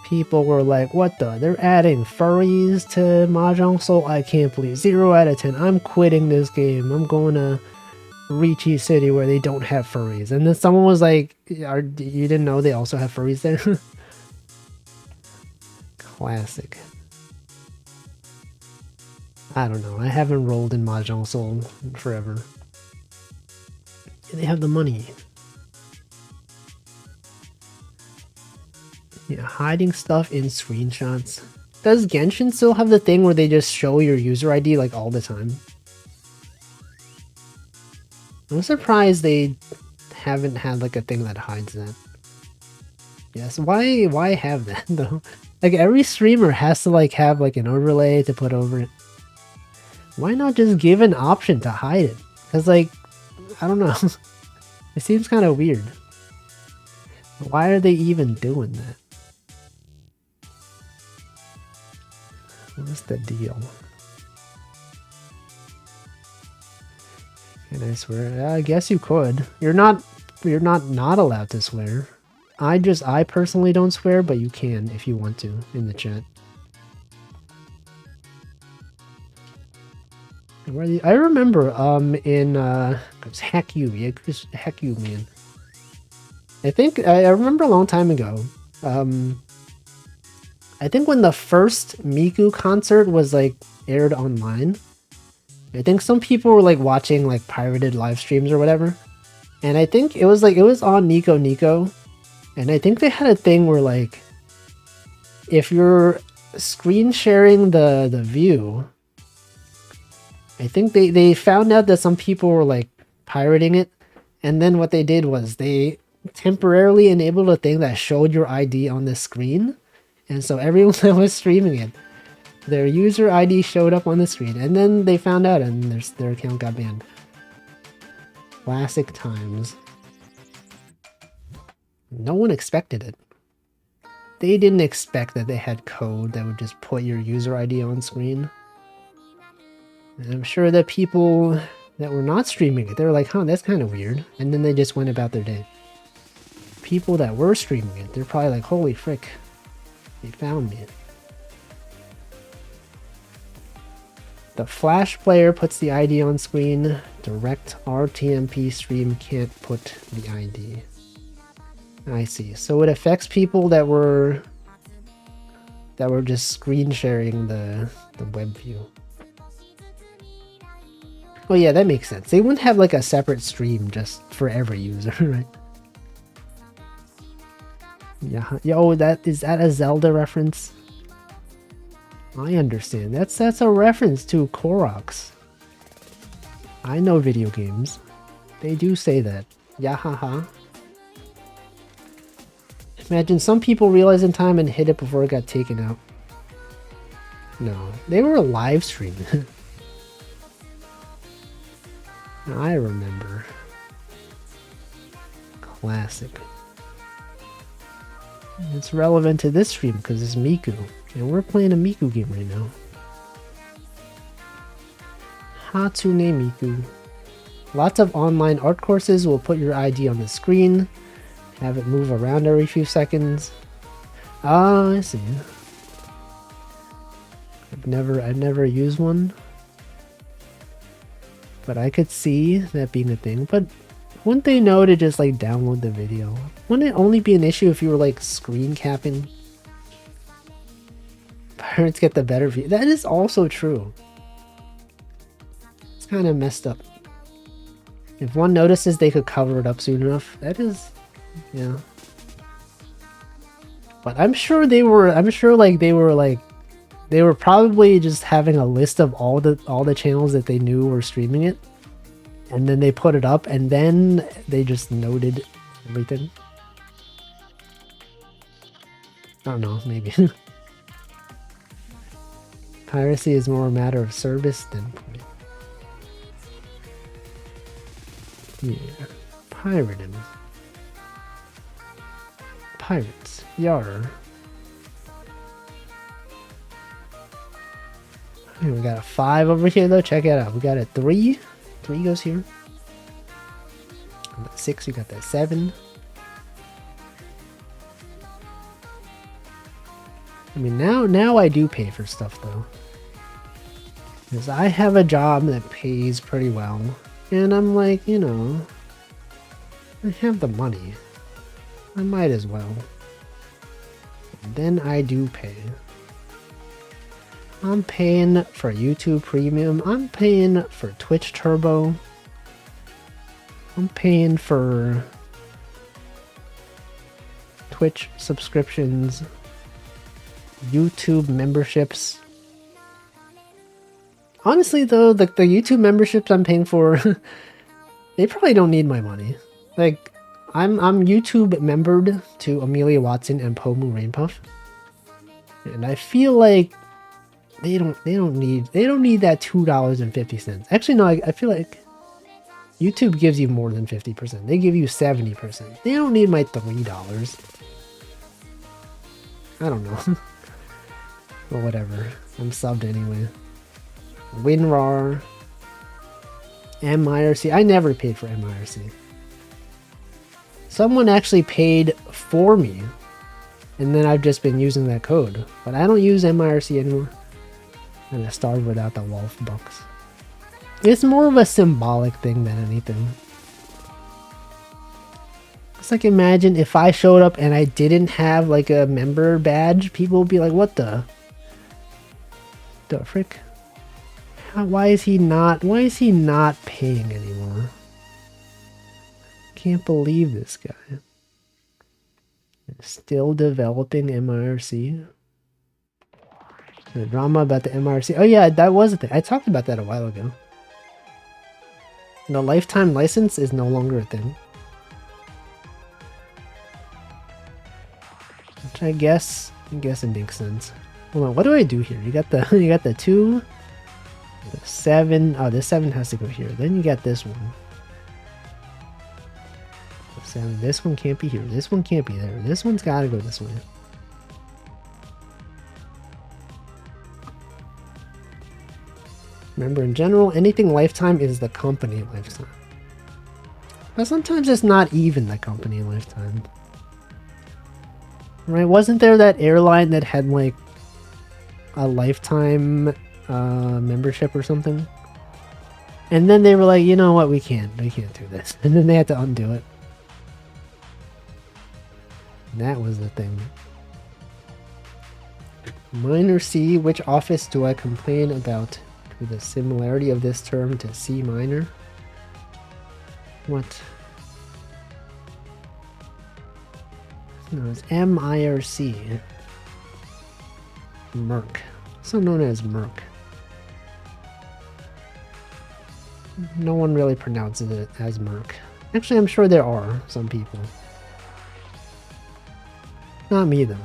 People were like, what the? They're adding furries to Mahjong Soul? I can't believe. 0 out of 10. I'm quitting this game. I'm going to Ricci City where they don't have furries. And then someone was like, you didn't know they also have furries there? Classic. I don't know. I haven't rolled in Mahjong Soul in forever. They have the money. Yeah, hiding stuff in screenshots. Does Genshin still have the thing where they just show your user ID like all the time? I'm surprised they haven't had like a thing that hides that. Yes, why have that though? Like every streamer has to like have like an overlay to put over it. Why not just give an option to hide it? Cause like, I don't know. It seems kind of weird. Why are they even doing that? What's the deal? Can I swear? I guess you could. You're not allowed to swear. I personally don't swear, but you can if you want to in the chat. I remember in Heck You, yeah, Heck You, man. I think I remember a long time ago. I think when the first Miku concert was like aired online, I think some people were like watching like pirated live streams or whatever. And I think it was on Nico Nico. And I think they had a thing where like if you're screen sharing the view, I think they found out that some people were like pirating it. And then what they did was they temporarily enabled a thing that showed your ID on the screen. And so everyone that was streaming it, their user ID showed up on the screen, and then they found out and their account got banned. Classic times. No one expected it. They didn't expect that they had code that would just put your user ID on screen. And I'm sure that people that were not streaming it, they were like, huh, that's kind of weird. And then they just went about their day. People that were streaming it, they're probably like, holy frick. They found me. The Flash player puts the ID on screen. Direct RTMP stream can't put the ID. I see. So it affects people that were just screen sharing the web view. Oh yeah, that makes sense. They wouldn't have like a separate stream just for every user, right? Yeah. Yo, is that a Zelda reference? I understand. That's a reference to Koroks. I know video games. They do say that. Yahaha. Imagine some people realize in time and hit it before it got taken out. No, they were live streaming. I remember. Classic. It's relevant to this stream because it's Miku. And we're playing a Miku game right now. Hatsune Miku. Lots of online art courses will put your ID on the screen. Have it move around every few seconds. Ah, I see. I've never used one. But I could see that being a thing. But wouldn't they know to just like download the video? Wouldn't it only be an issue if you were like screen capping? Pirates get the better view. That is also true. It's kind of messed up. If one notices they could cover it up soon enough, that is, yeah. But I'm sure they were probably just having a list of all the channels that they knew were streaming it. And then they put it up and then they just noted everything. I don't know, maybe. Piracy is more a matter of service than... Yeah. Pirating. Pirates. Yar. Okay, we got a 5 over here though. Check it out. We got a 3. 3 goes here. 6, you got that 7. I mean, now I do pay for stuff though. Because I have a job that pays pretty well. And I'm like, you know, I have the money. I might as well. And then I do pay. I'm paying for YouTube Premium. I'm paying for Twitch Turbo. I'm paying for Twitch subscriptions. YouTube memberships. Honestly, though, the YouTube memberships I'm paying for, they probably don't need my money. Like, I'm YouTube membered to Amelia Watson and Pomu Rainpuff, and I feel like they don't need that $2.50. Actually, no, I feel like YouTube gives you more than 50%. They give you 70%. They don't need my $3. I don't know. But whatever. I'm subbed anyway. WinRAR. MIRC. I never paid for MIRC. Someone actually paid for me. And then I've just been using that code. But I don't use MIRC anymore. And I started without the Wolf bucks. It's more of a symbolic thing than anything. It's like, imagine if I showed up and I didn't have like a member badge, people would be like, what the frick? Why is he not paying anymore? Can't believe this guy. Still developing MIRC. The drama about the MIRC. Oh yeah, that was a thing. I talked about that a while ago. The lifetime license is no longer a thing. Which I guess it makes sense. Hold on, what do I do here? You got the 2, the 7. Oh, this 7 has to go here. Then you got this one. The 7. This one can't be here. This one can't be there. This one's gotta go this way. Remember, in general, anything lifetime is the company lifetime. But sometimes it's not even the company lifetime. Right? Wasn't there that airline that had like a lifetime membership or something? And then they were like, you know what, we can't do this. And then they had to undo it. That was the thing. Minor C, which office do I complain about? With the similarity of this term to C minor. What? No, it's MIRC. Merc. Also known as Merc. No one really pronounces it as Merc. Actually, I'm sure there are some people. Not me, though.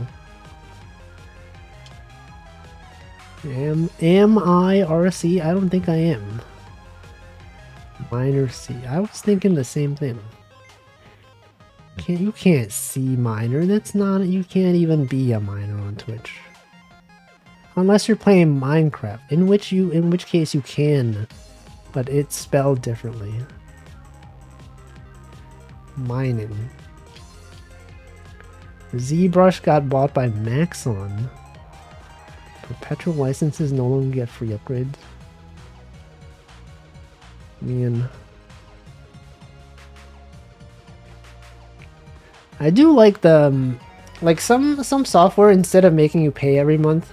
MIRC? I don't think I am. Minor C. I was thinking the same thing. You can't see minor. That's not. You can't even be a minor on Twitch, unless you're playing Minecraft. In which case you can, but it's spelled differently. Mining. ZBrush got bought by Maxon. Perpetual licenses no longer get free upgrades. Man. I do like the like some software, instead of making you pay every month,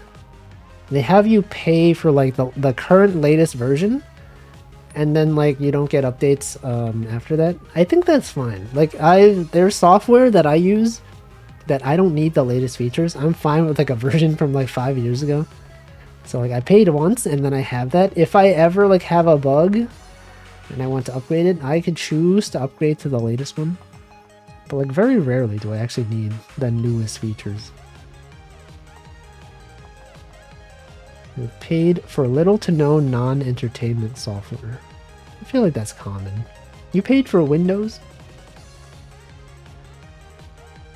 they have you pay for like the current latest version, and then like you don't get updates after that. I think that's fine. Like there's software that I use that I don't need the latest features. I'm fine with like a version from like 5 years ago. So like I paid once and then I have that. If I ever like have a bug and I want to upgrade it, I could choose to upgrade to the latest one. But like very rarely do I actually need the newest features. We've paid for little to no non-entertainment software. I feel like that's common. You paid for Windows?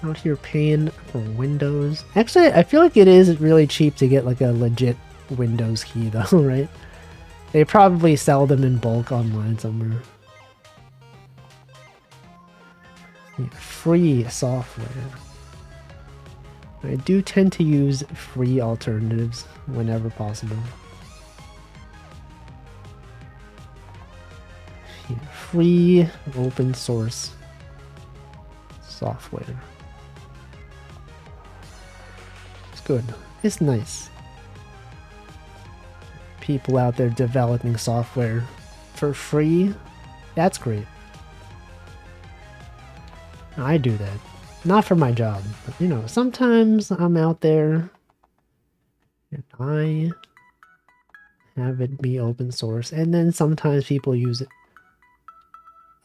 Out here paying for Windows. Actually, I feel like it is really cheap to get like a legit Windows key though, right? They probably sell them in bulk online somewhere. Free software. I do tend to use free alternatives whenever possible. Free open source software. It's good. It's nice. People out there developing software for free. That's great. I do that. Not for my job, but you know, sometimes I'm out there And I have it be open source, and then sometimes people use it.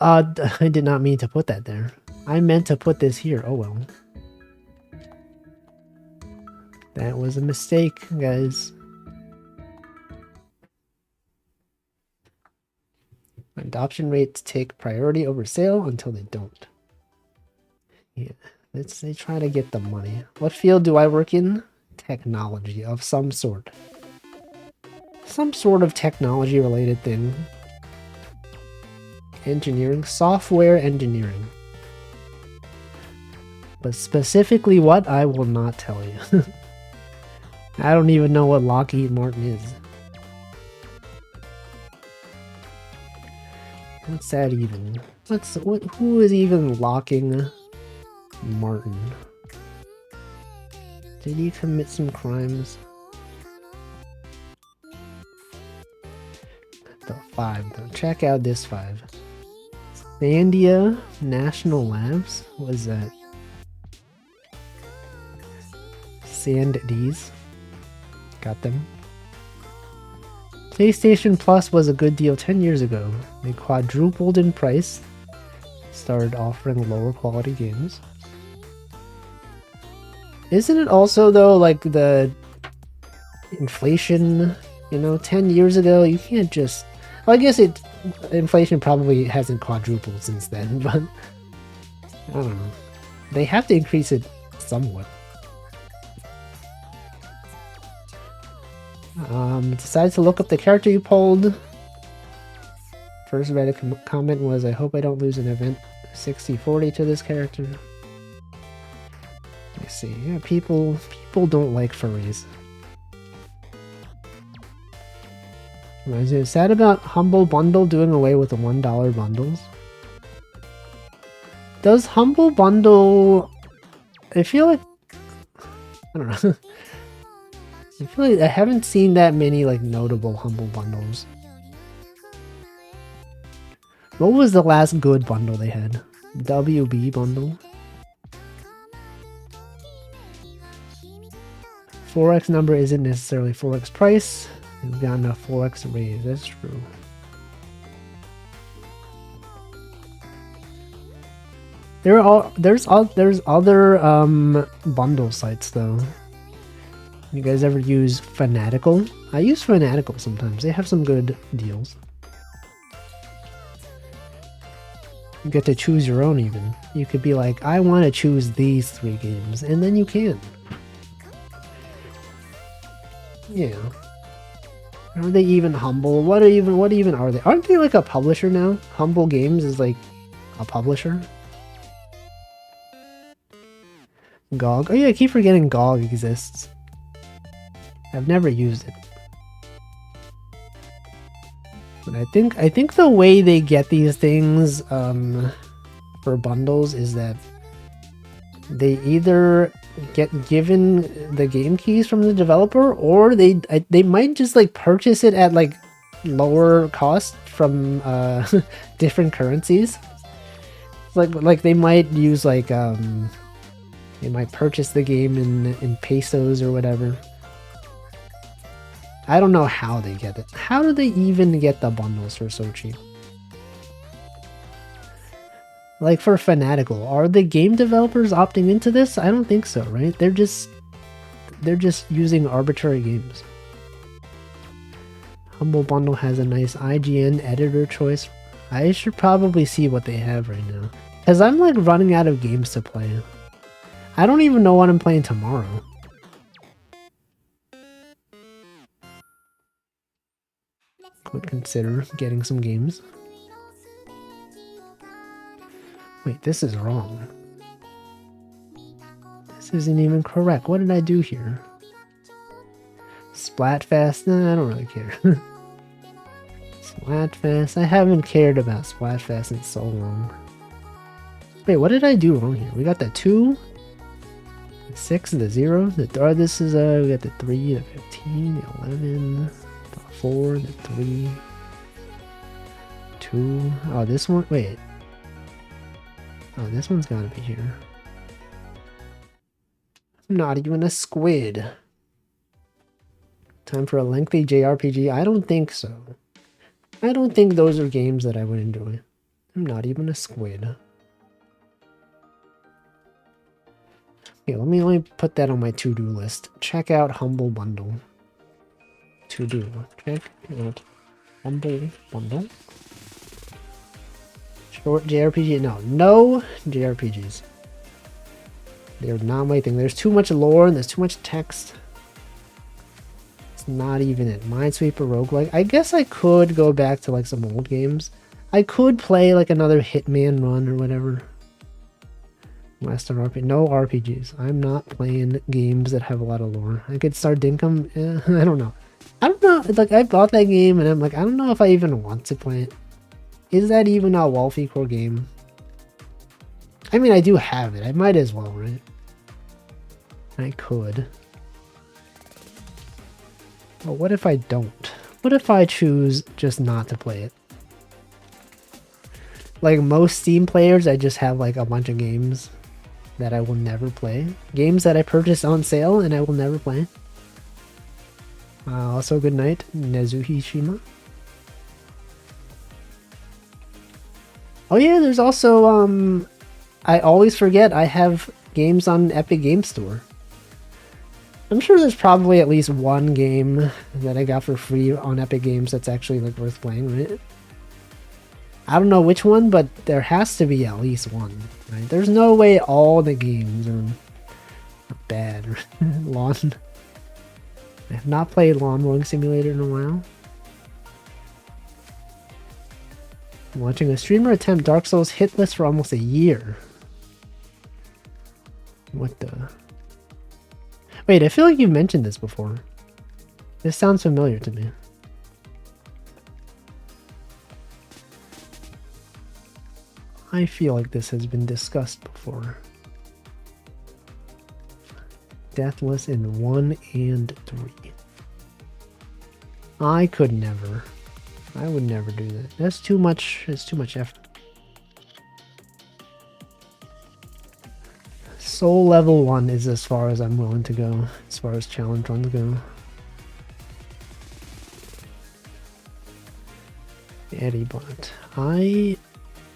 I did not mean to put that there. I meant to put this here. Oh well. That was a mistake, guys. Adoption rates take priority over sale until they don't. Yeah, they try to get the money. What field do I work in? Technology of some sort. Some sort of technology related thing. Engineering, software engineering. But specifically what, I will not tell you. I don't even know what Lockheed Martin is. What's that even? Who is even locking Martin? Did he commit some crimes? The 5 though. Check out this 5. Sandia National Labs? What is that? Sandies. Got them. PlayStation Plus was a good deal 10 years ago. They quadrupled in price. Started offering lower quality games. Isn't it also though like the inflation, you know, 10 years ago you can't just, well, I guess inflation probably hasn't quadrupled since then, but I don't know. They have to increase it somewhat. Decided to look up the character you pulled. First Reddit comment was, I hope I don't lose an event 60-40 to this character. Let's see. Yeah, people don't like furries. Reminds me, sad about Humble Bundle doing away with the $1 bundles. Does Humble Bundle... I feel like... I don't know. I feel like I haven't seen that many like notable Humble Bundles. What was the last good bundle they had? WB bundle? 4x number isn't necessarily 4x price. We've gotten a 4x raise, that's true. There's other bundle sites though. You guys ever use Fanatical? I use Fanatical sometimes. They have some good deals. You get to choose your own even. You could be like, I want to choose these 3 games, and then you can. Yeah. Are they even Humble? What even are they? Aren't they like a publisher now? Humble Games is like a publisher. GOG. Oh yeah, I keep forgetting GOG exists. I've never used it. But I think the way they get these things for bundles is that they either get given the game keys from the developer, or they might just like purchase it at like lower cost from different currencies. Like they might use like they might purchase the game in pesos or whatever. I don't know how they get it. How do they even get the bundles for so cheap? Like for Fanatical, are the game developers opting into this? I don't think so, right? They're just using arbitrary games. Humble Bundle has a nice IGN editor choice. I should probably see what they have right now. Because I'm like running out of games to play. I don't even know what I'm playing tomorrow. Could consider getting some games. Wait, this is wrong. This isn't even correct. What did I do here? Splatfest? Nah, I don't really care. Splatfest? I haven't cared about Splatfest in so long. Wait, what did I do wrong here? We got the 2, the 6, the 0, the this is we got the 3, the 15, the 11, the 4, the 3, 2. Oh, this one. Wait. Oh, this one's gotta be here. I'm not even a squid. Time for a lengthy JRPG? I don't think so. I don't think those are games that I would enjoy. I'm not even a squid. Okay, let me put that on my to-do list. Check out Humble Bundle. To-do. Check out Humble Bundle. Short JRPG? No JRPGs. They're not my thing. There's too much lore and there's too much text. It's not even it. Minesweeper roguelike. I guess I could go back to like some old games. I could play like another Hitman run or whatever. Western RPG. No RPGs. I'm not playing games that have a lot of lore. I could start Dinkum. I don't know. I don't know. Like I bought that game and I'm like, I don't know if I even want to play it. Is that even a Wolfie Core game? I mean, I do have it. I might as well, right? I could. But what if I don't? What if I choose just not to play it? Like most Steam players, I just have like a bunch of games that I will never play. Games that I purchased on sale and I will never play. Also, good night, Nezuhishima. Oh yeah, there's also, I always forget I have games on Epic Game Store. I'm sure there's probably at least one game that I got for free on Epic Games that's actually like worth playing, right? I don't know which one, but there has to be at least one, right? There's no way all the games are bad. Lawn. I have not played Lawn Mowing Simulator in a while. I'm watching a streamer attempt Dark Souls hitless for almost a year. What the... Wait, I feel like you've mentioned this before. This sounds familiar to me. I feel like this has been discussed before. Deathless in 1 and 3. I could never. I would never do that. That's too much. It's too much effort. Soul level 1 is as far as I'm willing to go, as far as challenge runs go. Eddie Bot. I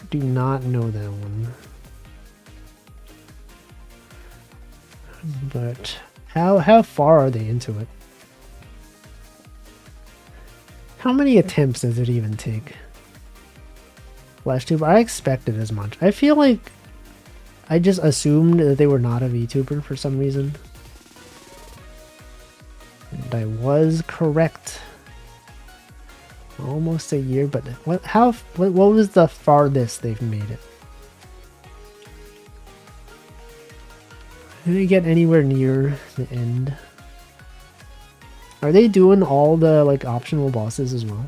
do not know that one. But how far are they into it? How many attempts does it even take? FlashTube, I expected as much. I feel like I just assumed that they were not a VTuber for some reason. And I was correct. Almost a year, but what was the farthest they've made it? Did they get anywhere near the end? Are they doing all the like optional bosses as well?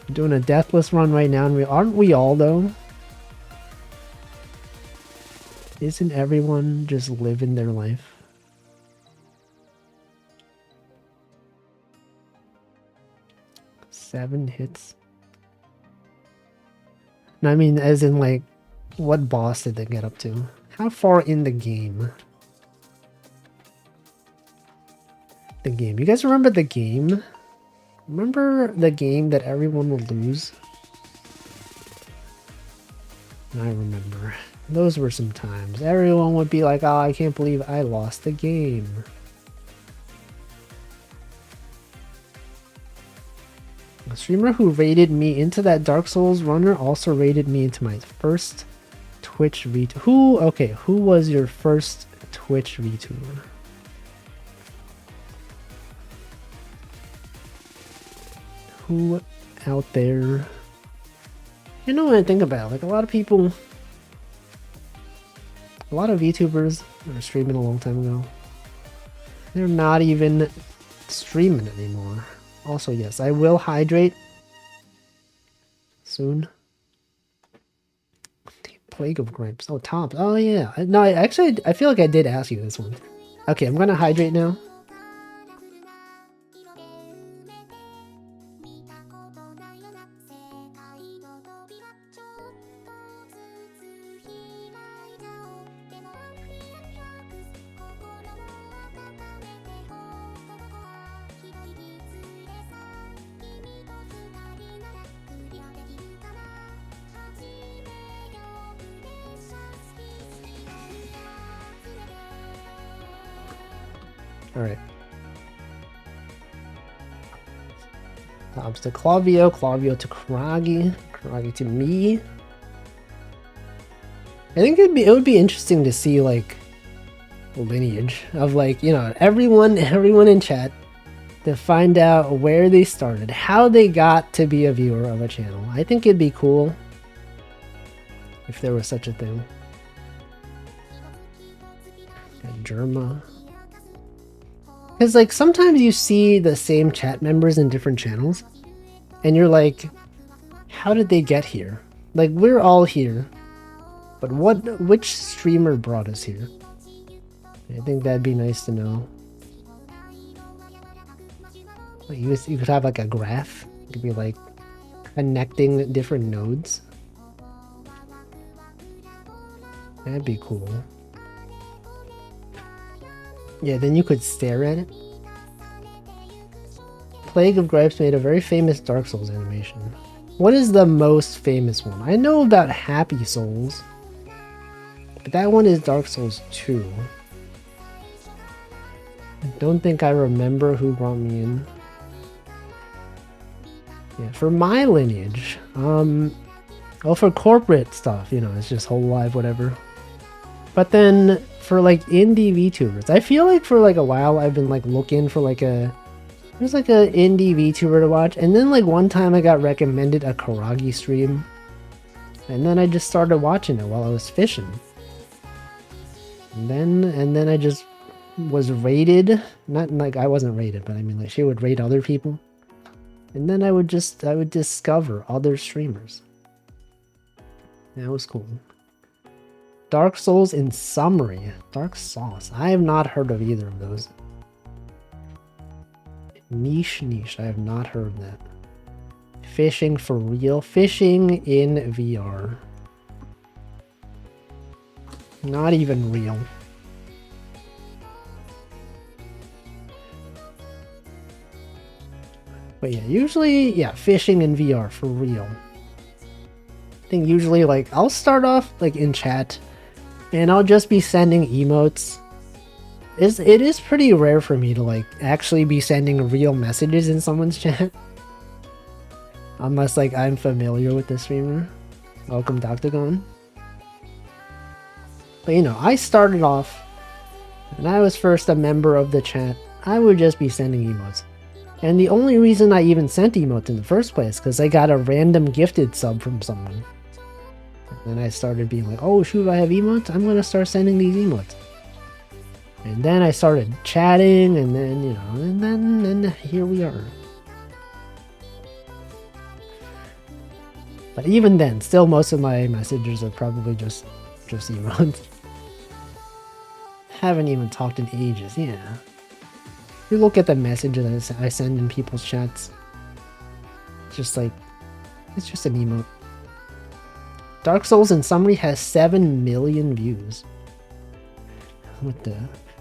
I'm doing a deathless run right now, and aren't we all though? Isn't everyone just living their life? Seven hits. No, I mean, as in like, what boss did they get up to? How far in the game? The game. You guys remember the game? Remember the game that everyone would lose? I remember. Those were some times. Everyone would be like, oh, I can't believe I lost the game. A streamer who raided me into that Dark Souls runner also raided me into my first Twitch VTuber. Who was your first Twitch VTuber? Who out there? You know what I think about? Like a lot of people, a lot of VTubers that were streaming a long time ago, they're not even streaming anymore. Also, yes, I will hydrate soon. Plague of Grapes. Oh, Tops. Oh, yeah. No, I feel like I did ask you this one. Okay, I'm gonna hydrate now. Alright. Tops to Clavio, Clavio to Karagi, Karagi to me. I think it would be interesting to see like lineage of like, you know, everyone in chat to find out where they started, how they got to be a viewer of a channel. I think it'd be cool if there was such a thing. Got Germa. Because like sometimes you see the same chat members in different channels and you're like, how did they get here? Like we're all here, but which streamer brought us here? I think that'd be nice to know. Like you could have like a graph. It could be like connecting different nodes. That'd be cool. Yeah, then you could stare at it. Plague of Gripes made a very famous Dark Souls animation. What is the most famous one? I know about Happy Souls, but that one is Dark Souls 2. I don't think I remember who brought me in. Yeah, for my lineage, well, for corporate stuff, you know, it's just Whole Live, whatever. But then for like indie VTubers, I feel like for like a while I've been like looking for like there's like a indie VTuber to watch, and then like one time I got recommended a Karagi stream, and then I just started watching it while I was fishing. And then I just was rated, not like I wasn't rated, but I mean like she would rate other people. And then I would discover other streamers. That was cool. Dark Souls in summary. Dark Sauce. I have not heard of either of those. Niche. I have not heard of that. Fishing for real. Fishing in VR. Not even real. But yeah, usually, yeah, fishing in VR for real. I think usually like I'll start off like in chat and I'll just be sending emotes. It is pretty rare for me to like actually be sending real messages in someone's chat. Unless like I'm familiar with the streamer. Welcome Doctagon. But you know, I started off when I was first a member of the chat, I would just be sending emotes. And the only reason I even sent emotes in the first place because I got a random gifted sub from someone. And then I started being like, oh shoot, I have emotes? I'm gonna start sending these emotes. And then I started chatting, and then, you know, and then here we are. But even then, still most of my messages are probably just emotes. Haven't even talked in ages, yeah. You look at the messages I send in people's chats. It's just like, it's just an emote. Dark Souls in summary has 7 million views. What the?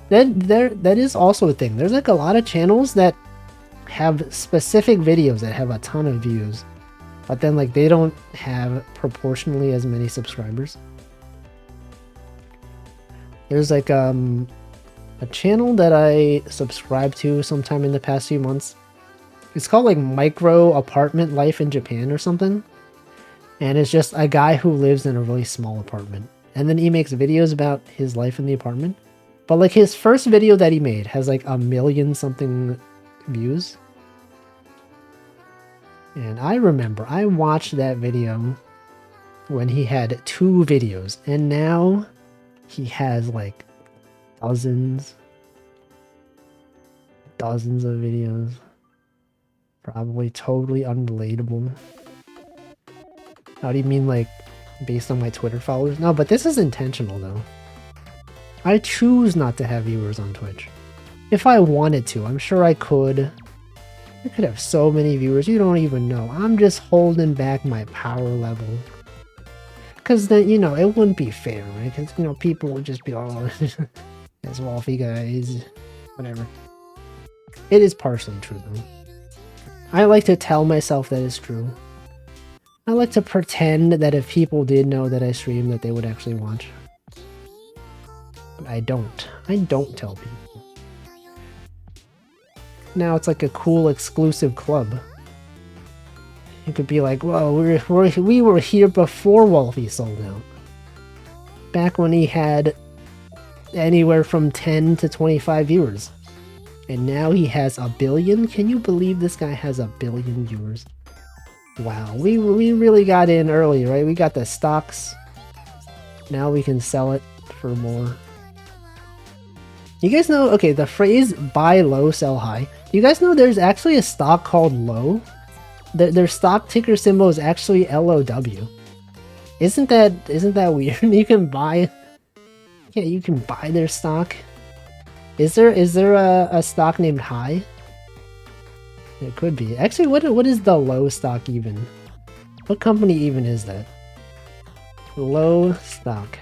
That is also a thing. There's like a lot of channels that have specific videos that have a ton of views, but then like they don't have proportionally as many subscribers. There's like a channel that I subscribed to sometime in the past few months. It's called like Micro Apartment Life in Japan or something. And it's just a guy who lives in a really small apartment. And then he makes videos about his life in the apartment. But like his first video that he made has like 1 million something views. And I remember I watched that video when he had 2 videos. And now he has like dozens of videos. Probably totally unrelatable. How do you mean, like, based on my Twitter followers? No, but this is intentional, though. I choose not to have viewers on Twitch. If I wanted to, I'm sure I could. I could have so many viewers, you don't even know. I'm just holding back my power level. Because then, you know, it wouldn't be fair, right? Because, you know, people would just be, oh, that's Wolfie guys, whatever. It is partially true, though. I like to tell myself that it's true. I like to pretend that if people did know that I stream, that they would actually watch. But I don't. I don't tell people. Now it's like a cool exclusive club. You could be like, whoa, we were here before Wolfie sold out. Back when he had anywhere from 10 to 25 viewers. And now he has 1 billion? Can you believe this guy has 1 billion viewers? Wow, we really got in early, right? We got the stocks. Now we can sell it for more. You guys know, okay, the phrase buy low, sell high. You guys know there's actually a stock called LOW? Their stock ticker symbol is actually LOW. Isn't that weird? You can buy, yeah, you can buy their stock. Is there a stock named High? It could be. Actually, what is the Low stock even? What company even is that? Low stock.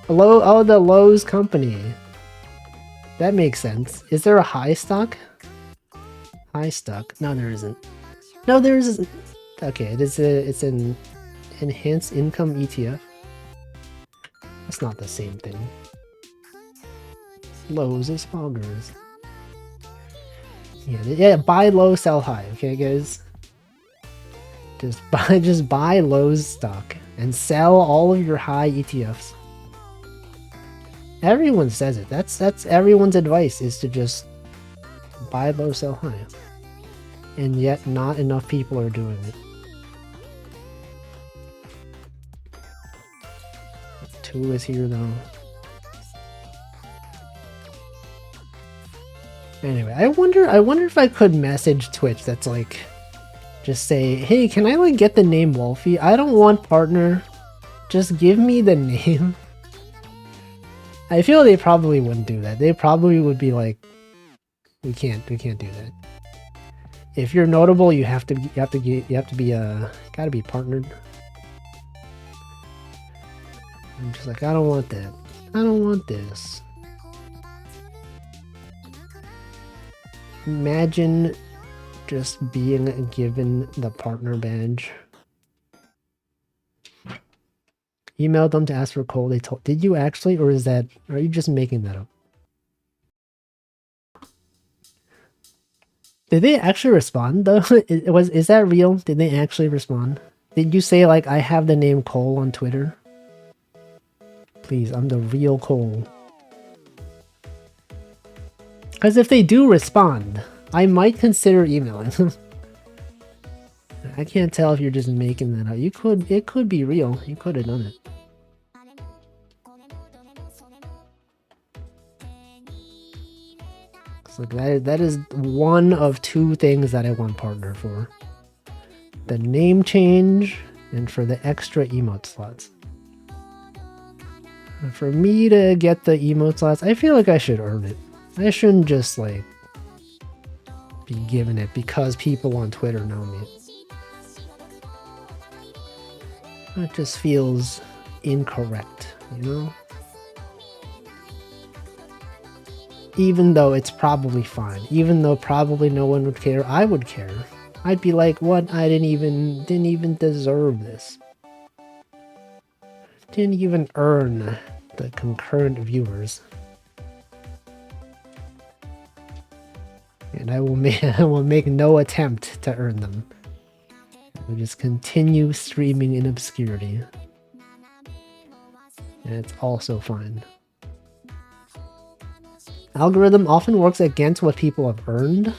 Low, oh, the Lowe's company. That makes sense. Is there a High stock? High stock? No, there isn't. No, there isn't. Okay, it's an enhanced income ETF. That's not the same thing. Lowe's is Foggers. Yeah, buy low, sell high. Okay, guys. Just buy Lowe's stock and sell all of your high ETFs. Everyone says it. That's everyone's advice, is to just buy low, sell high. And yet not enough people are doing it. 2 is here though. Anyway, I wonder if I could message Twitch that's like, just say, hey, can I like get the name Wolfie? I don't want partner. Just give me the name. I feel they probably wouldn't do that. They probably would be like, we can't do that. If you're notable, you have to be gotta be partnered. I'm just like, I don't want that. I don't want this. Imagine just being given the partner badge. Emailed them to ask for coal. They told. Did you actually, or are you just making that up? Did they actually respond though? Is that real? Did they actually respond? Did you say like, I have the name Cole on Twitter? Please, I'm the real Cole. Because if they do respond, I might consider emailing them. I can't tell if you're just making that up. It could be real. You could have done it. So that is one of 2 things that I want partner for. The name change and for the extra emote slots. For me to get the emote slots, I feel like I should earn it. I shouldn't just like be given it because people on Twitter know me. It just feels incorrect, you know? Even though it's probably fine. Even though probably no one would care, I would care. I'd be like, what? I didn't even deserve this. Didn't even earn the concurrent viewers. And I will make no attempt to earn them. I will just continue streaming in obscurity. And it's also fine. Algorithm often works against what people have earned.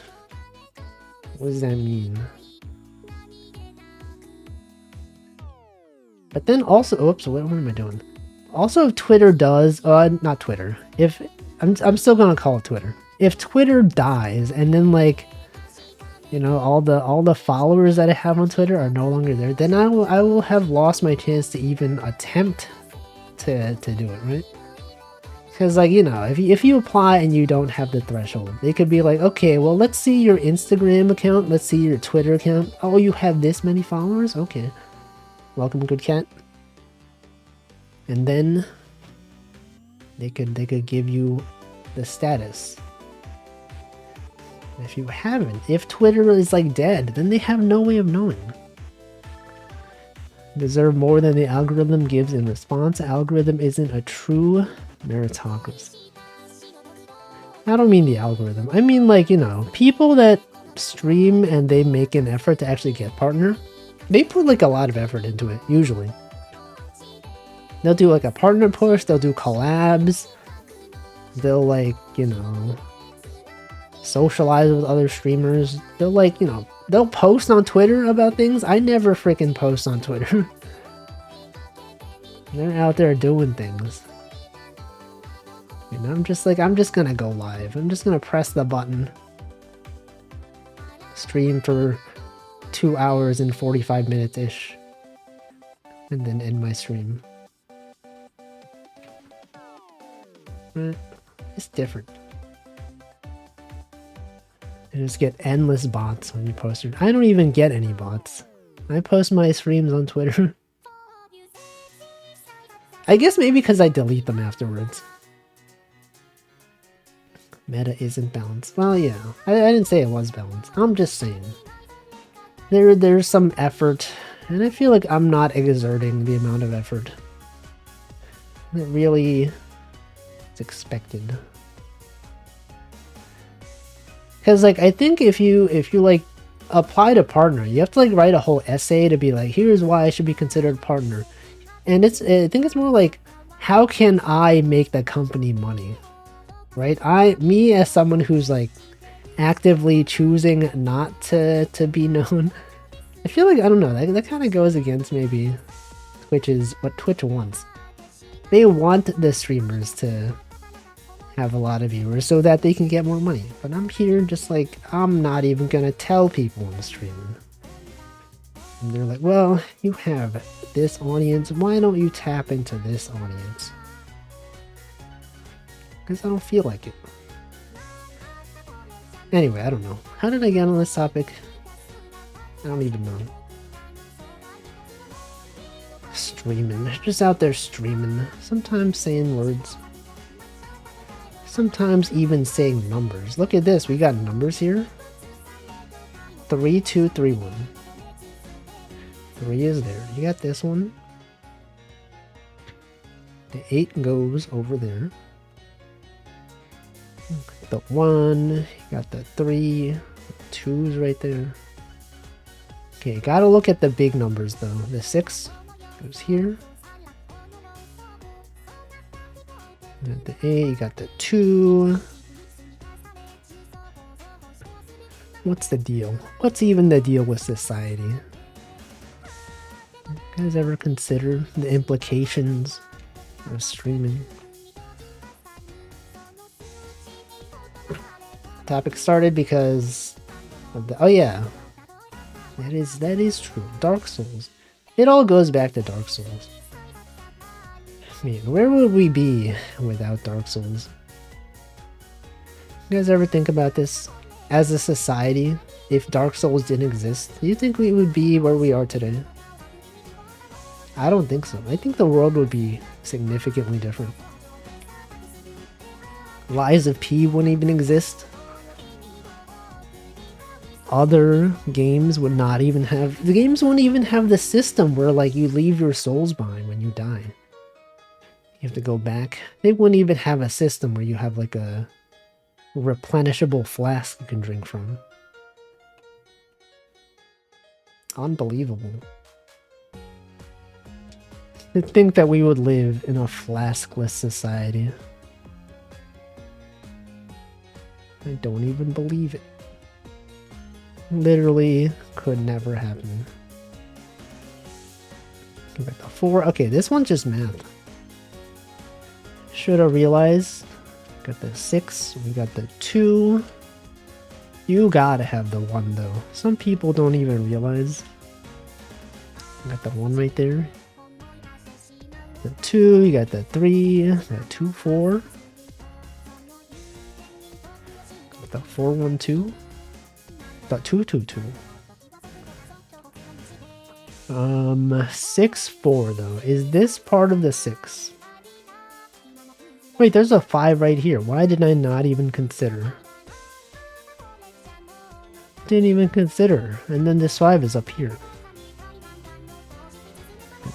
What does that mean? But then also, oops, what am I doing? Also, if Twitter does, not Twitter. If I'm still gonna call it Twitter. If Twitter dies and then like, you know, all the followers that I have on Twitter are no longer there, then I will have lost my chance to even attempt to do it, right? Because like, you know, if you apply and you don't have the threshold, they could be like, okay, well, let's see your Instagram account, let's see your Twitter account. Oh, you have this many followers? Okay. Welcome, good cat. And then they could give you the status. If you haven't, if Twitter is like dead, then they have no way of knowing. Deserve more than the algorithm gives in response. The algorithm isn't a true meritocracy. I don't mean the algorithm. I mean, like, you know, people that stream and they make an effort to actually get partner, they put like a lot of effort into it, usually. They'll do like a partner push, they'll do collabs, they'll like, you know, socialize with other streamers. They'll like, you know, they'll post on Twitter about things. I never freaking post on Twitter. They're out there doing things. And I'm just like, I'm just gonna go live. I'm just gonna press the button. Stream for 2 hours and 45 minutes-ish. And then end my stream. It's different. You just get endless bots when you post it. I don't even get any bots. I post my streams on Twitter. I guess maybe because I delete them afterwards. Meta isn't balanced. Well, yeah. I didn't say it was balanced. I'm just saying. There's some effort. And I feel like I'm not exerting the amount of effort that really is expected. Because, like, I think if you like, apply to partner, you have to, like, write a whole essay to be like, here's why I should be considered partner. And I think it's more like, how can I make the company money? Right? Me as someone who's like actively choosing not to be known, I feel like, I don't know, that kind of goes against maybe Twitch's, what Twitch wants. They want the streamers to have a lot of viewers so that they can get more money. But I'm here just like, I'm not even gonna tell people I'm streaming. And they're like, well, you have this audience, why don't you tap into this audience? Because I don't feel like it. Anyway, I don't know. How did I get on this topic? I don't even know. Streaming. Just out there streaming. Sometimes saying words. Sometimes even saying numbers. Look at this. We got numbers here. 3, 2, 3, 1. 3 is there. You got this one. The 8 goes over there. The 1, you got the 3, 2's right there. Okay, gotta look at the big numbers though. The 6 goes here. You got the 8, you got the 2. What's the deal? What's even the deal with society? You guys ever consider the implications of streaming? Topic started because of the, oh yeah, that is true. Dark Souls. It all goes back to Dark Souls. I mean, where would we be without Dark Souls? You guys ever think about this? As a society, if Dark Souls didn't exist, do you think we would be where we are today? I don't think so. I think the world would be significantly different. Lies of P wouldn't even exist. Other games would not even have... The games wouldn't even have the system where, like, you leave your souls behind when you die. You have to go back. They wouldn't even have a system where you have, like, a replenishable flask you can drink from. Unbelievable. To think that we would live in a flaskless society. I don't even believe it. Literally could never happen. Go back to 4. Okay, this one's just math. Should have realized. Got the 6. We got the 2. You gotta have the 1 though. Some people don't even realize. Got the 1 right there. The 2. You got the 3. The 2, 4. Got the 4, 1, 2. Got 2, 2, 2. 6, 4 though. Is this part of the 6? Wait, there's a 5 right here. Why did I not even consider? Didn't even consider. And then this 5 is up here.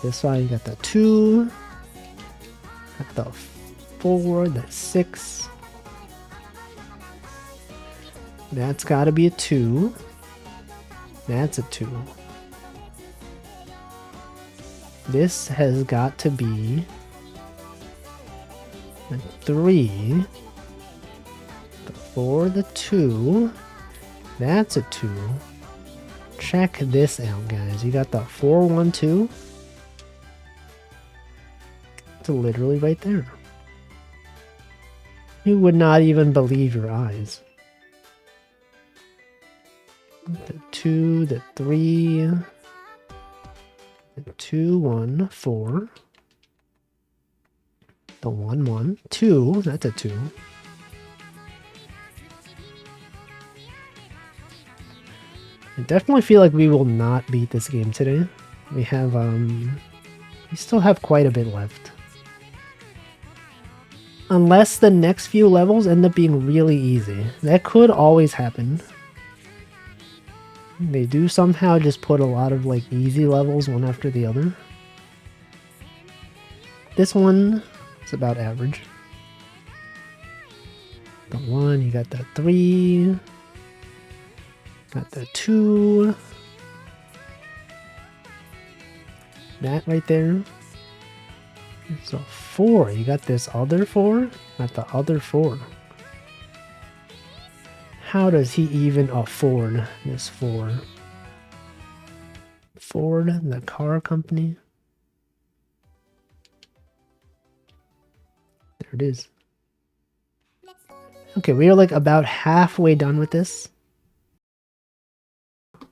This 5, you got the 2. Got the 4, the 6. That's gotta be a 2. That's a 2. This has got to be a 3. The 4, the 2. That's a 2. Check this out, guys. You got the 4, 1, 2. It's literally right there. You would not even believe your eyes. The 2, the 3, the 2, 1, 4. The 1, 1, 2. That's a 2. I definitely feel like we will not beat this game today. We still have quite a bit left. Unless the next few levels end up being really easy. That could always happen. They do somehow just put a lot of like easy levels one after the other. This one is about average. The 1, you got the 3. Got the 2. That right there. So 4. You got this other 4? Got the other 4. How does he even afford this 4? Ford, the car company. There it is. Okay, we are like about halfway done with this. I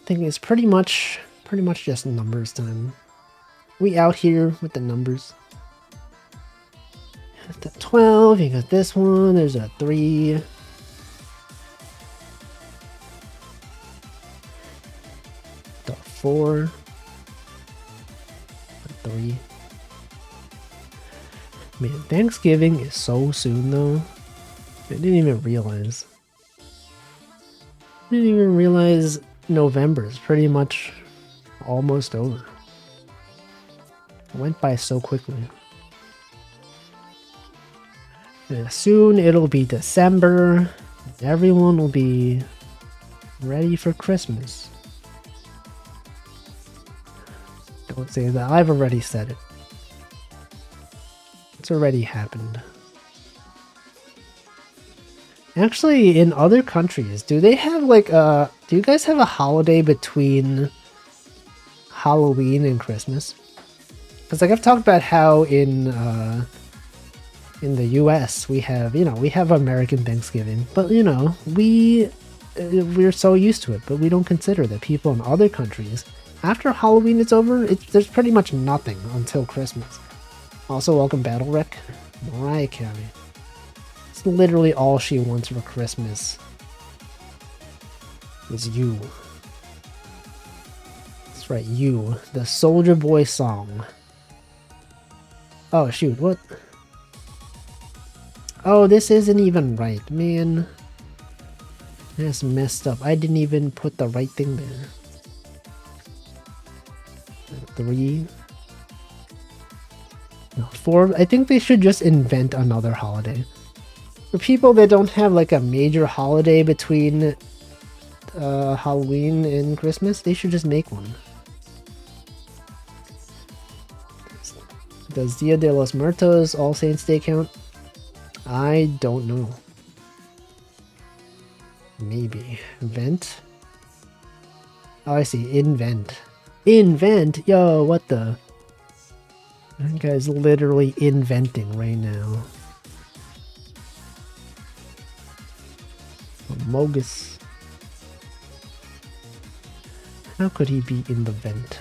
think it's pretty much just numbers time. We out here with the numbers. The 12, you got this one, there's a 3. The 4. The 3. Man, Thanksgiving is so soon though. I didn't even realize. November is pretty much almost over. It went by so quickly. And soon it'll be December. Everyone will be ready for Christmas. Don't say that. I've already said it. It's already happened. Actually, in other countries, do they have like do you guys have a holiday between Halloween and Christmas? Because like I've talked about how in the US we have, we have American Thanksgiving, but we're so used to it, but we don't consider that people in other countries, after Halloween is over, there's pretty much nothing until Christmas. Also, welcome Battle Wreck. Mariah Carey. It's literally all she wants for Christmas is you. That's right, you. The Soldier Boy song. Oh shoot, what? Oh, this isn't even right, man. That's messed up. I didn't even put the right thing there. 3. No, 4. I think they should just invent another holiday. For people that don't have like a major holiday between Halloween and Christmas, they should just make one. Does Dia de los Muertos, All Saints Day count? I don't know. Maybe. Invent? Oh, I see. Invent. Invent? Yo, what the? That guy's literally inventing right now. Mogus. How could he be in the vent?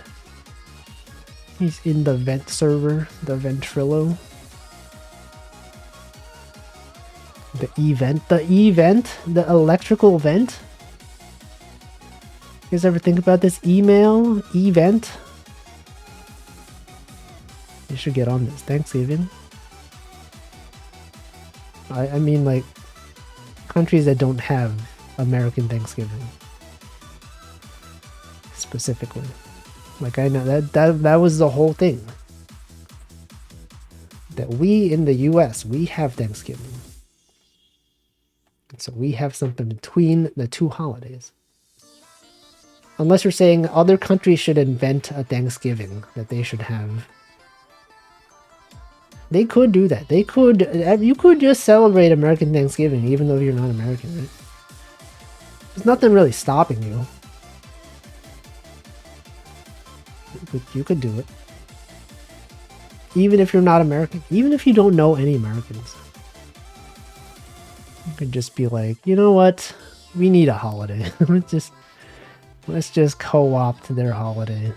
He's in the vent server, the Ventrilo. The event, the electrical vent. You guys ever think about this? Email, event. You should get on this. Thanksgiving. I mean, like, countries that don't have American Thanksgiving. Specifically. Like, I know that was the whole thing. That we in the US, we have Thanksgiving. So we have something between the two holidays. Unless you're saying other countries should invent a Thanksgiving that they should have. They could do that. They could. You could just celebrate American Thanksgiving even though you're not American, right? There's nothing really stopping you. You could do it. Even if you're not American. Even if you don't know any Americans. You could just be like, you know what? We need a holiday. let's just co-opt their holiday.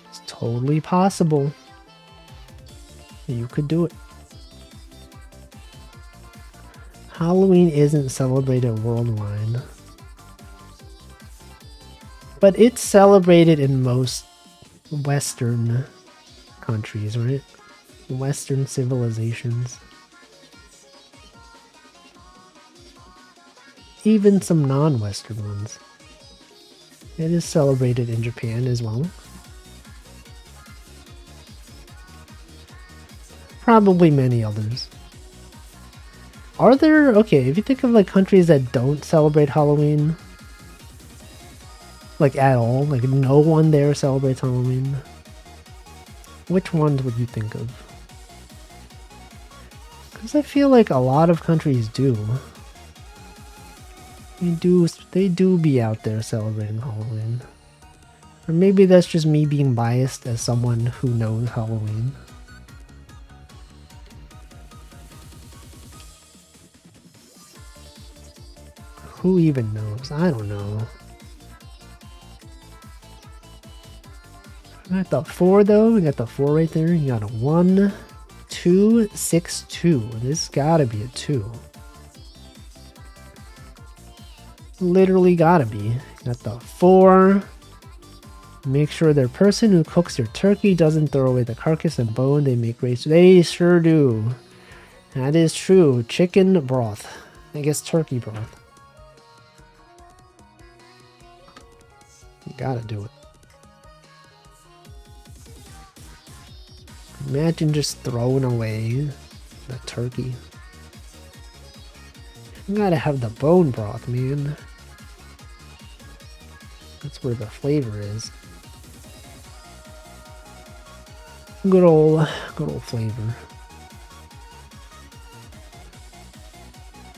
It's totally possible. You could do it. Halloween isn't celebrated worldwide. But it's celebrated in most Western countries, right? Western civilizations. Even some non-Western ones. It is celebrated in Japan as well. Probably many others. Are there... Okay, if you think of like countries that don't celebrate Halloween... Like at all, like no one there celebrates Halloween. Which ones would you think of? Because I feel like a lot of countries do. They do be out there celebrating Halloween. Or maybe that's just me being biased as someone who knows Halloween. Who even knows? I don't know. We got the 4 though. We got the 4 right there. You got a 1, 2, 6, 2. This gotta be a 2. Literally gotta be. Got the 4. Make sure the person who cooks your turkey doesn't throw away the carcass and bone. They make great. They sure do. That is true. Chicken broth. I guess turkey broth. You gotta do it. Imagine just throwing away the turkey. You gotta have the bone broth, man. That's where the flavor is. Good old flavor.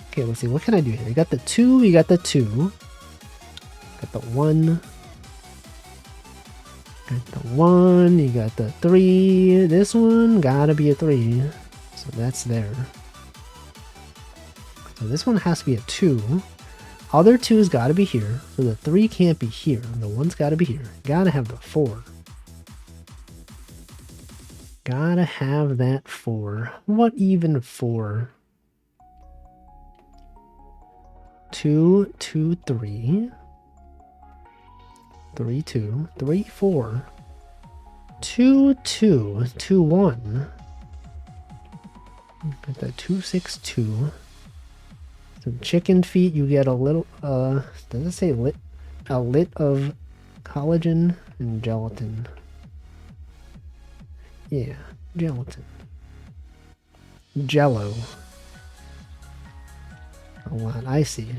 Okay, let's see. What can I do here? You got the 2. You got the 2. Got the 1. Got the 1, you got the 3, this one gotta be a 3, so that's there. So this one has to be a 2, other 2's gotta be here, so the 3 can't be here, the 1's gotta be here, gotta have the 4. Gotta have that 4, what even 4? 2, 2, 3. 3, 2, 3, 4, 2, 2, 2, 1. Got that 2, 6, 2. Some chicken feet. You get a little. Does it say lit? A lit of collagen and gelatin. Yeah, gelatin. Jello. A lot. I see.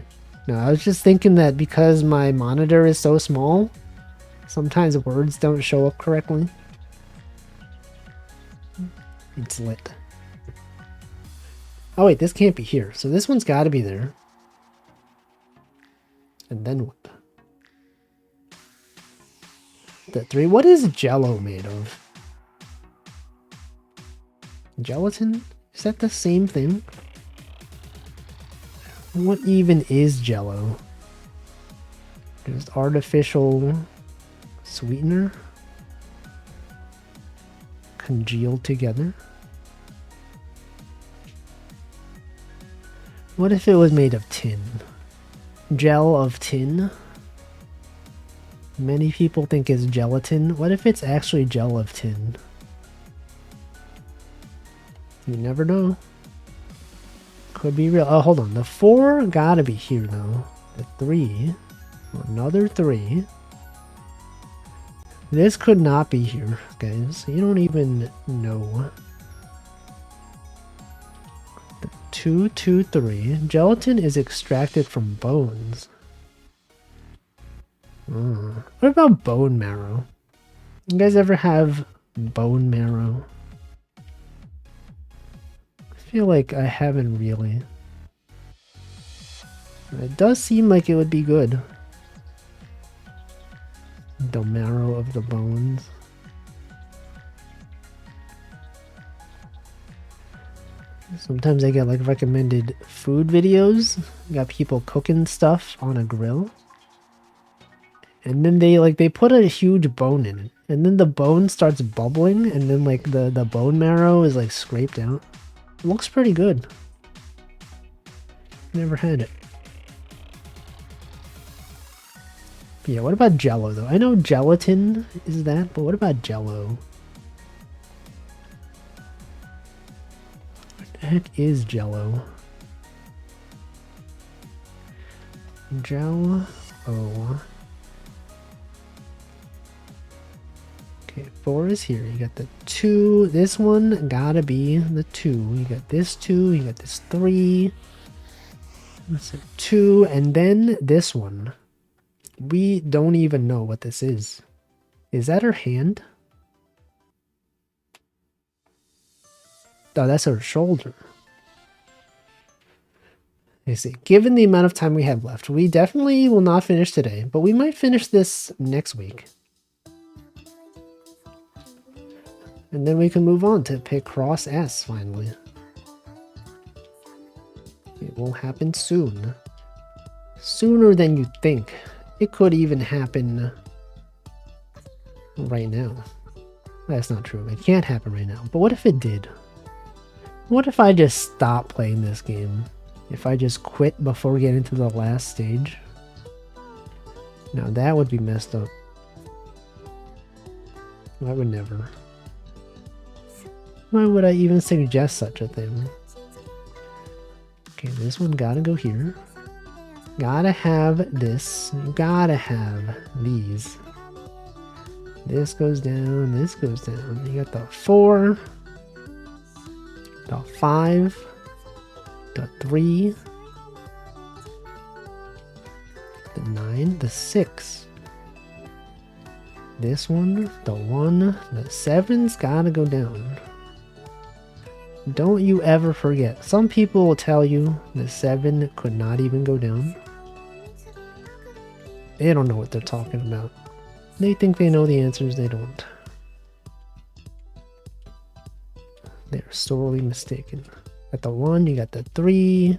No, I was just thinking that because my monitor is so small, sometimes words don't show up correctly. It's lit. Oh wait, this can't be here. So this one's got to be there. And then what? The 3. What is Jello made of? Gelatin? Is that the same thing? What even is Jello? Just artificial sweetener? Congealed together? What if it was made of tin? Gel of tin? Many people think it's gelatin. What if it's actually gel of tin? You never know. Could be real. Oh, hold on. The 4 gotta be here, though. The 3. Another 3. This could not be here, guys. You don't even know. 2, 2, 3. Gelatin is extracted from bones. What about bone marrow? You guys ever have bone marrow? I feel like I haven't really. It does seem like it would be good. The marrow of the bones. Sometimes I get like recommended food videos. You got people cooking stuff on a grill. And then they put a huge bone in it. And then the bone starts bubbling and then like the bone marrow is like scraped out. It looks pretty good. Never had it. But yeah, what about Jello though? I know gelatin is that, but what about Jello? What the heck is Jello? Jello. Okay, 4 is here. You got the 2. This one gotta be the 2. You got this 2. You got this 3. That's a 2. And then this one. We don't even know what this is. Is that her hand? Oh, that's her shoulder. I see. Given the amount of time we have left, we definitely will not finish today, but we might finish this next week. And then we can move on to picross S finally. It will happen soon. Sooner than you think. It could even happen right now. That's not true. It can't happen right now. But what if it did? What if I just stop playing this game? If I just quit before we get into the last stage? Now that would be messed up. I would never. Why would I even suggest such a thing? Okay, this one gotta go here. Gotta have this. You gotta have these. This goes down. This goes down. You got the 4. The 5. The 3. The 9. The 6. This one. The 1. The 7's gotta go down. Don't you ever forget. Some people will tell you the 7 could not even go down. They don't know what they're talking about. They think they know the answers, they don't. They're sorely mistaken. At the 1, you got the 3.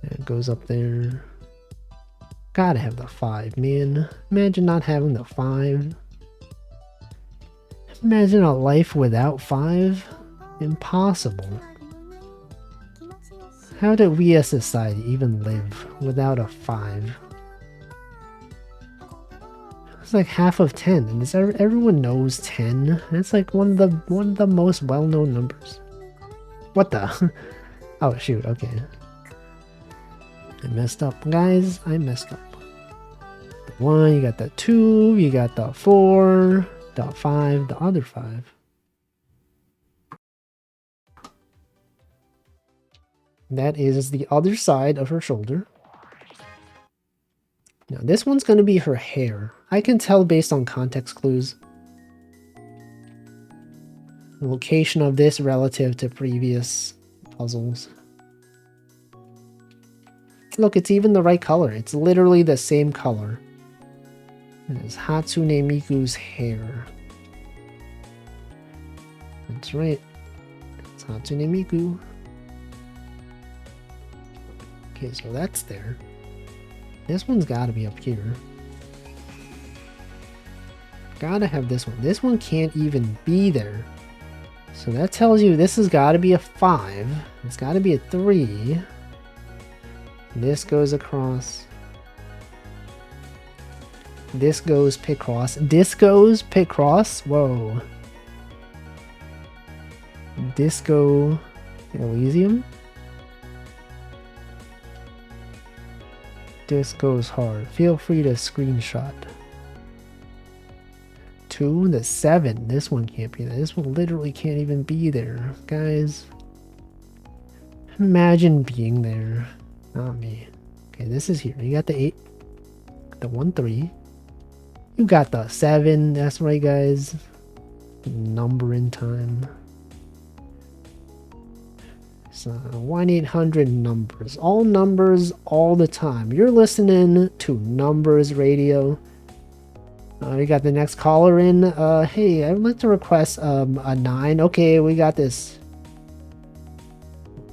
It goes up there. Gotta have the 5, man. Imagine not having the 5. Imagine a life without 5? Impossible. How did we as society even live without a 5? It's like half of 10, and everyone knows 10. It's like one of the most well-known numbers. What the? Oh shoot, okay. I messed up, guys. I messed up. The 1, you got the 2, you got the 4, the 5, the other 5. That is the other side of her shoulder. Now this one's going to be her hair. I can tell based on context clues. The location of this relative to previous puzzles. Look, it's even the right color. It's literally the same color as Hatsune Miku's hair. That's right. It's Hatsune Miku. Okay, so that's there. This one's gotta be up here. Gotta have this one. This one can't even be there. So that tells you this has gotta be a 5. It's gotta be a 3. This goes across. This goes picross. This goes picross. Whoa. Disco Elysium. This goes hard. Feel free to screenshot. 2, the 7. This one can't be there. This one literally can't even be there. Guys, imagine being there. Not me. Okay, this is here. You got the 8, the 1, 3. You got the 7. That's right, guys. Number in time. So 1-800 numbers. All numbers all the time. You're listening to Numbers Radio. We got the next caller in. Hey, I would like to request a 9. Okay, we got this.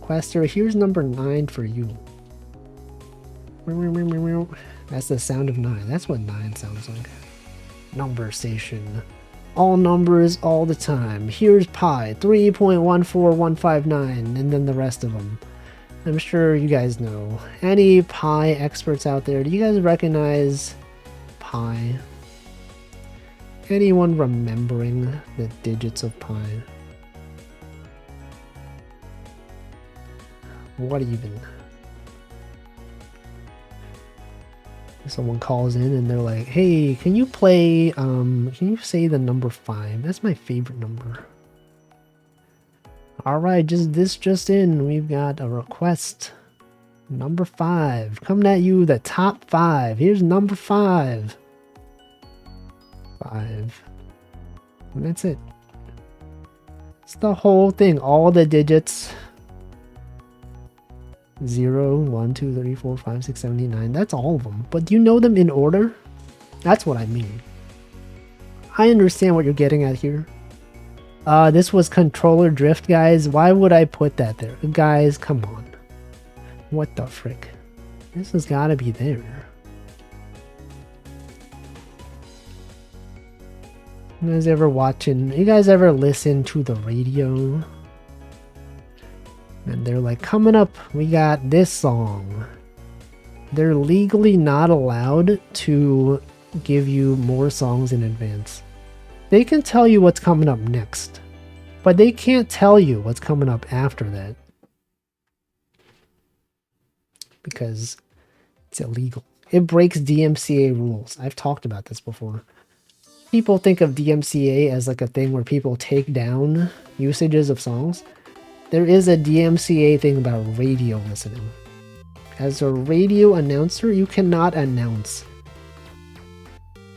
Requester, here's number 9 for you. That's the sound of 9. That's what 9 sounds like. Number station. All numbers all the time. Here's pi, 3.14159, and then the rest of them. I'm sure you guys know. Any pi experts out there, do you guys recognize pi? Anyone remembering the digits of pi? What even? Someone calls in and they're like, hey, can you play, can you say the number 5? That's my favorite number. Alright, just in, we've got a request. Number 5. Coming at you, the top 5. Here's number 5. 5. And that's it. It's the whole thing, all the digits. 0, 1, 2, 3, 4, 5, 6, 7, 8, 9. That's all of them. But do you know them in order? That's what I mean. I understand what you're getting at here. This was controller drift, guys. Why would I put that there? Guys, come on. What the frick? This has got to be there. You guys ever watching? You guys ever listen to the radio? And they're like, coming up, we got this song. They're legally not allowed to give you more songs in advance. They can tell you what's coming up next, but they can't tell you what's coming up after that. Because it's illegal. It breaks DMCA rules. I've talked about this before. People think of DMCA as like a thing where people take down usages of songs. There is a DMCA thing about radio listening. As a radio announcer, you cannot announce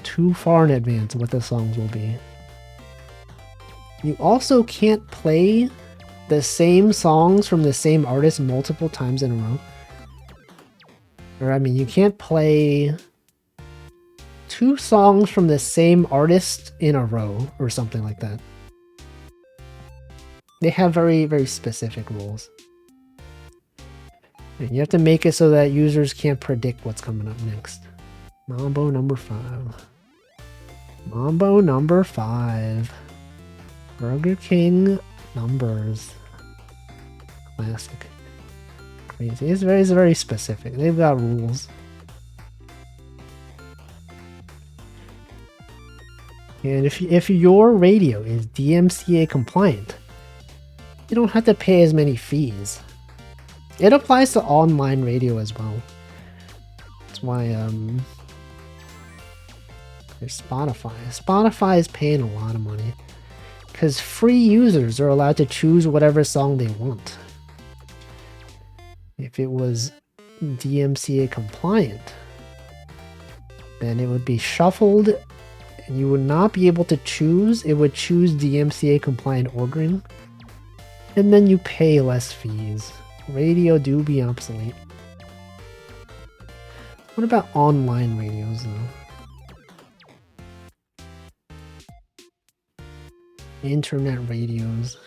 too far in advance what the songs will be. You also can't play the same songs from the same artist multiple times in a row. Or, I mean, you can't play 2 songs from the same artist in a row or something like that. They have very, very specific rules. And you have to make it so that users can't predict what's coming up next. Mambo number 5. Mambo number 5. Burger King numbers. Classic. Crazy. It's very specific. They've got rules. And if your radio is DMCA compliant, you don't have to pay as many fees. It applies to online radio as well. That's why there's Spotify. Spotify is paying a lot of money because free users are allowed to choose whatever song they want. If it was DMCA compliant, then it would be shuffled and you would not be able to choose. It would choose DMCA compliant ordering. And then you pay less fees. Radio do be obsolete. What about online radios though? Internet radios.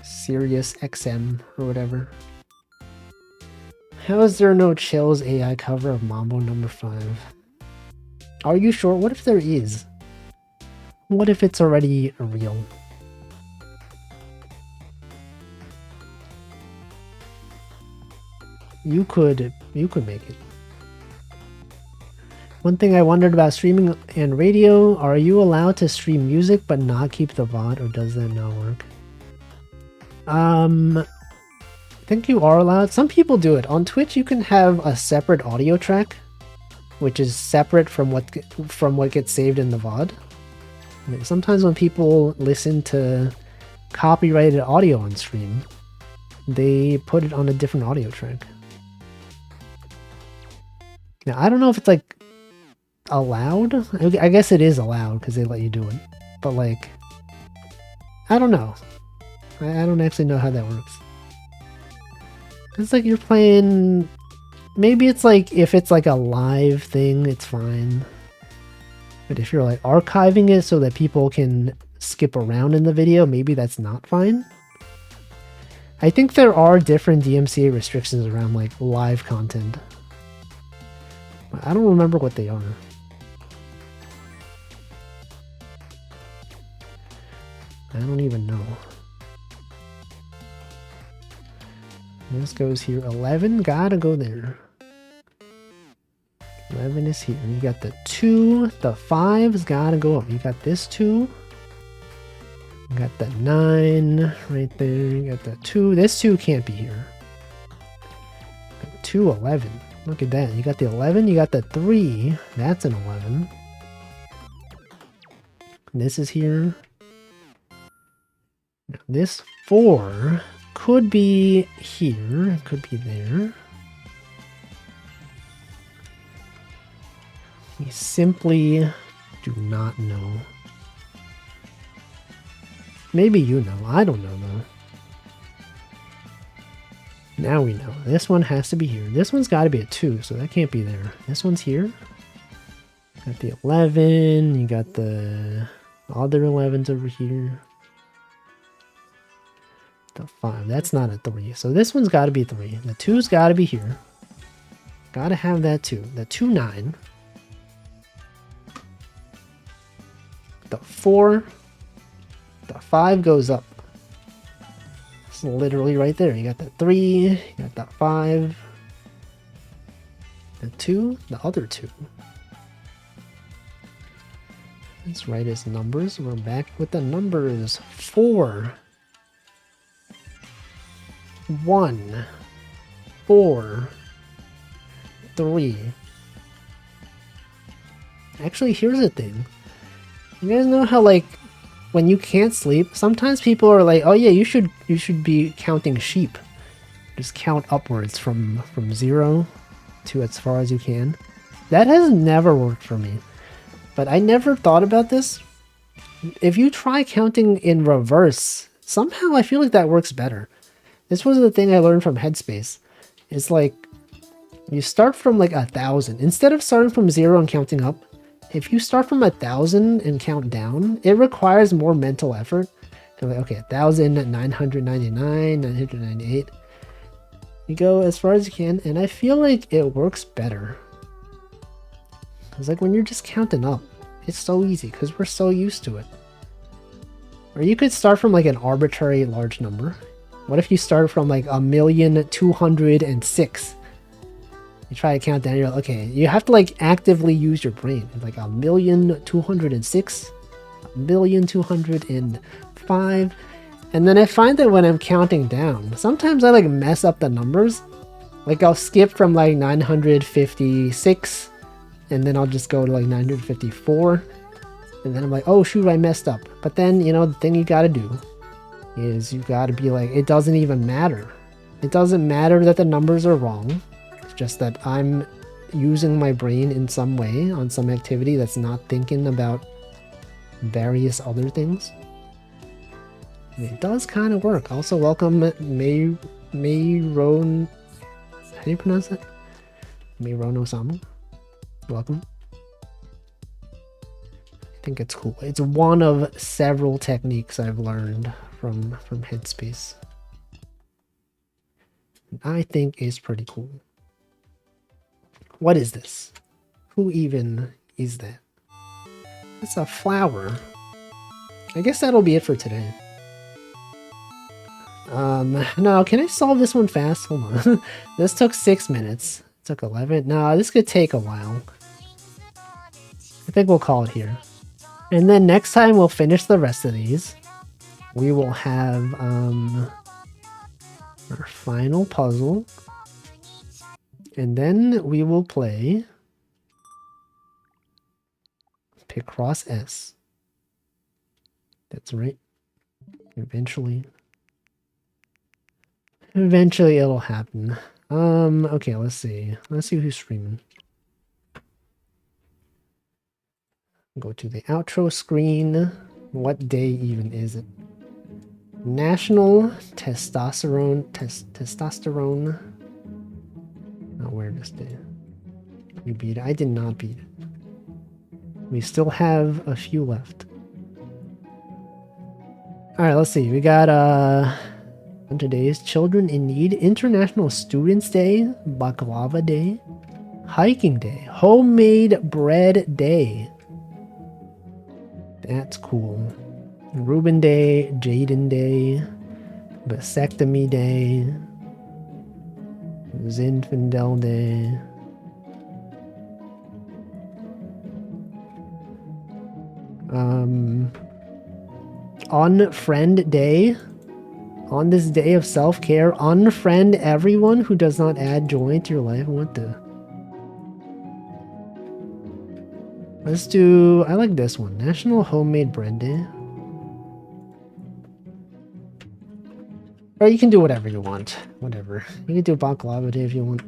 Sirius XM or whatever. How is there no Chills AI cover of Mambo number 5? Are you sure? What if there is? What if it's already real? You could make it. One thing I wondered about streaming and radio, are you allowed to stream music but not keep the VOD, or does that not work? I think you are allowed. Some people do it. On Twitch you can have a separate audio track which is separate from what gets saved in the VOD. I mean, sometimes when people listen to copyrighted audio on stream, they put it on a different audio track. Now, I don't know if it's like allowed. I guess it is allowed because they let you do it. But like, I don't know. I don't actually know how that works. It's like you're playing... Maybe it's like, if it's like a live thing, it's fine. But if you're like archiving it so that people can skip around in the video, maybe that's not fine. I think there are different DMCA restrictions around like live content. I don't remember what they are. I don't even know. This goes here. 11, gotta go there. 11 is here. You got the 2, the 5's gotta go up. You got this 2. You got the 9 right there. You got the 2. This 2 can't be here. 2, 11. Look at that. You got the 11, you got the 3. That's an 11. This is here. Now, this 4 could be here. Could be there. We simply do not know. Maybe you know. I don't know though. Now we know. This one has to be here. This one's got to be a 2, so that can't be there. This one's here. Got the 11. You got the other 11s over here. The 5. That's not a 3. So this one's got to be 3. The 2's got to be here. Got to have that 2. The 2, 9. The 4. The 5 goes up. It's literally right there. You got the 3, you got the 5, the 2, the other 2. Let's write as numbers. We're back with the numbers. 4, 1, 4, 3. Actually, here's the thing. You guys know how like when you can't sleep, sometimes people are like, "Oh yeah, you should be counting sheep. Just count upwards from 0 to as far as you can." That has never worked for me. But I never thought about this. If you try counting in reverse, somehow I feel like that works better. This was the thing I learned from Headspace. It's like you start from like 1,000 instead of starting from 0 and counting up. If you start from 1,000 and count down, it requires more mental effort. You're like, okay, 1,999, 998. You go as far as you can, and I feel like it works better. Because like when you're just counting up, it's so easy because we're so used to it. Or you could start from like an arbitrary large number. What if you start from like 1,206? You try to count down, you're like, okay, you have to like actively use your brain. It's like 1,206, 1,205. And then I find that when I'm counting down, sometimes I like mess up the numbers. Like I'll skip from like 956 and then I'll just go to like 954. And then I'm like, oh shoot, I messed up. But then, you know, the thing you gotta do is you gotta be like, it doesn't even matter. It doesn't matter that the numbers are wrong. Just that I'm using my brain in some way on some activity that's not thinking about various other things. And it does kind of work. Also, welcome Mayron. How do you pronounce that? Mayron Osamu. Welcome. I think it's cool. It's one of several techniques I've learned from Headspace. I think it's pretty cool. What is this? Who even is that? It's a flower. I guess that'll be it for today. No, can I solve this one fast? Hold on. This took 6 minutes. It took 11. No, this could take a while. I think we'll call it here. And then next time we'll finish the rest of these. We will have our final puzzle. And then we will play Picross S. That's right. Eventually it'll happen. Okay, let's see. Let's see who's streaming. Go to the outro screen. What day even is it? National Testosterone Awareness Day. You beat it. I did not beat it. We still have a few left. Alright, let's see. We got today's Children in Need, International Students Day, Baklava Day, Hiking Day, Homemade Bread Day. That's cool. Reuben Day, Jaden Day, Vasectomy Day, Zinfandel Day. Unfriend Day. On this day of self-care, unfriend everyone who does not add joy to your life. What the? Let's do... I like this one. National Homemade Bread Day. Or you can do whatever you want. Whatever. You can do Baklava Day if you want.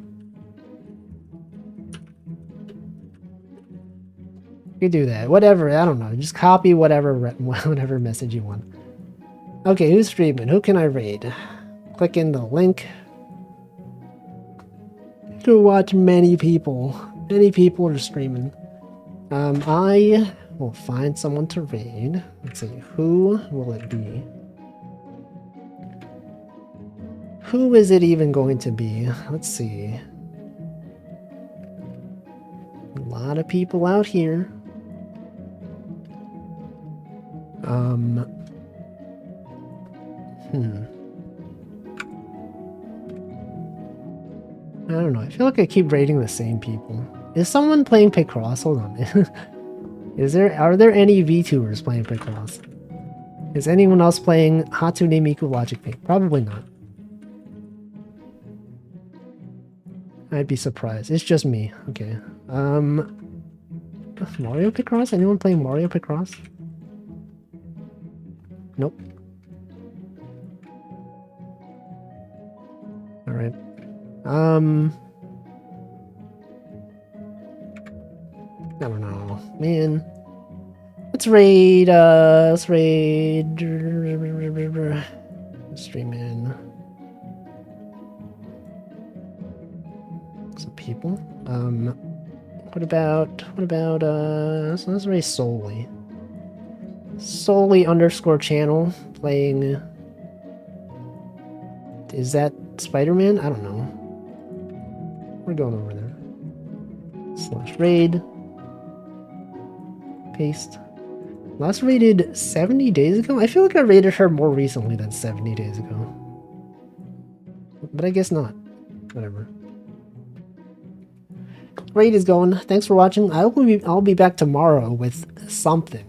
You can do that. Whatever. I don't know. Just copy whatever message you want. Okay, who's streaming? Who can I raid? Click in the link to watch many people. Many people are streaming. I will find someone to raid. Let's see. Who will it be? Who is it even going to be? Let's see. A lot of people out here. I don't know. I feel like I keep raiding the same people. Is someone playing picross? Hold on. Are there any VTubers playing picross? Is anyone else playing Hatsune Miku Logic Pick? Probably not. I'd be surprised. It's just me. Okay. Mario Picross? Anyone playing Mario Picross? Nope. Alright. I don't know. Man. Let's raid, stream in some people. What about, let's raid Solely. Solely _ channel playing, is that Spider-Man? I don't know. We're going over there. /raid. Paste. Last raided 70 days ago? I feel like I raided her more recently than 70 days ago. But I guess not. Whatever. Raid is going. Thanks for watching. I'll be back tomorrow with something.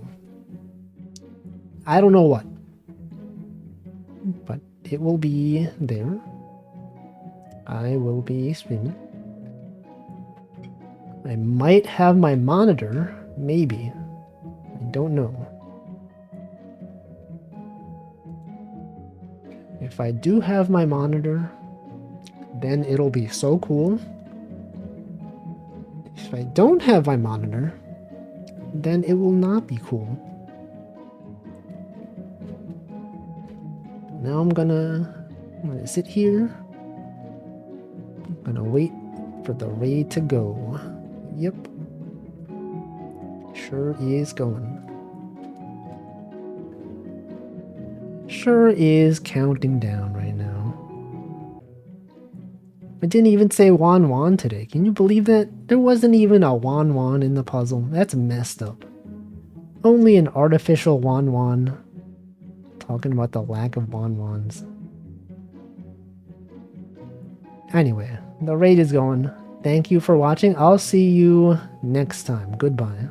I don't know what. But it will be there. I will be streaming. I might have my monitor. Maybe. I don't know. If I do have my monitor, then it'll be so cool. If I don't have my monitor, then it will not be cool. Now I'm gonna sit here. I'm gonna wait for the raid to go. Yep. Sure is going. Sure is counting down right now. I didn't even say Wan Wan today. Can you believe that? There wasn't even a Wan Wan in the puzzle. That's messed up. Only an artificial Wan Wan. Talking about the lack of Wan Wans. Anyway, the raid is going. Thank you for watching. I'll see you next time. Goodbye.